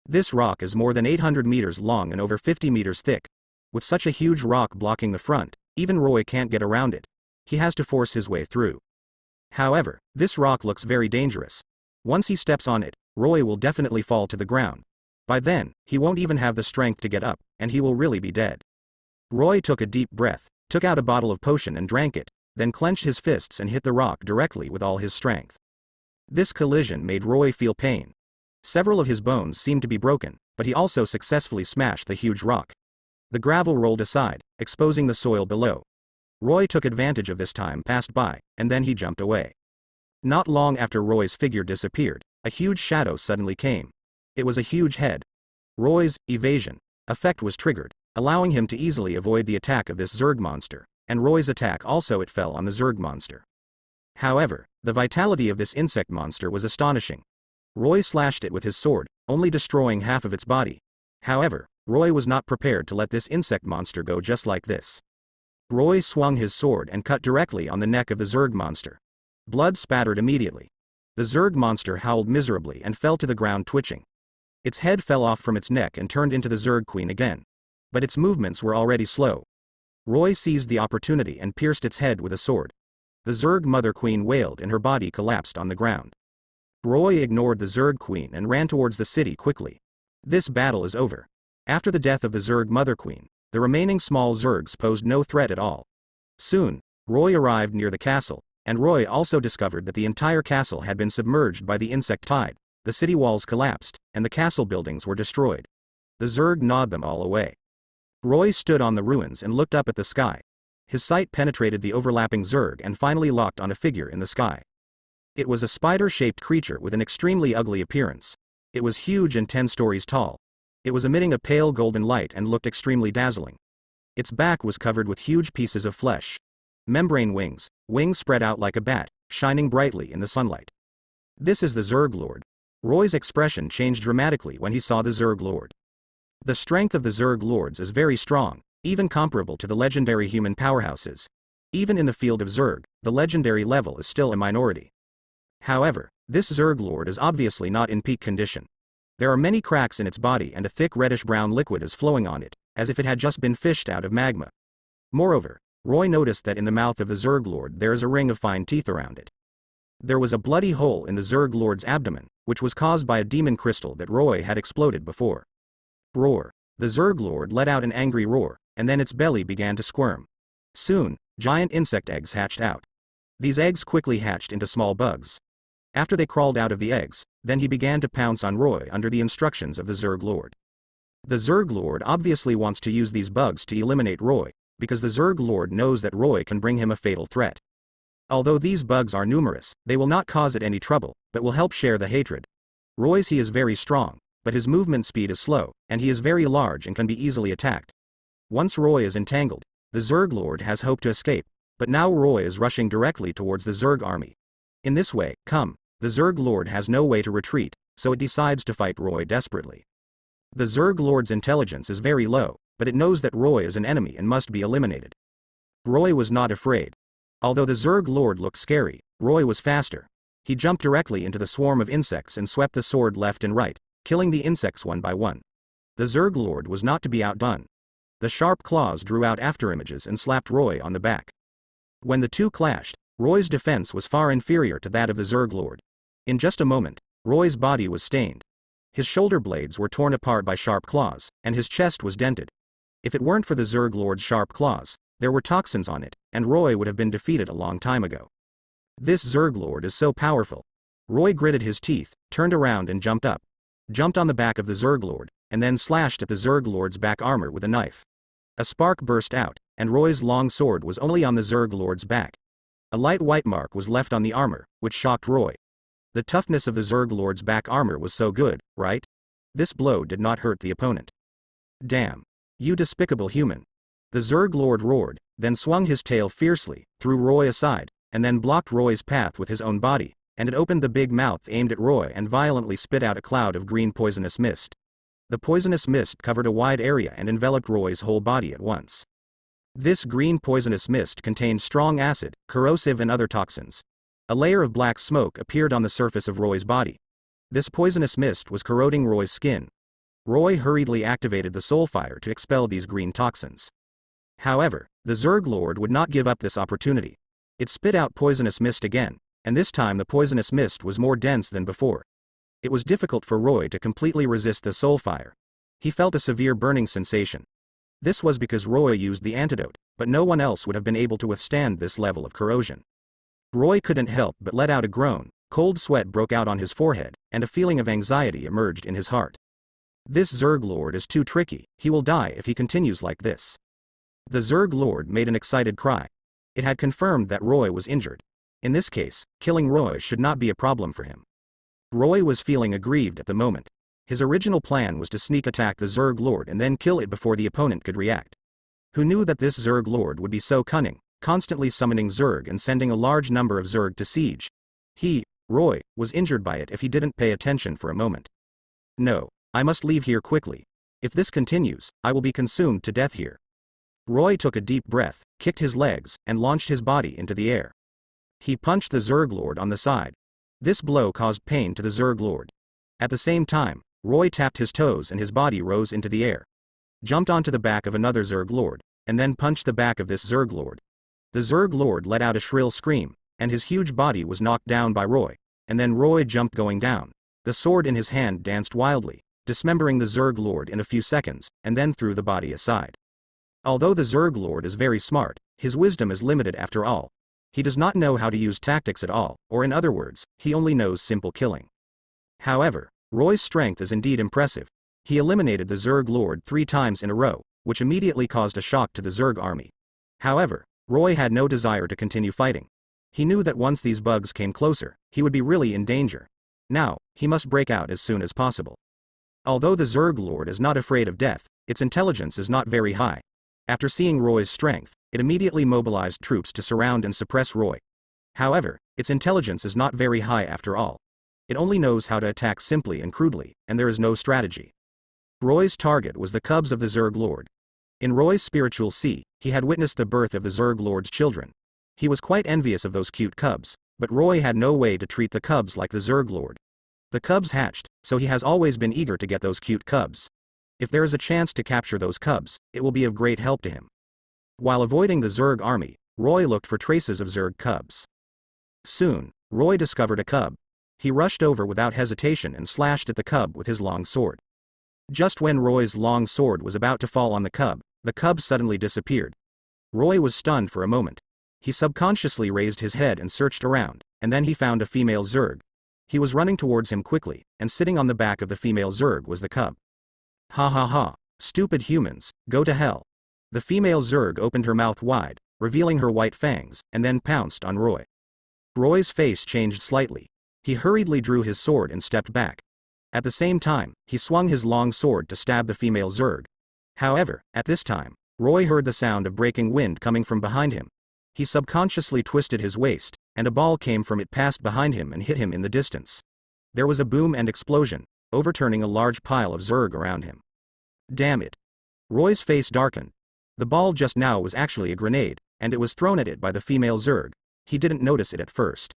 This rock is more than 800 meters long and over 50 meters thick. With such a huge rock blocking the front, even Roy can't get around it. He has to force his way through. However, this rock looks very dangerous. Once he steps on it, Roy will definitely fall to the ground. By then, he won't even have the strength to get up, and he will really be dead. Roy took a deep breath, took out a bottle of potion and drank it, then clenched his fists and hit the rock directly with all his strength. This collision made Roy feel pain. Several of his bones seemed to be broken, but he also successfully smashed the huge rock. The gravel rolled aside, exposing the soil below. Roy took advantage of this time passed by, and then he jumped away. Not long after Roy's figure disappeared, a huge shadow suddenly came. It was a huge head. Roy's evasion effect was triggered, allowing him to easily avoid the attack of this Zerg monster, and Roy's attack also it fell on the Zerg monster. However, the vitality of this insect monster was astonishing. Roy slashed it with his sword, only destroying half of its body. However, Roy was not prepared to let this insect monster go just like this. Roy swung his sword and cut directly on the neck of the Zerg monster. Blood spattered immediately. The Zerg monster howled miserably and fell to the ground twitching. Its head fell off from its neck and turned into the Zerg queen again. But its movements were already slow. Roy seized the opportunity and pierced its head with a sword. The Zerg mother queen wailed and her body collapsed on the ground. Roy ignored the Zerg queen and ran towards the city quickly. This battle is over. After the death of the Zerg mother queen, the remaining small Zergs posed no threat at all. Soon, Roy arrived near the castle, and Roy also discovered that the entire castle had been submerged by the insect tide. The city walls collapsed, and the castle buildings were destroyed. The Zerg gnawed them all away. Roy stood on the ruins and looked up at the sky. His sight penetrated the overlapping Zerg and finally locked on a figure in the sky. It was a spider-shaped creature with an extremely ugly appearance. It was huge and 10 stories tall. It was emitting a pale golden light and looked extremely dazzling. Its back was covered with huge pieces of flesh. Membrane wings spread out like a bat, shining brightly in the sunlight. This is the Zerg Lord. Roy's expression changed dramatically when he saw the Zerg Lord. The strength of the Zerg Lords is very strong, even comparable to the legendary human powerhouses. Even in the field of Zerg, the legendary level is still a minority. However, this Zerg Lord is obviously not in peak condition. There are many cracks in its body and a thick reddish-brown liquid is flowing on it, as if it had just been fished out of magma. Moreover, Roy noticed that in the mouth of the Zerg Lord there is a ring of fine teeth around it. There was a bloody hole in the Zerg Lord's abdomen, which was caused by a demon crystal that Roy had exploded before. Roar. The Zerg Lord let out an angry roar, and then its belly began to squirm. Soon, giant insect eggs hatched out. These eggs quickly hatched into small bugs. After they crawled out of the eggs, then he began to pounce on Roy under the instructions of the Zerg Lord. The Zerg Lord obviously wants to use these bugs to eliminate Roy, because the Zerg Lord knows that Roy can bring him a fatal threat. Although these bugs are numerous, they will not cause it any trouble, but will help share the hatred. Roy's he is very strong, but his movement speed is slow, and he is very large and can be easily attacked. Once Roy is entangled, the Zerg Lord has hope to escape, but now Roy is rushing directly towards the Zerg army. In this way, the Zerg Lord has no way to retreat, so it decides to fight Roy desperately. The Zerg Lord's intelligence is very low, but it knows that Roy is an enemy and must be eliminated. Roy was not afraid. Although the Zerg Lord looked scary, Roy was faster. He jumped directly into the swarm of insects and swept the sword left and right, killing the insects one by one. The Zerg Lord was not to be outdone. The sharp claws drew out afterimages and slapped Roy on the back. When the two clashed, Roy's defense was far inferior to that of the Zerg Lord. In just a moment, Roy's body was stained. His shoulder blades were torn apart by sharp claws, and his chest was dented. If it weren't for the Zerg Lord's sharp claws, there were toxins on it, and Roy would have been defeated a long time ago. This Zerg Lord is so powerful. Roy gritted his teeth, turned around and jumped up. Jumped on the back of the Zerg Lord, and then slashed at the Zerg Lord's back armor with a knife. A spark burst out, and Roy's long sword was only on the Zerg Lord's back. A light white mark was left on the armor, which shocked Roy. The toughness of the Zerg Lord's back armor was so good, right? This blow did not hurt the opponent. Damn. You despicable human. The Zerg Lord roared, then swung his tail fiercely, threw Roy aside, and then blocked Roy's path with his own body, and it opened the big mouth aimed at Roy and violently spit out a cloud of green poisonous mist. The poisonous mist covered a wide area and enveloped Roy's whole body at once. This green poisonous mist contained strong acid, corrosive and other toxins. A layer of black smoke appeared on the surface of Roy's body. This poisonous mist was corroding Roy's skin. Roy hurriedly activated the soulfire to expel these green toxins. However, the Zerg Lord would not give up this opportunity. It spit out poisonous mist again, and this time the poisonous mist was more dense than before. It was difficult for Roy to completely resist the soulfire. He felt a severe burning sensation. This was because Roy used the antidote, but no one else would have been able to withstand this level of corrosion. Roy couldn't help but let out a groan, cold sweat broke out on his forehead, and a feeling of anxiety emerged in his heart. This Zerg Lord is too tricky, he will die if he continues like this. The Zerg Lord made an excited cry. It had confirmed that Roy was injured. In this case, killing Roy should not be a problem for him. Roy was feeling aggrieved at the moment. His original plan was to sneak attack the Zerg Lord and then kill it before the opponent could react. Who knew that this Zerg Lord would be so cunning, constantly summoning Zerg and sending a large number of Zerg to siege? He, Roy, was injured by it if he didn't pay attention for a moment. No, I must leave here quickly. If this continues, I will be consumed to death here. Roy took a deep breath, kicked his legs, and launched his body into the air. He punched the Zerg Lord on the side. This blow caused pain to the Zerg Lord. At the same time, Roy tapped his toes and his body rose into the air. Jumped onto the back of another Zerg Lord, and then punched the back of this Zerg Lord. The Zerg Lord let out a shrill scream, and his huge body was knocked down by Roy, and then Roy jumped going down. The sword in his hand danced wildly, dismembering the Zerg Lord in a few seconds, and then threw the body aside. Although the Zerg Lord is very smart, his wisdom is limited after all. He does not know how to use tactics at all, or in other words, he only knows simple killing. However, Roy's strength is indeed impressive. He eliminated the Zerg Lord 3 times in a row, which immediately caused a shock to the Zerg army. However, Roy had no desire to continue fighting. He knew that once these bugs came closer, he would be really in danger. Now, he must break out as soon as possible. Although the Zerg Lord is not afraid of death, its intelligence is not very high. After seeing Roy's strength, it immediately mobilized troops to surround and suppress Roy. However, its intelligence is not very high after all. It only knows how to attack simply and crudely, and there is no strategy. Roy's target was the cubs of the Zerg Lord. In Roy's spiritual sea, he had witnessed the birth of the Zerg Lord's children. He was quite envious of those cute cubs, but Roy had no way to treat the cubs like the Zerg Lord. The cubs hatched, so he has always been eager to get those cute cubs. If there is a chance to capture those cubs, it will be of great help to him. While avoiding the Zerg army, Roy looked for traces of Zerg cubs. Soon, Roy discovered a cub. He rushed over without hesitation and slashed at the cub with his long sword. Just when Roy's long sword was about to fall on the cub suddenly disappeared. Roy was stunned for a moment. He subconsciously raised his head and searched around, and then he found a female Zerg. He was running towards him quickly, and sitting on the back of the female Zerg was the cub. Ha ha ha, stupid humans, go to hell. The female Zerg opened her mouth wide, revealing her white fangs, and then pounced on Roy. Roy's face changed slightly. He hurriedly drew his sword and stepped back. At the same time, he swung his long sword to stab the female Zerg. However, at this time, Roy heard the sound of breaking wind coming from behind him. He subconsciously twisted his waist, and a ball came from it past behind him and hit him in the distance. There was a boom and explosion, overturning a large pile of Zerg around him. Damn it. Roy's face darkened. The ball just now was actually a grenade, and it was thrown at it by the female Zerg. He didn't notice it at first.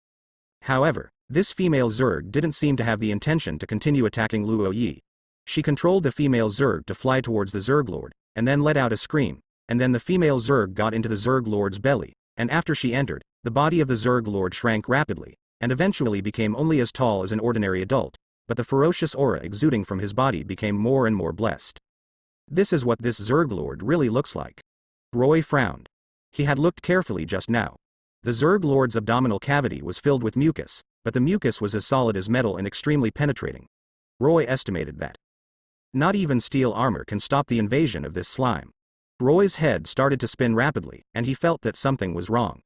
However, This female Zerg didn't seem to have the intention to continue attacking Luo Yi. She controlled the female Zerg to fly towards the Zerg Lord, and then let out a scream, and then the female Zerg got into the Zerg Lord's belly, and after she entered, the body of the Zerg Lord shrank rapidly, and eventually became only as tall as an ordinary adult, but the ferocious aura exuding from his body became more and more blessed. This is what this Zerg Lord really looks like. Roy frowned. He had looked carefully just now. The Zerg Lord's abdominal cavity was filled with mucus, but the mucus was as solid as metal and extremely penetrating. Roy estimated that not even steel armor can stop the invasion of this slime. Roy's head started to spin rapidly, and he felt that something was wrong.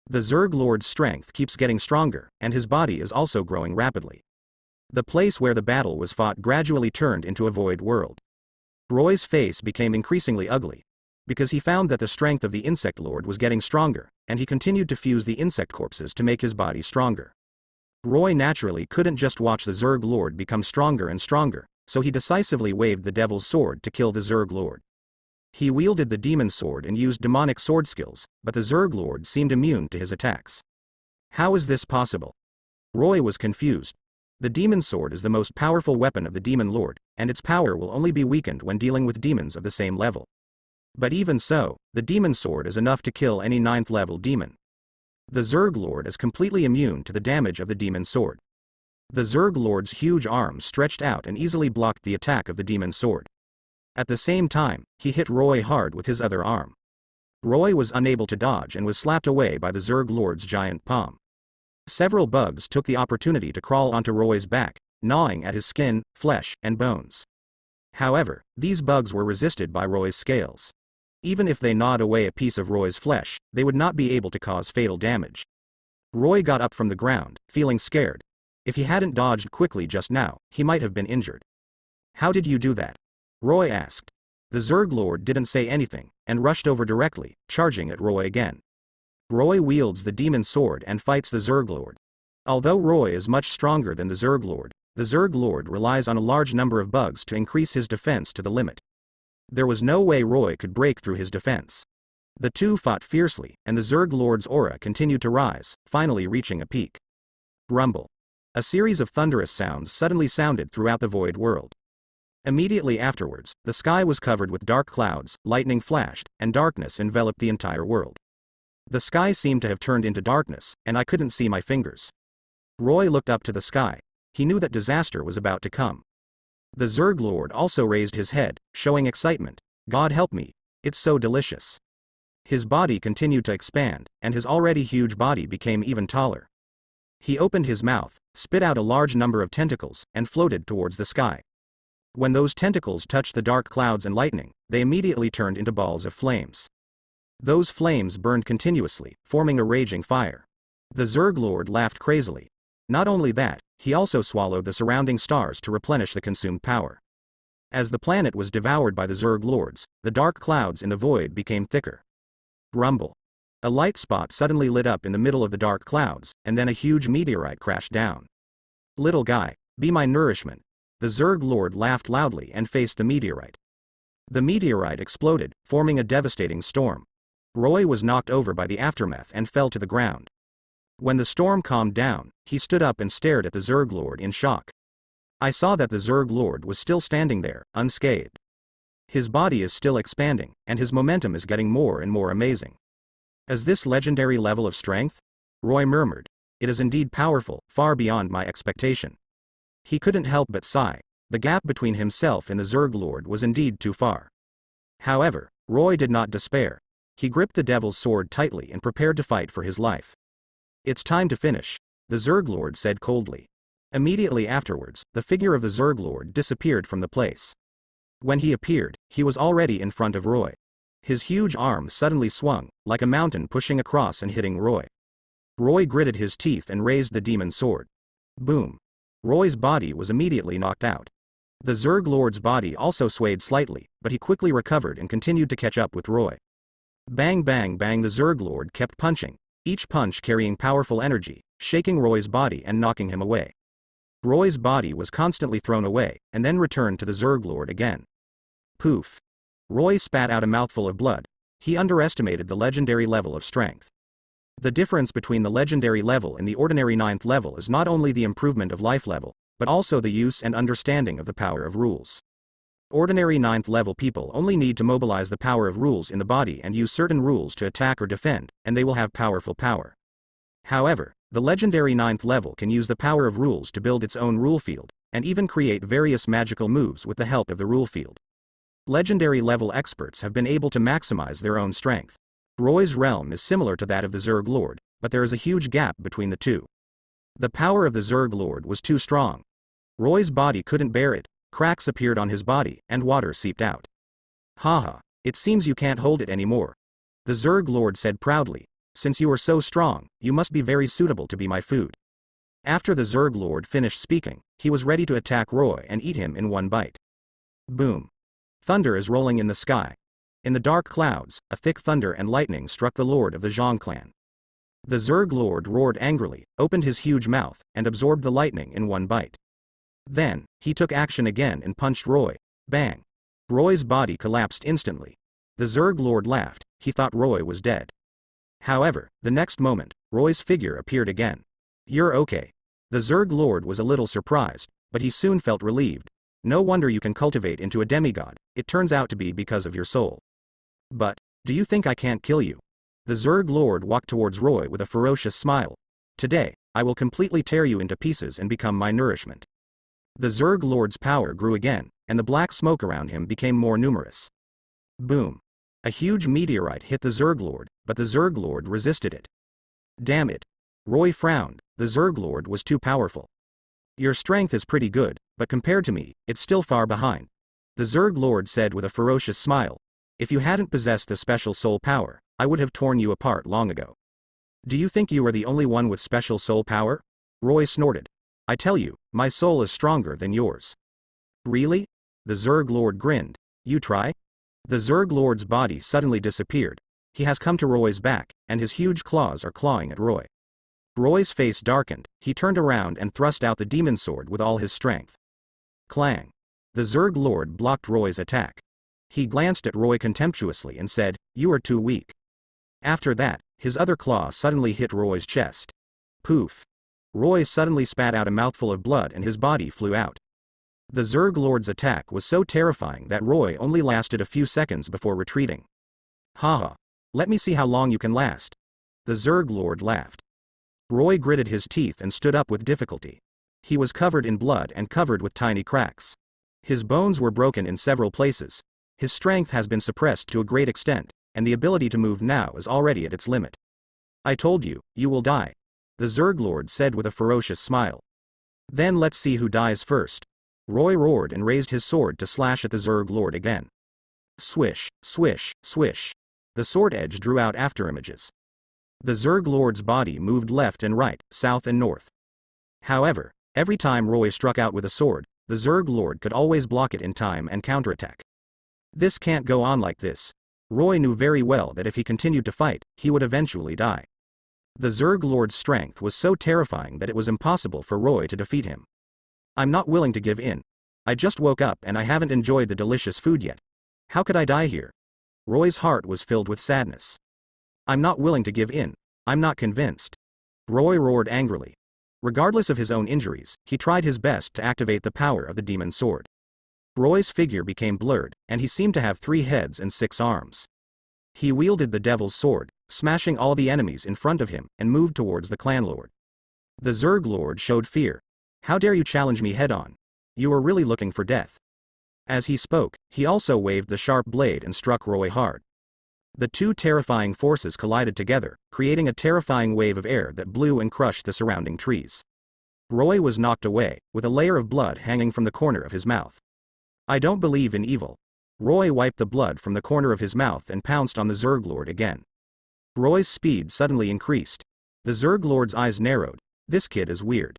The Zerg Lord's strength keeps getting stronger, and his body is also growing rapidly. The place where the battle was fought gradually turned into a void world. Roy's face became increasingly ugly, because he found that the strength of the insect lord was getting stronger, and he continued to fuse the insect corpses to make his body stronger. Roy naturally couldn't just watch the Zerg Lord become stronger and stronger, so he decisively waved the Devil's Sword to kill the Zerg Lord. He wielded the Demon Sword and used demonic sword skills, but the Zerg Lord seemed immune to his attacks. How is this possible? Roy was confused. The Demon Sword is the most powerful weapon of the Demon Lord, and its power will only be weakened when dealing with demons of the same level. But even so, the Demon Sword is enough to kill any 9th level demon. The Zerg Lord is completely immune to the damage of the Demon Sword. The Zerg Lord's huge arms stretched out and easily blocked the attack of the Demon Sword. At the same time, he hit Roy hard with his other arm. Roy was unable to dodge and was slapped away by the Zerg Lord's giant palm. Several bugs took the opportunity to crawl onto Roy's back, gnawing at his skin, flesh, and bones. However, these bugs were resisted by Roy's scales. Even if they gnawed away a piece of Roy's flesh, they would not be able to cause fatal damage. Roy got up from the ground, feeling scared. If he hadn't dodged quickly just now, he might have been injured. How did you do that? Roy asked. The Zerg Lord didn't say anything, and rushed over directly, charging at Roy again. Roy wields the Demon Sword and fights the Zerg Lord. Although Roy is much stronger than the Zerg Lord relies on a large number of bugs to increase his defense to the limit. There was no way Roy could break through his defense. The two fought fiercely, and the Zerg Lord's aura continued to rise, finally reaching a peak. Rumble. A series of thunderous sounds suddenly sounded throughout the void world. Immediately afterwards, the sky was covered with dark clouds, lightning flashed, and darkness enveloped the entire world. The sky seemed to have turned into darkness, and I couldn't see my fingers. Roy looked up to the sky. He knew that disaster was about to come. The Zerg Lord also raised his head, showing excitement. God help me, it's so delicious. His body continued to expand, and his already huge body became even taller. He opened his mouth, spit out a large number of tentacles, and floated towards the sky. When those tentacles touched the dark clouds and lightning, they immediately turned into balls of flames. Those flames burned continuously, forming a raging fire. The Zerg Lord laughed crazily. Not only that, he also swallowed the surrounding stars to replenish the consumed power. As the planet was devoured by the Zerg Lords, the dark clouds in the void became thicker. Rumble. A light spot suddenly lit up in the middle of the dark clouds, and then a huge meteorite crashed down. Little guy, be my nourishment. The Zerg Lord laughed loudly and faced the meteorite. The meteorite exploded, forming a devastating storm. Roy was knocked over by the aftermath and fell to the ground. When the storm calmed down, he stood up and stared at the Zerg Lord in shock. I saw that the Zerg Lord was still standing there, unscathed. His body is still expanding, and his momentum is getting more and more amazing. Is this legendary level of strength? Roy murmured. It is indeed powerful, far beyond my expectation. He couldn't help but sigh. The gap between himself and the Zerg Lord was indeed too far. However, Roy did not despair. He gripped the Devil's Sword tightly and prepared to fight for his life. It's time to finish, the Zerg Lord said coldly. Immediately afterwards, the figure of the Zerg Lord disappeared from the place. When he appeared, he was already in front of Roy. His huge arm suddenly swung, like a mountain pushing across and hitting Roy. Roy gritted his teeth and raised the Demon Sword. Boom. Roy's body was immediately knocked out. The Zerg Lord's body also swayed slightly, but he quickly recovered and continued to catch up with Roy. Bang bang bang, the Zerg Lord kept punching, each punch carrying powerful energy, shaking Roy's body and knocking him away. Roy's body was constantly thrown away, and then returned to the Zerg Lord again. Poof. Roy spat out a mouthful of blood. He underestimated the legendary level of strength. The difference between the legendary level and the ordinary 9th level is not only the improvement of life level, but also the use and understanding of the power of rules. Ordinary 9th level people only need to mobilize the power of rules in the body and use certain rules to attack or defend, and they will have powerful power. However, the legendary 9th level can use the power of rules to build its own rule field, and even create various magical moves with the help of the rule field. Legendary level experts have been able to maximize their own strength. Roy's realm is similar to that of the Zerg Lord, but there is a huge gap between the two. The power of the Zerg Lord was too strong. Roy's body couldn't bear it, cracks appeared on his body, and water seeped out. Haha, it seems you can't hold it anymore. The Zerg Lord said proudly, since you are so strong, you must be very suitable to be my food. After the Zerg Lord finished speaking, he was ready to attack Roy and eat him in one bite. Boom. Thunder is rolling in the sky. In the dark clouds, a thick thunder and lightning struck the Lord of the Zhang clan. The Zerg Lord roared angrily, opened his huge mouth, and absorbed the lightning in one bite. Then, he took action again and punched Roy. Bang. Roy's body collapsed instantly. The Zerg Lord laughed, he thought Roy was dead. However, the next moment, Roy's figure appeared again. You're okay. The Zerg Lord was a little surprised, but he soon felt relieved. No wonder you can cultivate into a demigod, it turns out to be because of your soul. But, do you think I can't kill you? The Zerg Lord walked towards Roy with a ferocious smile. Today, I will completely tear you into pieces and become my nourishment. The Zerg Lord's power grew again, and the black smoke around him became more numerous. Boom. A huge meteorite hit the Zerg Lord, but the Zerg Lord resisted it. Damn it. Roy frowned, the Zerg Lord was too powerful. Your strength is pretty good, but compared to me, it's still far behind. The Zerg Lord said with a ferocious smile. If you hadn't possessed the special soul power, I would have torn you apart long ago. Do you think you are the only one with special soul power? Roy snorted. I tell you, my soul is stronger than yours. Really? The Zerg Lord grinned. You try? The Zerg Lord's body suddenly disappeared. He has come to Roy's back, and his huge claws are clawing at Roy. Roy's face darkened, he turned around and thrust out the demon sword with all his strength. Clang. The Zerg Lord blocked Roy's attack. He glanced at Roy contemptuously and said, you are too weak. After that, his other claw suddenly hit Roy's chest. Poof. Roy suddenly spat out a mouthful of blood and his body flew out. The Zerg Lord's attack was so terrifying that Roy only lasted a few seconds before retreating. Haha. Let me see how long you can last. The Zerg Lord laughed. Roy gritted his teeth and stood up with difficulty. He was covered in blood and covered with tiny cracks. His bones were broken in several places. His strength has been suppressed to a great extent, and the ability to move now is already at its limit. I told you, you will die. The Zerg Lord said with a ferocious smile. Then let's see who dies first. Roy roared and raised his sword to slash at the Zerg Lord again. Swish, swish, swish. The sword edge drew out afterimages. The Zerg Lord's body moved left and right, south and north. However, every time Roy struck out with a sword, the Zerg Lord could always block it in time and counterattack. This can't go on like this. Roy knew very well that if he continued to fight, he would eventually die. The Zerg Lord's strength was so terrifying that it was impossible for Roy to defeat him. I'm not willing to give in. I just woke up and I haven't enjoyed the delicious food yet. How could I die here? Roy's heart was filled with sadness. I'm not willing to give in. I'm not convinced. Roy roared angrily. Regardless of his own injuries, he tried his best to activate the power of the demon sword. Roy's figure became blurred, and he seemed to have 3 heads and 6 arms. He wielded the devil's sword, smashing all the enemies in front of him, and moved towards the clan lord. The Zerg Lord showed fear. How dare you challenge me head-on? You are really looking for death. As he spoke, he also waved the sharp blade and struck Roy hard. The two terrifying forces collided together, creating a terrifying wave of air that blew and crushed the surrounding trees. Roy was knocked away, with a layer of blood hanging from the corner of his mouth. I don't believe in evil. Roy wiped the blood from the corner of his mouth and pounced on the Zerg Lord again. Roy's speed suddenly increased. The Zerg Lord's eyes narrowed. This kid is weird.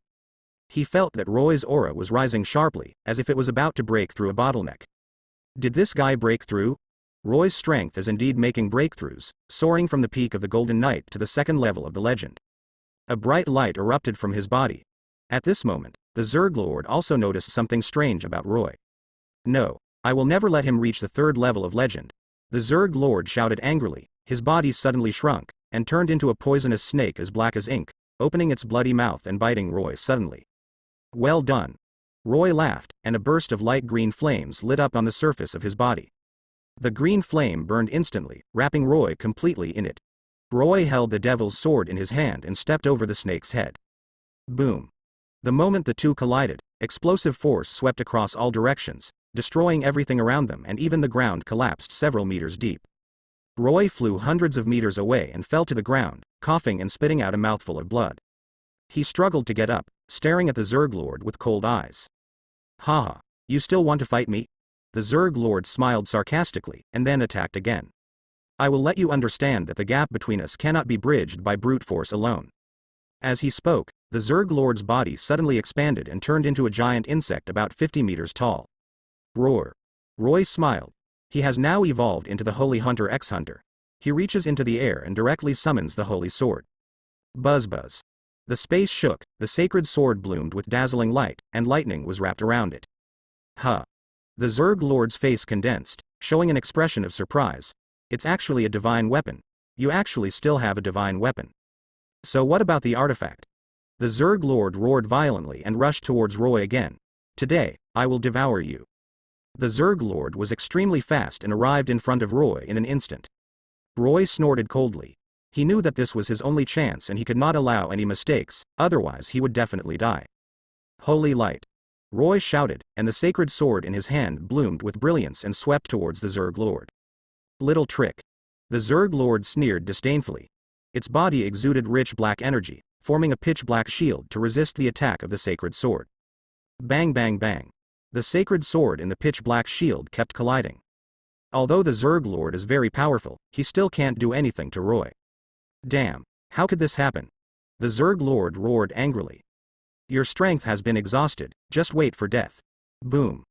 He felt that Roy's aura was rising sharply, as if it was about to break through a bottleneck. Did this guy break through? Roy's strength is indeed making breakthroughs, soaring from the peak of the Golden Knight to the 2nd level of the legend. A bright light erupted from his body. At this moment, the Zerg Lord also noticed something strange about Roy. No, I will never let him reach the 3rd level of legend. The Zerg Lord shouted angrily, his body suddenly shrunk, and turned into a poisonous snake as black as ink, opening its bloody mouth and biting Roy suddenly. Well done. Roy laughed, and a burst of light green flames lit up on the surface of his body. The green flame burned instantly, wrapping Roy completely in it. Roy held the devil's sword in his hand and stepped over the snake's head. Boom. The moment the two collided, explosive force swept across all directions, destroying everything around them, and even the ground collapsed several meters deep. Roy flew hundreds of meters away and fell to the ground, coughing and spitting out a mouthful of blood. He struggled to get up, staring at the Zerg Lord with cold eyes. Haha, you still want to fight me? The Zerg Lord smiled sarcastically, and then attacked again. I will let you understand that the gap between us cannot be bridged by brute force alone. As he spoke, the Zerg Lord's body suddenly expanded and turned into a giant insect about 50 meters tall. Roar. Roy smiled. He has now evolved into the Holy Hunter X-Hunter. He reaches into the air and directly summons the Holy Sword. Buzz buzz. The space shook, the sacred sword bloomed with dazzling light, and lightning was wrapped around it. Huh. The Zerg Lord's face condensed, showing an expression of surprise. It's actually a divine weapon. You actually still have a divine weapon. So what about the artifact? The Zerg Lord roared violently and rushed towards Roy again. Today, I will devour you. The Zerg Lord was extremely fast and arrived in front of Roy in an instant. Roy snorted coldly. He knew that this was his only chance and he could not allow any mistakes, otherwise he would definitely die. Holy light. Roy shouted, and the sacred sword in his hand bloomed with brilliance and swept towards the Zerg Lord. Little trick. The Zerg Lord sneered disdainfully. Its body exuded rich black energy, forming a pitch-black shield to resist the attack of the sacred sword. Bang bang bang. The sacred sword in the pitch-black shield kept colliding. Although the Zerg Lord is very powerful, he still can't do anything to Roy. Damn, how could this happen? The Zerg Lord roared angrily. Your strength has been exhausted, just wait for death. Boom.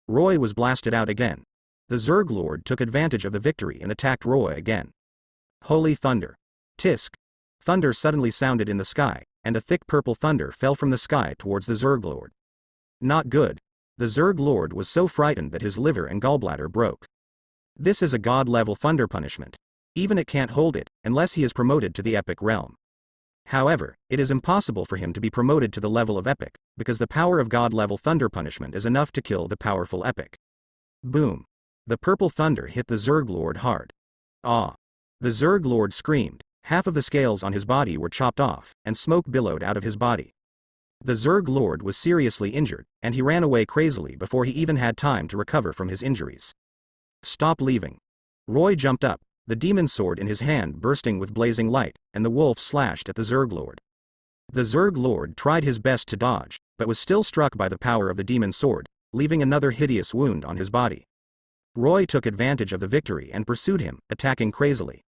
Roy was blasted out again. The Zerg Lord took advantage of the victory and attacked Roy again. Holy thunder. Tisk. Thunder suddenly sounded in the sky, and a thick purple thunder fell from the sky towards the Zerg Lord. Not good. The Zerg Lord was so frightened that his liver and gallbladder broke. This is a god-level thunder punishment. Even it can't hold it, unless he is promoted to the epic realm. However, it is impossible for him to be promoted to the level of epic, because the power of god-level thunder punishment is enough to kill the powerful epic. Boom. The purple thunder hit the Zerg Lord hard. Ah. The Zerg Lord screamed, half of the scales on his body were chopped off, and smoke billowed out of his body. The Zerg Lord was seriously injured, and he ran away crazily before he even had time to recover from his injuries. Stop leaving. Roy jumped up, the demon sword in his hand bursting with blazing light, and the wolf slashed at the Zerg Lord. The Zerg Lord tried his best to dodge, but was still struck by the power of the demon sword, leaving another hideous wound on his body. Roy took advantage of the victory and pursued him, attacking crazily.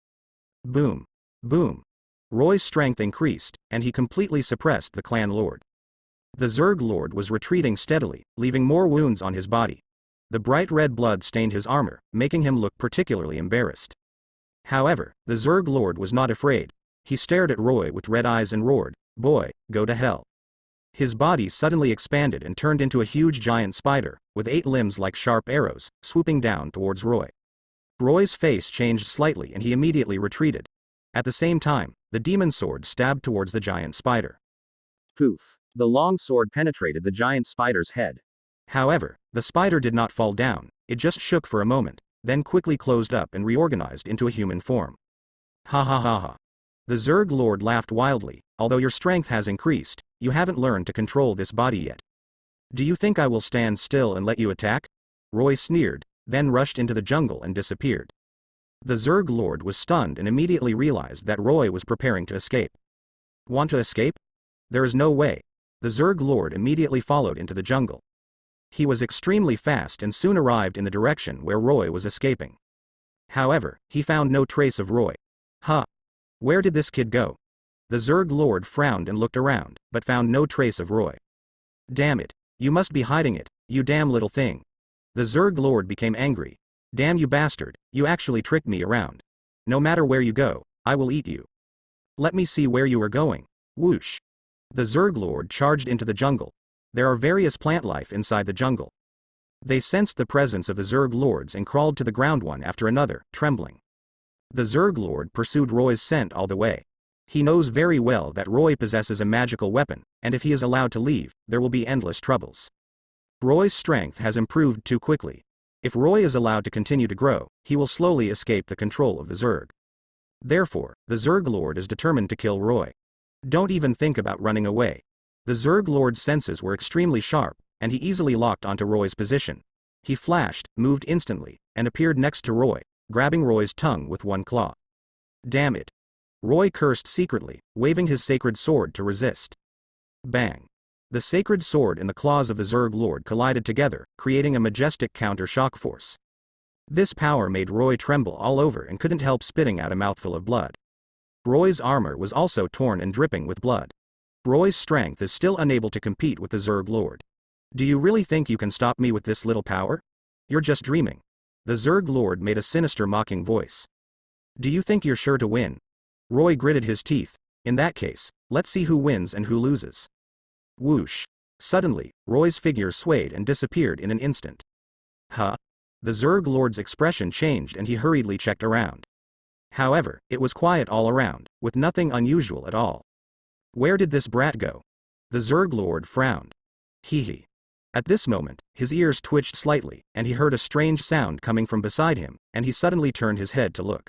Boom. Boom. Roy's strength increased, and he completely suppressed the clan lord. The Zerg Lord was retreating steadily, leaving more wounds on his body. The bright red blood stained his armor, making him look particularly embarrassed. However, the Zerg Lord was not afraid. He stared at Roy with red eyes and roared, "Boy, go to hell." His body suddenly expanded and turned into a huge giant spider, with 8 limbs like sharp arrows, swooping down towards Roy. Roy's face changed slightly and he immediately retreated. At the same time, the demon sword stabbed towards the giant spider. Poof. The long sword penetrated the giant spider's head. However, the spider did not fall down, it just shook for a moment, then quickly closed up and reorganized into a human form. Ha ha ha ha. The Zerg Lord laughed wildly. Although your strength has increased, you haven't learned to control this body yet. Do you think I will stand still and let you attack? Roy sneered, then rushed into the jungle and disappeared. The Zerg Lord was stunned and immediately realized that Roy was preparing to escape. Want to escape? There is no way. The Zerg Lord immediately followed into the jungle. He was extremely fast and soon arrived in the direction where Roy was escaping. However, he found no trace of Roy. Huh. Where did this kid go? The Zerg Lord frowned and looked around, but found no trace of Roy. Damn it. You must be hiding it, you damn little thing. The Zerg Lord became angry. Damn you bastard, you actually tricked me around. No matter where you go, I will eat you. Let me see where you are going. Whoosh. The Zerg Lord charged into the jungle. There are various plant life inside the jungle. They sensed the presence of the Zerg Lords and crawled to the ground one after another, trembling. The Zerg Lord pursued Roy's scent all the way. He knows very well that Roy possesses a magical weapon, and if he is allowed to leave, there will be endless troubles. Roy's strength has improved too quickly. If Roy is allowed to continue to grow, he will slowly escape the control of the Zerg. Therefore, the Zerg Lord is determined to kill Roy. Don't even think about running away. The Zerg Lord's senses were extremely sharp, and he easily locked onto Roy's position. He flashed, moved instantly, and appeared next to Roy, grabbing Roy's tongue with one claw. Damn it. Roy cursed secretly, waving his sacred sword to resist. Bang. The sacred sword and the claws of the Zerg Lord collided together, creating a majestic counter-shock force. This power made Roy tremble all over and couldn't help spitting out a mouthful of blood. Roy's armor was also torn and dripping with blood. Roy's strength is still unable to compete with the Zerg Lord. Do you really think you can stop me with this little power? You're just dreaming. The Zerg Lord made a sinister mocking voice. Do you think you're sure to win? Roy gritted his teeth. In that case, let's see who wins and who loses. Whoosh. Suddenly, Roy's figure swayed and disappeared in an instant. Huh? The Zerg Lord's expression changed and he hurriedly checked around. However, it was quiet all around, with nothing unusual at all. Where did this brat go? The Zerg Lord frowned. Hee. At this moment, his ears twitched slightly, and he heard a strange sound coming from beside him, and he suddenly turned his head to look.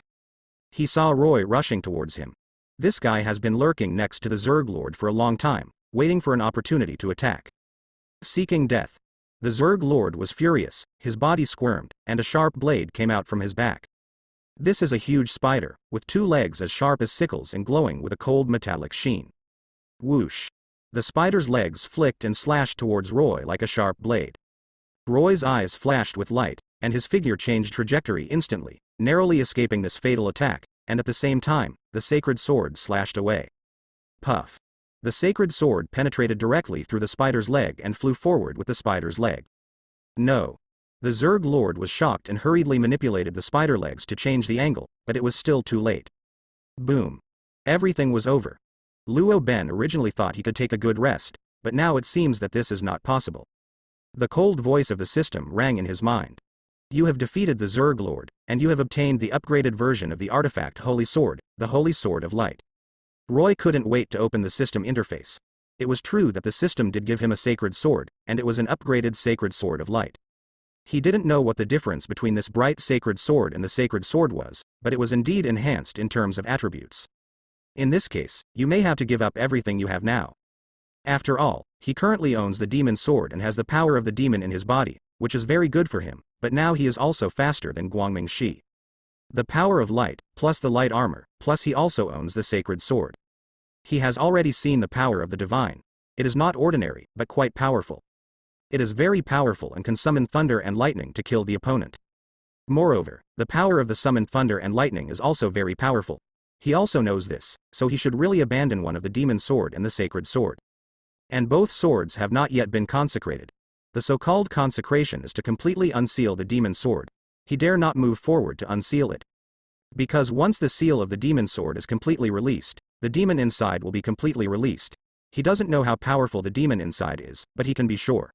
He saw Roy rushing towards him. This guy has been lurking next to the Zerg Lord for a long time, waiting for an opportunity to attack. Seeking death. The Zerg Lord was furious, his body squirmed, and a sharp blade came out from his back. This is a huge spider, with 2 legs as sharp as sickles and glowing with a cold metallic sheen. Whoosh. The spider's legs flicked and slashed towards Roy like a sharp blade. Roy's eyes flashed with light, and his figure changed trajectory instantly, narrowly escaping this fatal attack, and at the same time, the sacred sword slashed away. Puff. The sacred sword penetrated directly through the spider's leg and flew forward with the spider's leg. No. The Zerg Lord was shocked and hurriedly manipulated the spider legs to change the angle, but it was still too late. Boom. Everything was over. Luo Ben originally thought he could take a good rest, but now it seems that this is not possible. The cold voice of the system rang in his mind. You have defeated the Zerg Lord, and you have obtained the upgraded version of the artifact Holy Sword, the Holy Sword of Light. Roy couldn't wait to open the system interface. It was true that the system did give him a sacred sword, and it was an upgraded sacred sword of light. He didn't know what the difference between this bright sacred sword and the sacred sword was, but it was indeed enhanced in terms of attributes. In this case, you may have to give up everything you have now. After all, he currently owns the demon sword and has the power of the demon in his body, which is very good for him, but now he is also faster than Guangming Shi. The power of light, plus the light armor, plus he also owns the sacred sword. He has already seen the power of the divine. It is not ordinary, but quite powerful. It is very powerful and can summon thunder and lightning to kill the opponent. Moreover, the power of the summoned thunder and lightning is also very powerful. He also knows this, so he should really abandon one of the demon sword and the sacred sword. And both swords have not yet been consecrated. The so-called consecration is to completely unseal the demon sword. He dare not move forward to unseal it. Because once the seal of the demon sword is completely released, the demon inside will be completely released. He doesn't know how powerful the demon inside is, but he can be sure.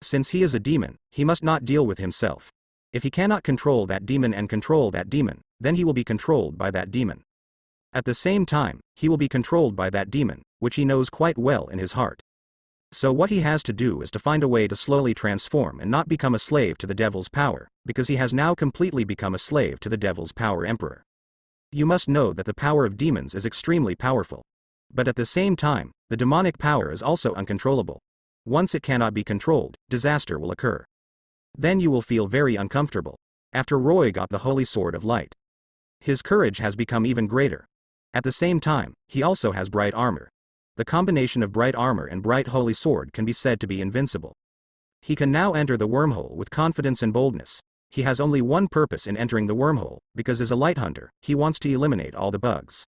Since he is a demon, he must not deal with himself. If he cannot control that demon and control that demon, then he will be controlled by that demon. At the same time, he will be controlled by that demon, which he knows quite well in his heart. So what he has to do is to find a way to slowly transform and not become a slave to the devil's power, because he has now completely become a slave to the devil's power emperor. You must know that the power of demons is extremely powerful. But at the same time, the demonic power is also uncontrollable. Once it cannot be controlled, disaster will occur. Then you will feel very uncomfortable. After Roy got the Holy Sword of Light, his courage has become even greater. At the same time, he also has bright armor. The combination of bright armor and bright holy sword can be said to be invincible. He can now enter the wormhole with confidence and boldness. He has only one purpose in entering the wormhole, because as a light hunter, he wants to eliminate all the bugs.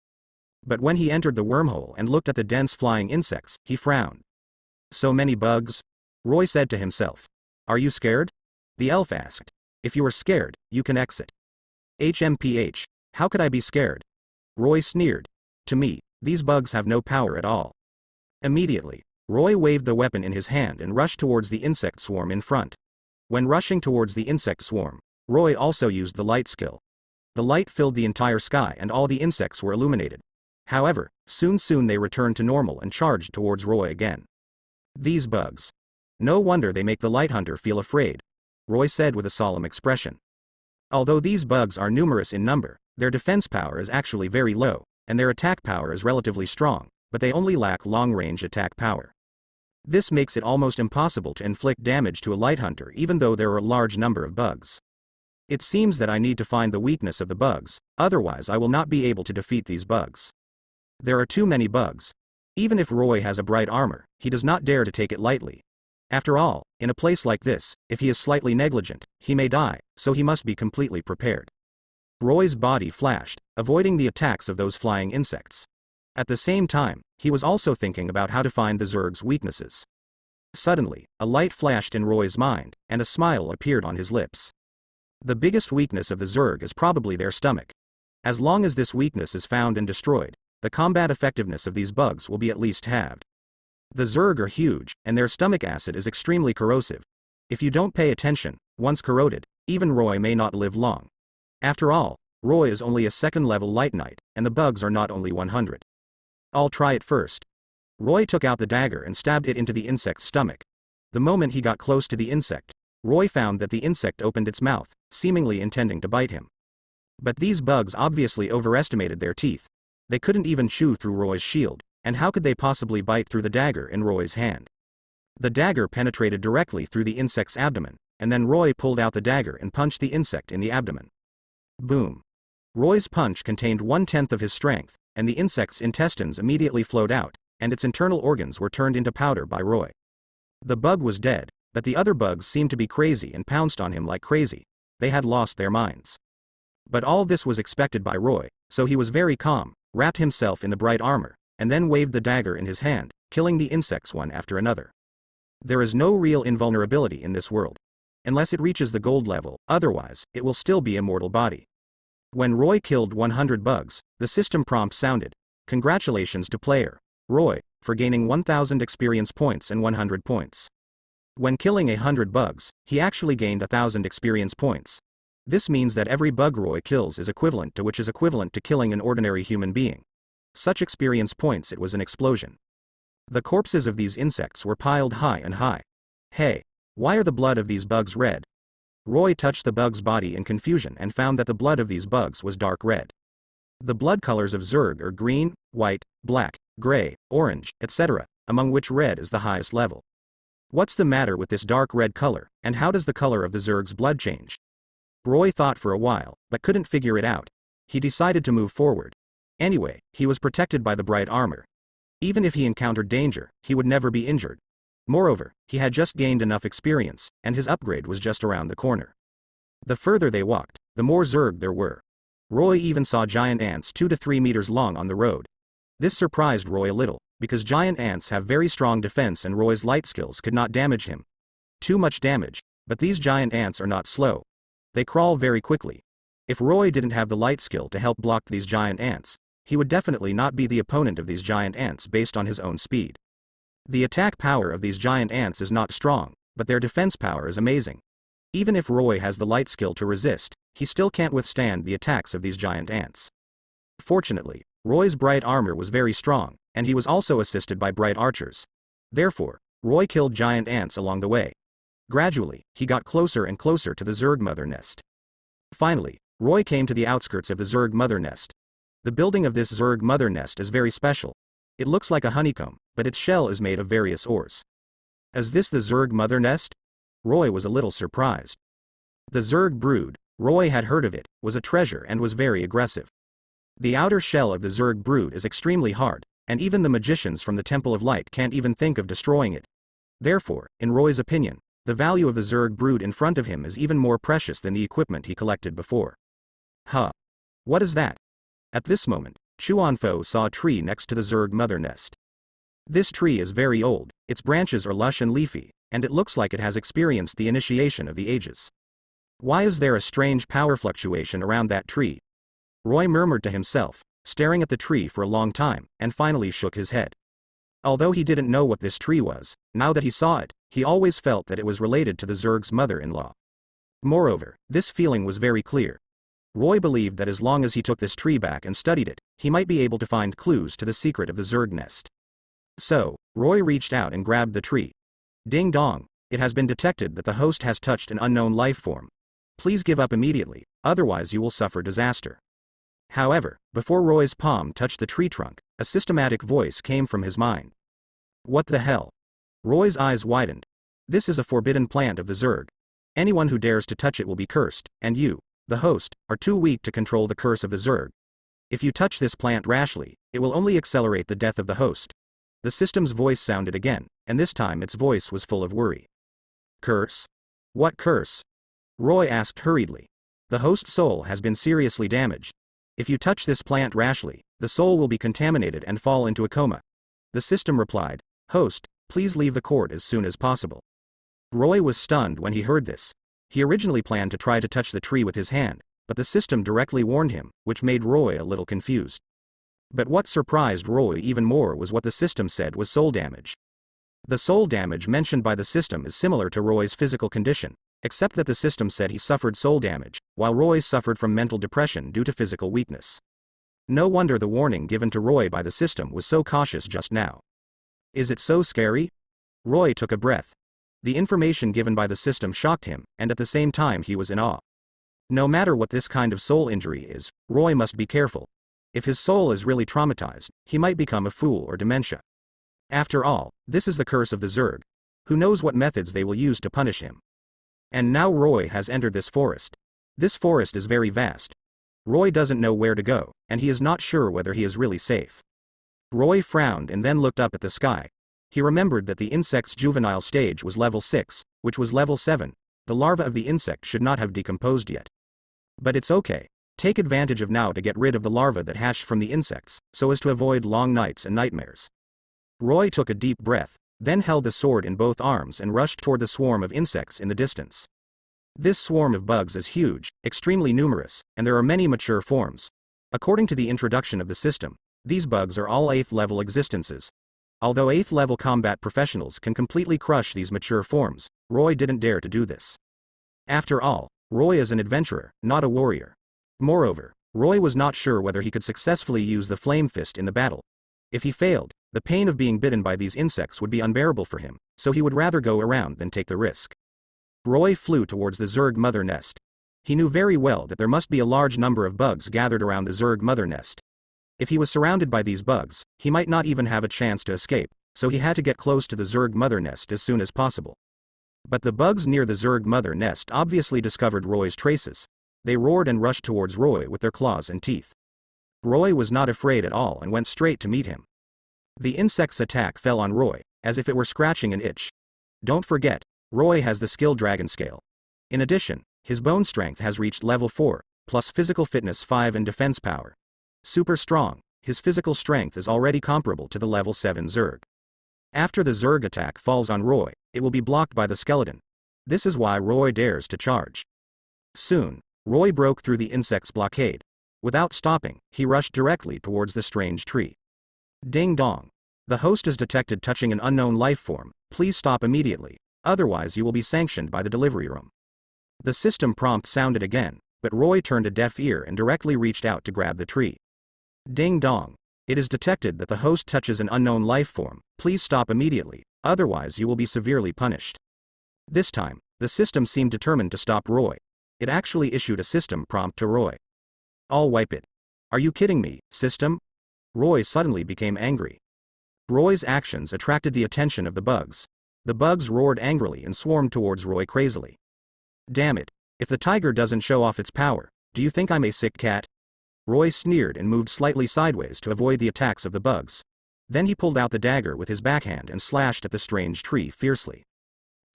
But when he entered the wormhole and looked at the dense flying insects, he frowned. So many bugs? Roy said to himself. Are you scared? The elf asked. If you are scared, you can exit. HMPH, how could I be scared? Roy sneered. To me, these bugs have no power at all. Immediately, Roy waved the weapon in his hand and rushed towards the insect swarm in front. When rushing towards the insect swarm, Roy also used the light skill. The light filled the entire sky and all the insects were illuminated. However, soon they returned to normal and charged towards Roy again. These bugs. No wonder they make the light hunter feel afraid, Roy said with a solemn expression. Although these bugs are numerous in number, their defense power is actually very low, and their attack power is relatively strong, but they only lack long-range attack power. This makes it almost impossible to inflict damage to a light hunter even though there are a large number of bugs. It seems that I need to find the weakness of the bugs, otherwise I will not be able to defeat these bugs. There are too many bugs. Even if Roy has a bright armor, he does not dare to take it lightly. After all, in a place like this, if he is slightly negligent, he may die, so he must be completely prepared. Roy's body flashed, avoiding the attacks of those flying insects. At the same time, he was also thinking about how to find the Zerg's weaknesses. Suddenly, a light flashed in Roy's mind, and a smile appeared on his lips. The biggest weakness of the Zerg is probably their stomach. As long as this weakness is found and destroyed, the combat effectiveness of these bugs will be at least halved. The Zerg are huge, and their stomach acid is extremely corrosive. If you don't pay attention, once corroded, even Roy may not live long. After all, Roy is only a second-level light knight, and the bugs are not only 100. I'll try it first. Roy took out the dagger and stabbed it into the insect's stomach. The moment he got close to the insect, Roy found that the insect opened its mouth, seemingly intending to bite him. But these bugs obviously overestimated their teeth. They couldn't even chew through Roy's shield, and how could they possibly bite through the dagger in Roy's hand? The dagger penetrated directly through the insect's abdomen, and then Roy pulled out the dagger and punched the insect in the abdomen. Boom. Roy's punch contained 1/10 of his strength, and the insect's intestines immediately flowed out, and its internal organs were turned into powder by Roy. The bug was dead, but the other bugs seemed to be crazy and pounced on him like crazy. They had lost their minds. But all this was expected by Roy, so he was very calm, wrapped himself in the bright armor, and then waved the dagger in his hand, killing the insects one after another. There is no real invulnerability in this world. Unless it reaches the gold level, otherwise, it will still be a mortal body. When Roy killed 100 bugs, the system prompt sounded, "Congratulations to player Roy, for gaining 1000 experience points and 100 points. When killing 100 bugs, he actually gained 1000 experience points. This means that every bug Roy kills is equivalent to killing an ordinary human being. Such experience points, it was an explosion. The corpses of these insects were piled high and high. Hey, why are the blood of these bugs red? Roy touched the bug's body in confusion and found that the blood of these bugs was dark red. The blood colors of Zerg are green, white, black, gray, orange, etc., among which red is the highest level. What's the matter with this dark red color, and how does the color of the Zerg's blood change? Roy thought for a while, but couldn't figure it out. He decided to move forward. Anyway, he was protected by the bright armor. Even if he encountered danger, he would never be injured. Moreover, he had just gained enough experience, and his upgrade was just around the corner. The further they walked, the more Zerg there were. Roy even saw giant ants 2 to 3 meters long on the road. This surprised Roy a little, because giant ants have very strong defense and Roy's light skills could not damage him. Too much damage, but these giant ants are not slow. They crawl very quickly. If Roy didn't have the light skill to help block these giant ants, he would definitely not be the opponent of these giant ants based on his own speed. The attack power of these giant ants is not strong, but their defense power is amazing. Even if Roy has the light skill to resist, he still can't withstand the attacks of these giant ants. Fortunately, Roy's bright armor was very strong, and he was also assisted by bright archers. Therefore, Roy killed giant ants along the way. Gradually, he got closer and closer to the Zerg mother nest. Finally, Roy came to the outskirts of the Zerg mother nest. The building of this Zerg mother nest is very special. It looks like a honeycomb, but its shell is made of various ores. Is this the Zerg mother nest? Roy was a little surprised. The Zerg brood, Roy had heard of it, was a treasure and was very aggressive. The outer shell of the Zerg brood is extremely hard, and even the magicians from the Temple of Light can't even think of destroying it. Therefore, in Roy's opinion, the value of the Zerg brood in front of him is even more precious than the equipment he collected before. Huh. What is that? At this moment, Chuanfo saw a tree next to the Zerg mother nest. This tree is very old, its branches are lush and leafy, and it looks like it has experienced the initiation of the ages. Why is there a strange power fluctuation around that tree? Roy murmured to himself, staring at the tree for a long time, and finally shook his head. Although he didn't know what this tree was, now that he saw it, he always felt that it was related to the Zerg's mother-in-law. Moreover, this feeling was very clear. Roy believed that as long as he took this tree back and studied it, he might be able to find clues to the secret of the Zerg nest. So, Roy reached out and grabbed the tree. Ding dong, it has been detected that the host has touched an unknown life form. Please give up immediately, otherwise you will suffer disaster. However, before Roy's palm touched the tree trunk, a systematic voice came from his mind. What the hell? Roy's eyes widened. This is a forbidden plant of the Zerg. Anyone who dares to touch it will be cursed, and you, the host, are too weak to control the curse of the Zerg. If you touch this plant rashly, it will only accelerate the death of the host. The system's voice sounded again, and this time its voice was full of worry. Curse? What curse? Roy asked hurriedly. The host's soul has been seriously damaged. If you touch this plant rashly, the soul will be contaminated and fall into a coma. The system replied, Host, please leave the court as soon as possible. Roy was stunned when he heard this. He originally planned to try to touch the tree with his hand, but the system directly warned him, which made Roy a little confused. But what surprised Roy even more was what the system said was soul damage. The soul damage mentioned by the system is similar to Roy's physical condition, except that the system said he suffered soul damage, while Roy suffered from mental depression due to physical weakness. No wonder the warning given to Roy by the system was so cautious just now. Is it so scary? Roy took a breath. The information given by the system shocked him, and at the same time he was in awe. No matter what this kind of soul injury is, Roy must be careful. If his soul is really traumatized, he might become a fool or dementia. After all, this is the curse of the Zerg. Who knows what methods they will use to punish him? And now Roy has entered this forest. This forest is very vast. Roy doesn't know where to go, and he is not sure whether he is really safe. Roy frowned and then looked up at the sky. He remembered that the insect's juvenile stage was level 6, which was level 7. The larva of the insect should not have decomposed yet. But it's okay. Take advantage of now to get rid of the larva that hatched from the insects, so as to avoid long nights and nightmares. Roy took a deep breath, then held the sword in both arms and rushed toward the swarm of insects in the distance. This swarm of bugs is huge, extremely numerous, and there are many mature forms. According to the introduction of the system, these bugs are all 8th level existences. Although 8th level combat professionals can completely crush these mature forms, Roy didn't dare to do this. After all, Roy is an adventurer, not a warrior. Moreover, Roy was not sure whether he could successfully use the flame fist in the battle. If he failed, the pain of being bitten by these insects would be unbearable for him, so he would rather go around than take the risk. Roy flew towards the Zerg mother nest. He knew very well that there must be a large number of bugs gathered around the Zerg mother nest. If he was surrounded by these bugs, he might not even have a chance to escape, so he had to get close to the Zerg mother nest as soon as possible. But the bugs near the Zerg mother nest obviously discovered Roy's traces. They roared and rushed towards Roy with their claws and teeth. Roy was not afraid at all and went straight to meet him. The insect's attack fell on Roy, as if it were scratching an itch. Don't forget, Roy has the skill Dragon Scale. In addition, his bone strength has reached level 4, plus physical fitness 5 and defense power. Super strong, his physical strength is already comparable to the level 7 Zerg. After the Zerg attack falls on Roy, it will be blocked by the skeleton. This is why Roy dares to charge. Soon, Roy broke through the insect's blockade. Without stopping, he rushed directly towards the strange tree. Ding dong. The host is detected touching an unknown life form. Please stop immediately, otherwise you will be sanctioned by the delivery room. The system prompt sounded again, but Roy turned a deaf ear and directly reached out to grab the tree. Ding dong. It is detected that the host touches an unknown life form. Please stop immediately, otherwise you will be severely punished. This time, the system seemed determined to stop Roy. It actually issued a system prompt to Roy. I'll wipe it. Are you kidding me, system? Roy suddenly became angry. Roy's actions attracted the attention of the bugs. The bugs roared angrily and swarmed towards Roy crazily. Damn it, if the tiger doesn't show off its power, do you think I'm a sick cat? Roy sneered and moved slightly sideways to avoid the attacks of the bugs. Then he pulled out the dagger with his backhand and slashed at the strange tree fiercely.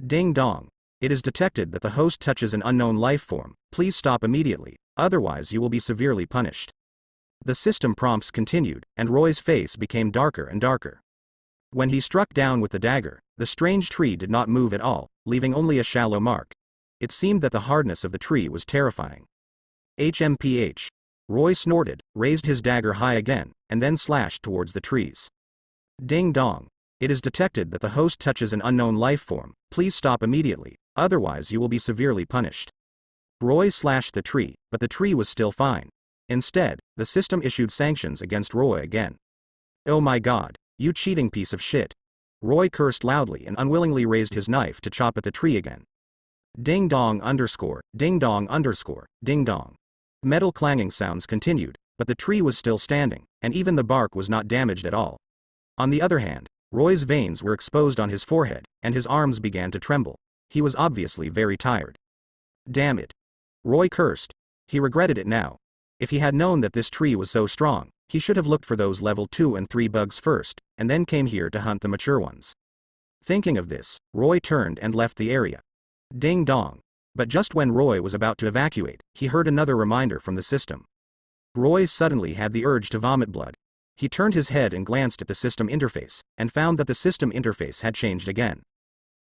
Ding dong. It is detected that the host touches an unknown life form. Please stop immediately, otherwise you will be severely punished. The system prompts continued, and Roy's face became darker and darker. When he struck down with the dagger, the strange tree did not move at all, leaving only a shallow mark. It seemed that the hardness of the tree was terrifying. HMPH. Roy snorted, raised his dagger high again, and then slashed towards the trees. Ding dong. It is detected that the host touches an unknown life form. Please stop immediately, otherwise you will be severely punished. Roy slashed the tree, but the tree was still fine. Instead, the system issued sanctions against Roy again. "Oh my god, you cheating piece of shit." Roy cursed loudly and unwillingly raised his knife to chop at the tree again. Ding dong underscore, ding dong underscore, ding dong. Metal clanging sounds continued, but the tree was still standing, and even the bark was not damaged at all. On the other hand, Roy's veins were exposed on his forehead, and his arms began to tremble. He was obviously very tired. Damn it. Roy cursed. He regretted it now. If he had known that this tree was so strong, he should have looked for those level 2 and 3 bugs first, and then came here to hunt the mature ones. Thinking of this, Roy turned and left the area. Ding dong. But just when Roy was about to evacuate, he heard another reminder from the system. Roy suddenly had the urge to vomit blood. He turned his head and glanced at the system interface, and found that the system interface had changed again.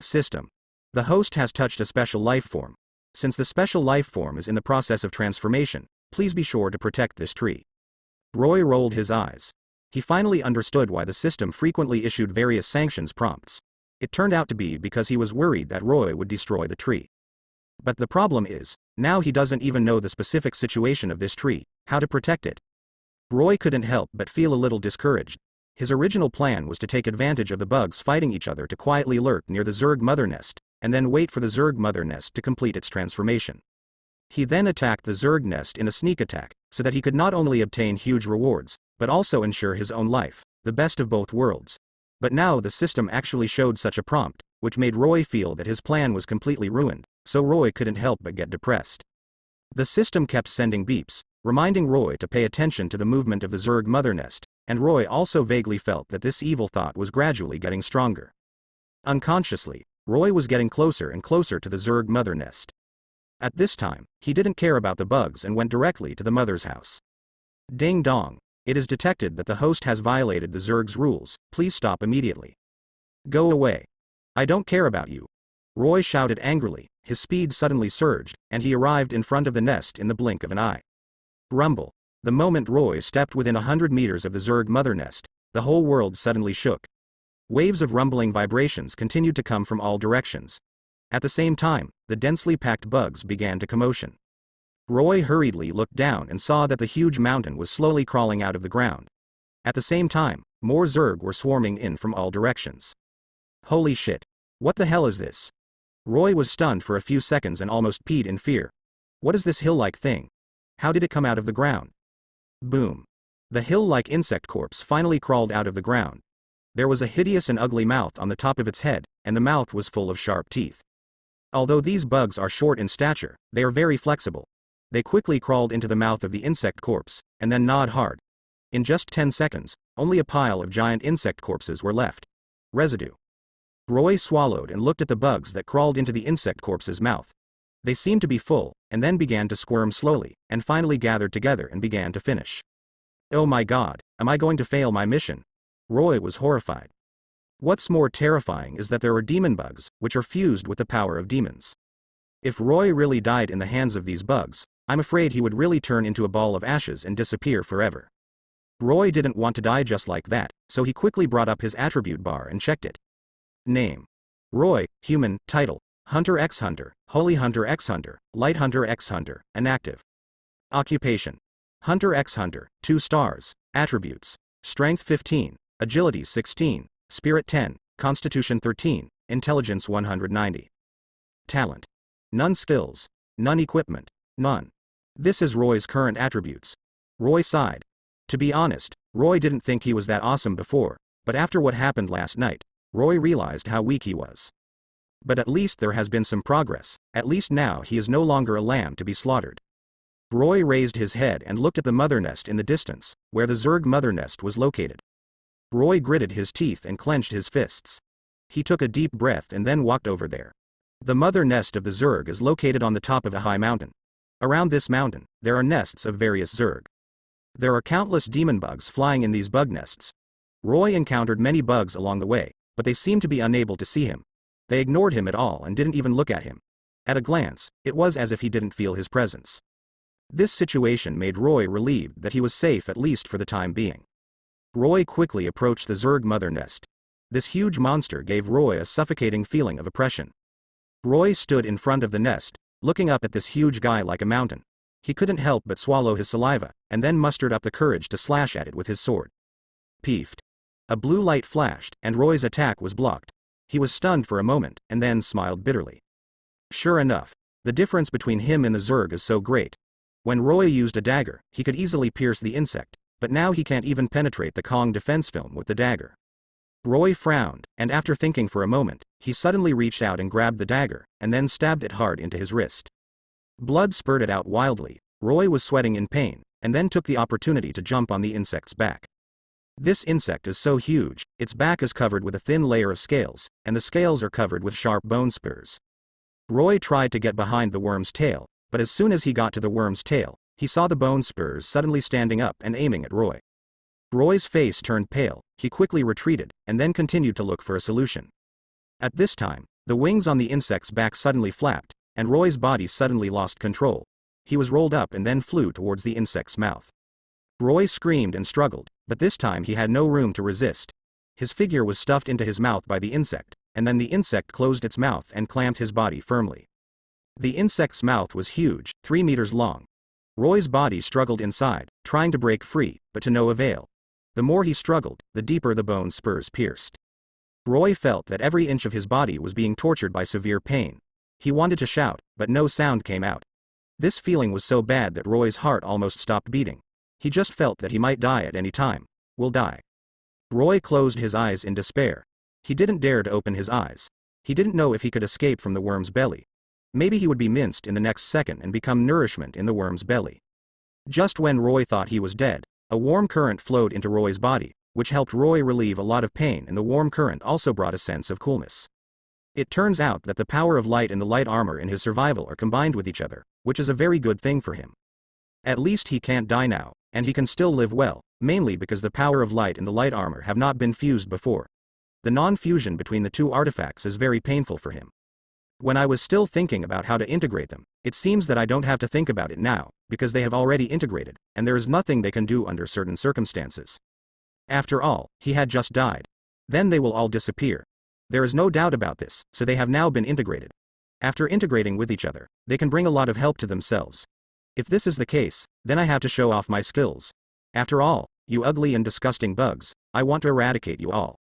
System. The host has touched a special life form. Since the special life form is in the process of transformation, please be sure to protect this tree. Roy rolled his eyes. He finally understood why the system frequently issued various sanctions prompts. It turned out to be because he was worried that Roy would destroy the tree. But the problem is, now he doesn't even know the specific situation of this tree, how to protect it. Roy couldn't help but feel a little discouraged. His original plan was to take advantage of the bugs fighting each other to quietly lurk near the Zerg mother nest, and then wait for the Zerg mother nest to complete its transformation. He then attacked the Zerg nest in a sneak attack, so that he could not only obtain huge rewards, but also ensure his own life, the best of both worlds. But now the system actually showed such a prompt, which made Roy feel that his plan was completely ruined, so Roy couldn't help but get depressed. The system kept sending beeps, reminding Roy to pay attention to the movement of the Zerg mother nest, and Roy also vaguely felt that this evil thought was gradually getting stronger. Unconsciously, Roy was getting closer and closer to the Zerg mother nest. At this time, he didn't care about the bugs and went directly to the mother's house. Ding dong. It is detected that the host has violated the Zerg's rules, please stop immediately. Go away. I don't care about you. Roy shouted angrily, his speed suddenly surged, and he arrived in front of the nest in the blink of an eye. Rumble. The moment Roy stepped within 100 meters of the Zerg mother nest, the whole world suddenly shook. Waves of rumbling vibrations continued to come from all directions. At the same time, the densely packed bugs began to commotion. Roy hurriedly looked down and saw that the huge mountain was slowly crawling out of the ground. At the same time, more Zerg were swarming in from all directions. Holy shit. What the hell is this? Roy was stunned for a few seconds and almost peed in fear. What is this hill-like thing? How did it come out of the ground? Boom. The hill-like insect corpse finally crawled out of the ground. There was a hideous and ugly mouth on the top of its head, and the mouth was full of sharp teeth. Although these bugs are short in stature, they are very flexible. They quickly crawled into the mouth of the insect corpse, and then gnawed hard. In just 10 seconds, only a pile of giant insect corpses were left. Residue. Roy swallowed and looked at the bugs that crawled into the insect corpse's mouth. They seemed to be full, and then began to squirm slowly, and finally gathered together and began to finish. Oh my god, am I going to fail my mission? Roy was horrified. What's more terrifying is that there are demon bugs, which are fused with the power of demons. If Roy really died in the hands of these bugs, I'm afraid he would really turn into a ball of ashes and disappear forever. Roy didn't want to die just like that, so he quickly brought up his attribute bar and checked it. Name. Roy, human, title, Hunter x Hunter, Holy Hunter x Hunter, Light Hunter x Hunter, inactive. Occupation. Hunter x Hunter, 2 stars, attributes, Strength 15, Agility 16, Spirit 10, Constitution 13, Intelligence 190. Talent. None skills, none equipment, none. This is Roy's current attributes. Roy sighed. To be honest, Roy didn't think he was that awesome before, but after what happened last night, Roy realized how weak he was. But at least there has been some progress, at least now he is no longer a lamb to be slaughtered. Roy raised his head and looked at the mother nest in the distance, where the Zerg mother nest was located. Roy gritted his teeth and clenched his fists. He took a deep breath and then walked over there. The mother nest of the Zerg is located on the top of a high mountain. Around this mountain, there are nests of various Zerg. There are countless demon bugs flying in these bug nests. Roy encountered many bugs along the way, but they seemed to be unable to see him. They ignored him at all and didn't even look at him. At a glance, it was as if he didn't feel his presence. This situation made Roy relieved that he was safe at least for the time being. Roy quickly approached the Zerg mother nest. This huge monster gave Roy a suffocating feeling of oppression. Roy stood in front of the nest, looking up at this huge guy like a mountain. He couldn't help but swallow his saliva, and then mustered up the courage to slash at it with his sword. Peeved. A blue light flashed, and Roy's attack was blocked. He was stunned for a moment, and then smiled bitterly. Sure enough, the difference between him and the Zerg is so great. When Roy used a dagger, he could easily pierce the insect, but now he can't even penetrate the Kong defense film with the dagger. Roy frowned, and after thinking for a moment, he suddenly reached out and grabbed the dagger, and then stabbed it hard into his wrist. Blood spurted out wildly. Roy was sweating in pain, and then took the opportunity to jump on the insect's back. This insect is so huge, its back is covered with a thin layer of scales, and the scales are covered with sharp bone spurs. Roy tried to get behind the worm's tail, but as soon as he got to the worm's tail, he saw the bone spurs suddenly standing up and aiming at Roy. Roy's face turned pale, he quickly retreated, and then continued to look for a solution. At this time, the wings on the insect's back suddenly flapped, and Roy's body suddenly lost control. He was rolled up and then flew towards the insect's mouth. Roy screamed and struggled, but this time he had no room to resist. His figure was stuffed into his mouth by the insect, and then the insect closed its mouth and clamped his body firmly. The insect's mouth was huge, 3 meters long. Roy's body struggled inside, trying to break free, but to no avail. The more he struggled, the deeper the bone spurs pierced. Roy felt that every inch of his body was being tortured by severe pain. He wanted to shout, but no sound came out. This feeling was so bad that Roy's heart almost stopped beating. He just felt that he might die at any time. Will die. Roy closed his eyes in despair. He didn't dare to open his eyes. He didn't know if he could escape from the worm's belly. Maybe he would be minced in the next second and become nourishment in the worm's belly. Just when Roy thought he was dead, a warm current flowed into Roy's body, which helped Roy relieve a lot of pain, and the warm current also brought a sense of coolness. It turns out that the power of light and the light armor in his survival are combined with each other, which is a very good thing for him. At least he can't die now, and he can still live well, mainly because the power of light and the light armor have not been fused before. The non-fusion between the two artifacts is very painful for him. When I was still thinking about how to integrate them, it seems that I don't have to think about it now, because they have already integrated, and there is nothing they can do under certain circumstances. After all, he had just died. Then they will all disappear. There is no doubt about this, so they have now been integrated. After integrating with each other, they can bring a lot of help to themselves. If this is the case, then I have to show off my skills. After all, you ugly and disgusting bugs, I want to eradicate you all.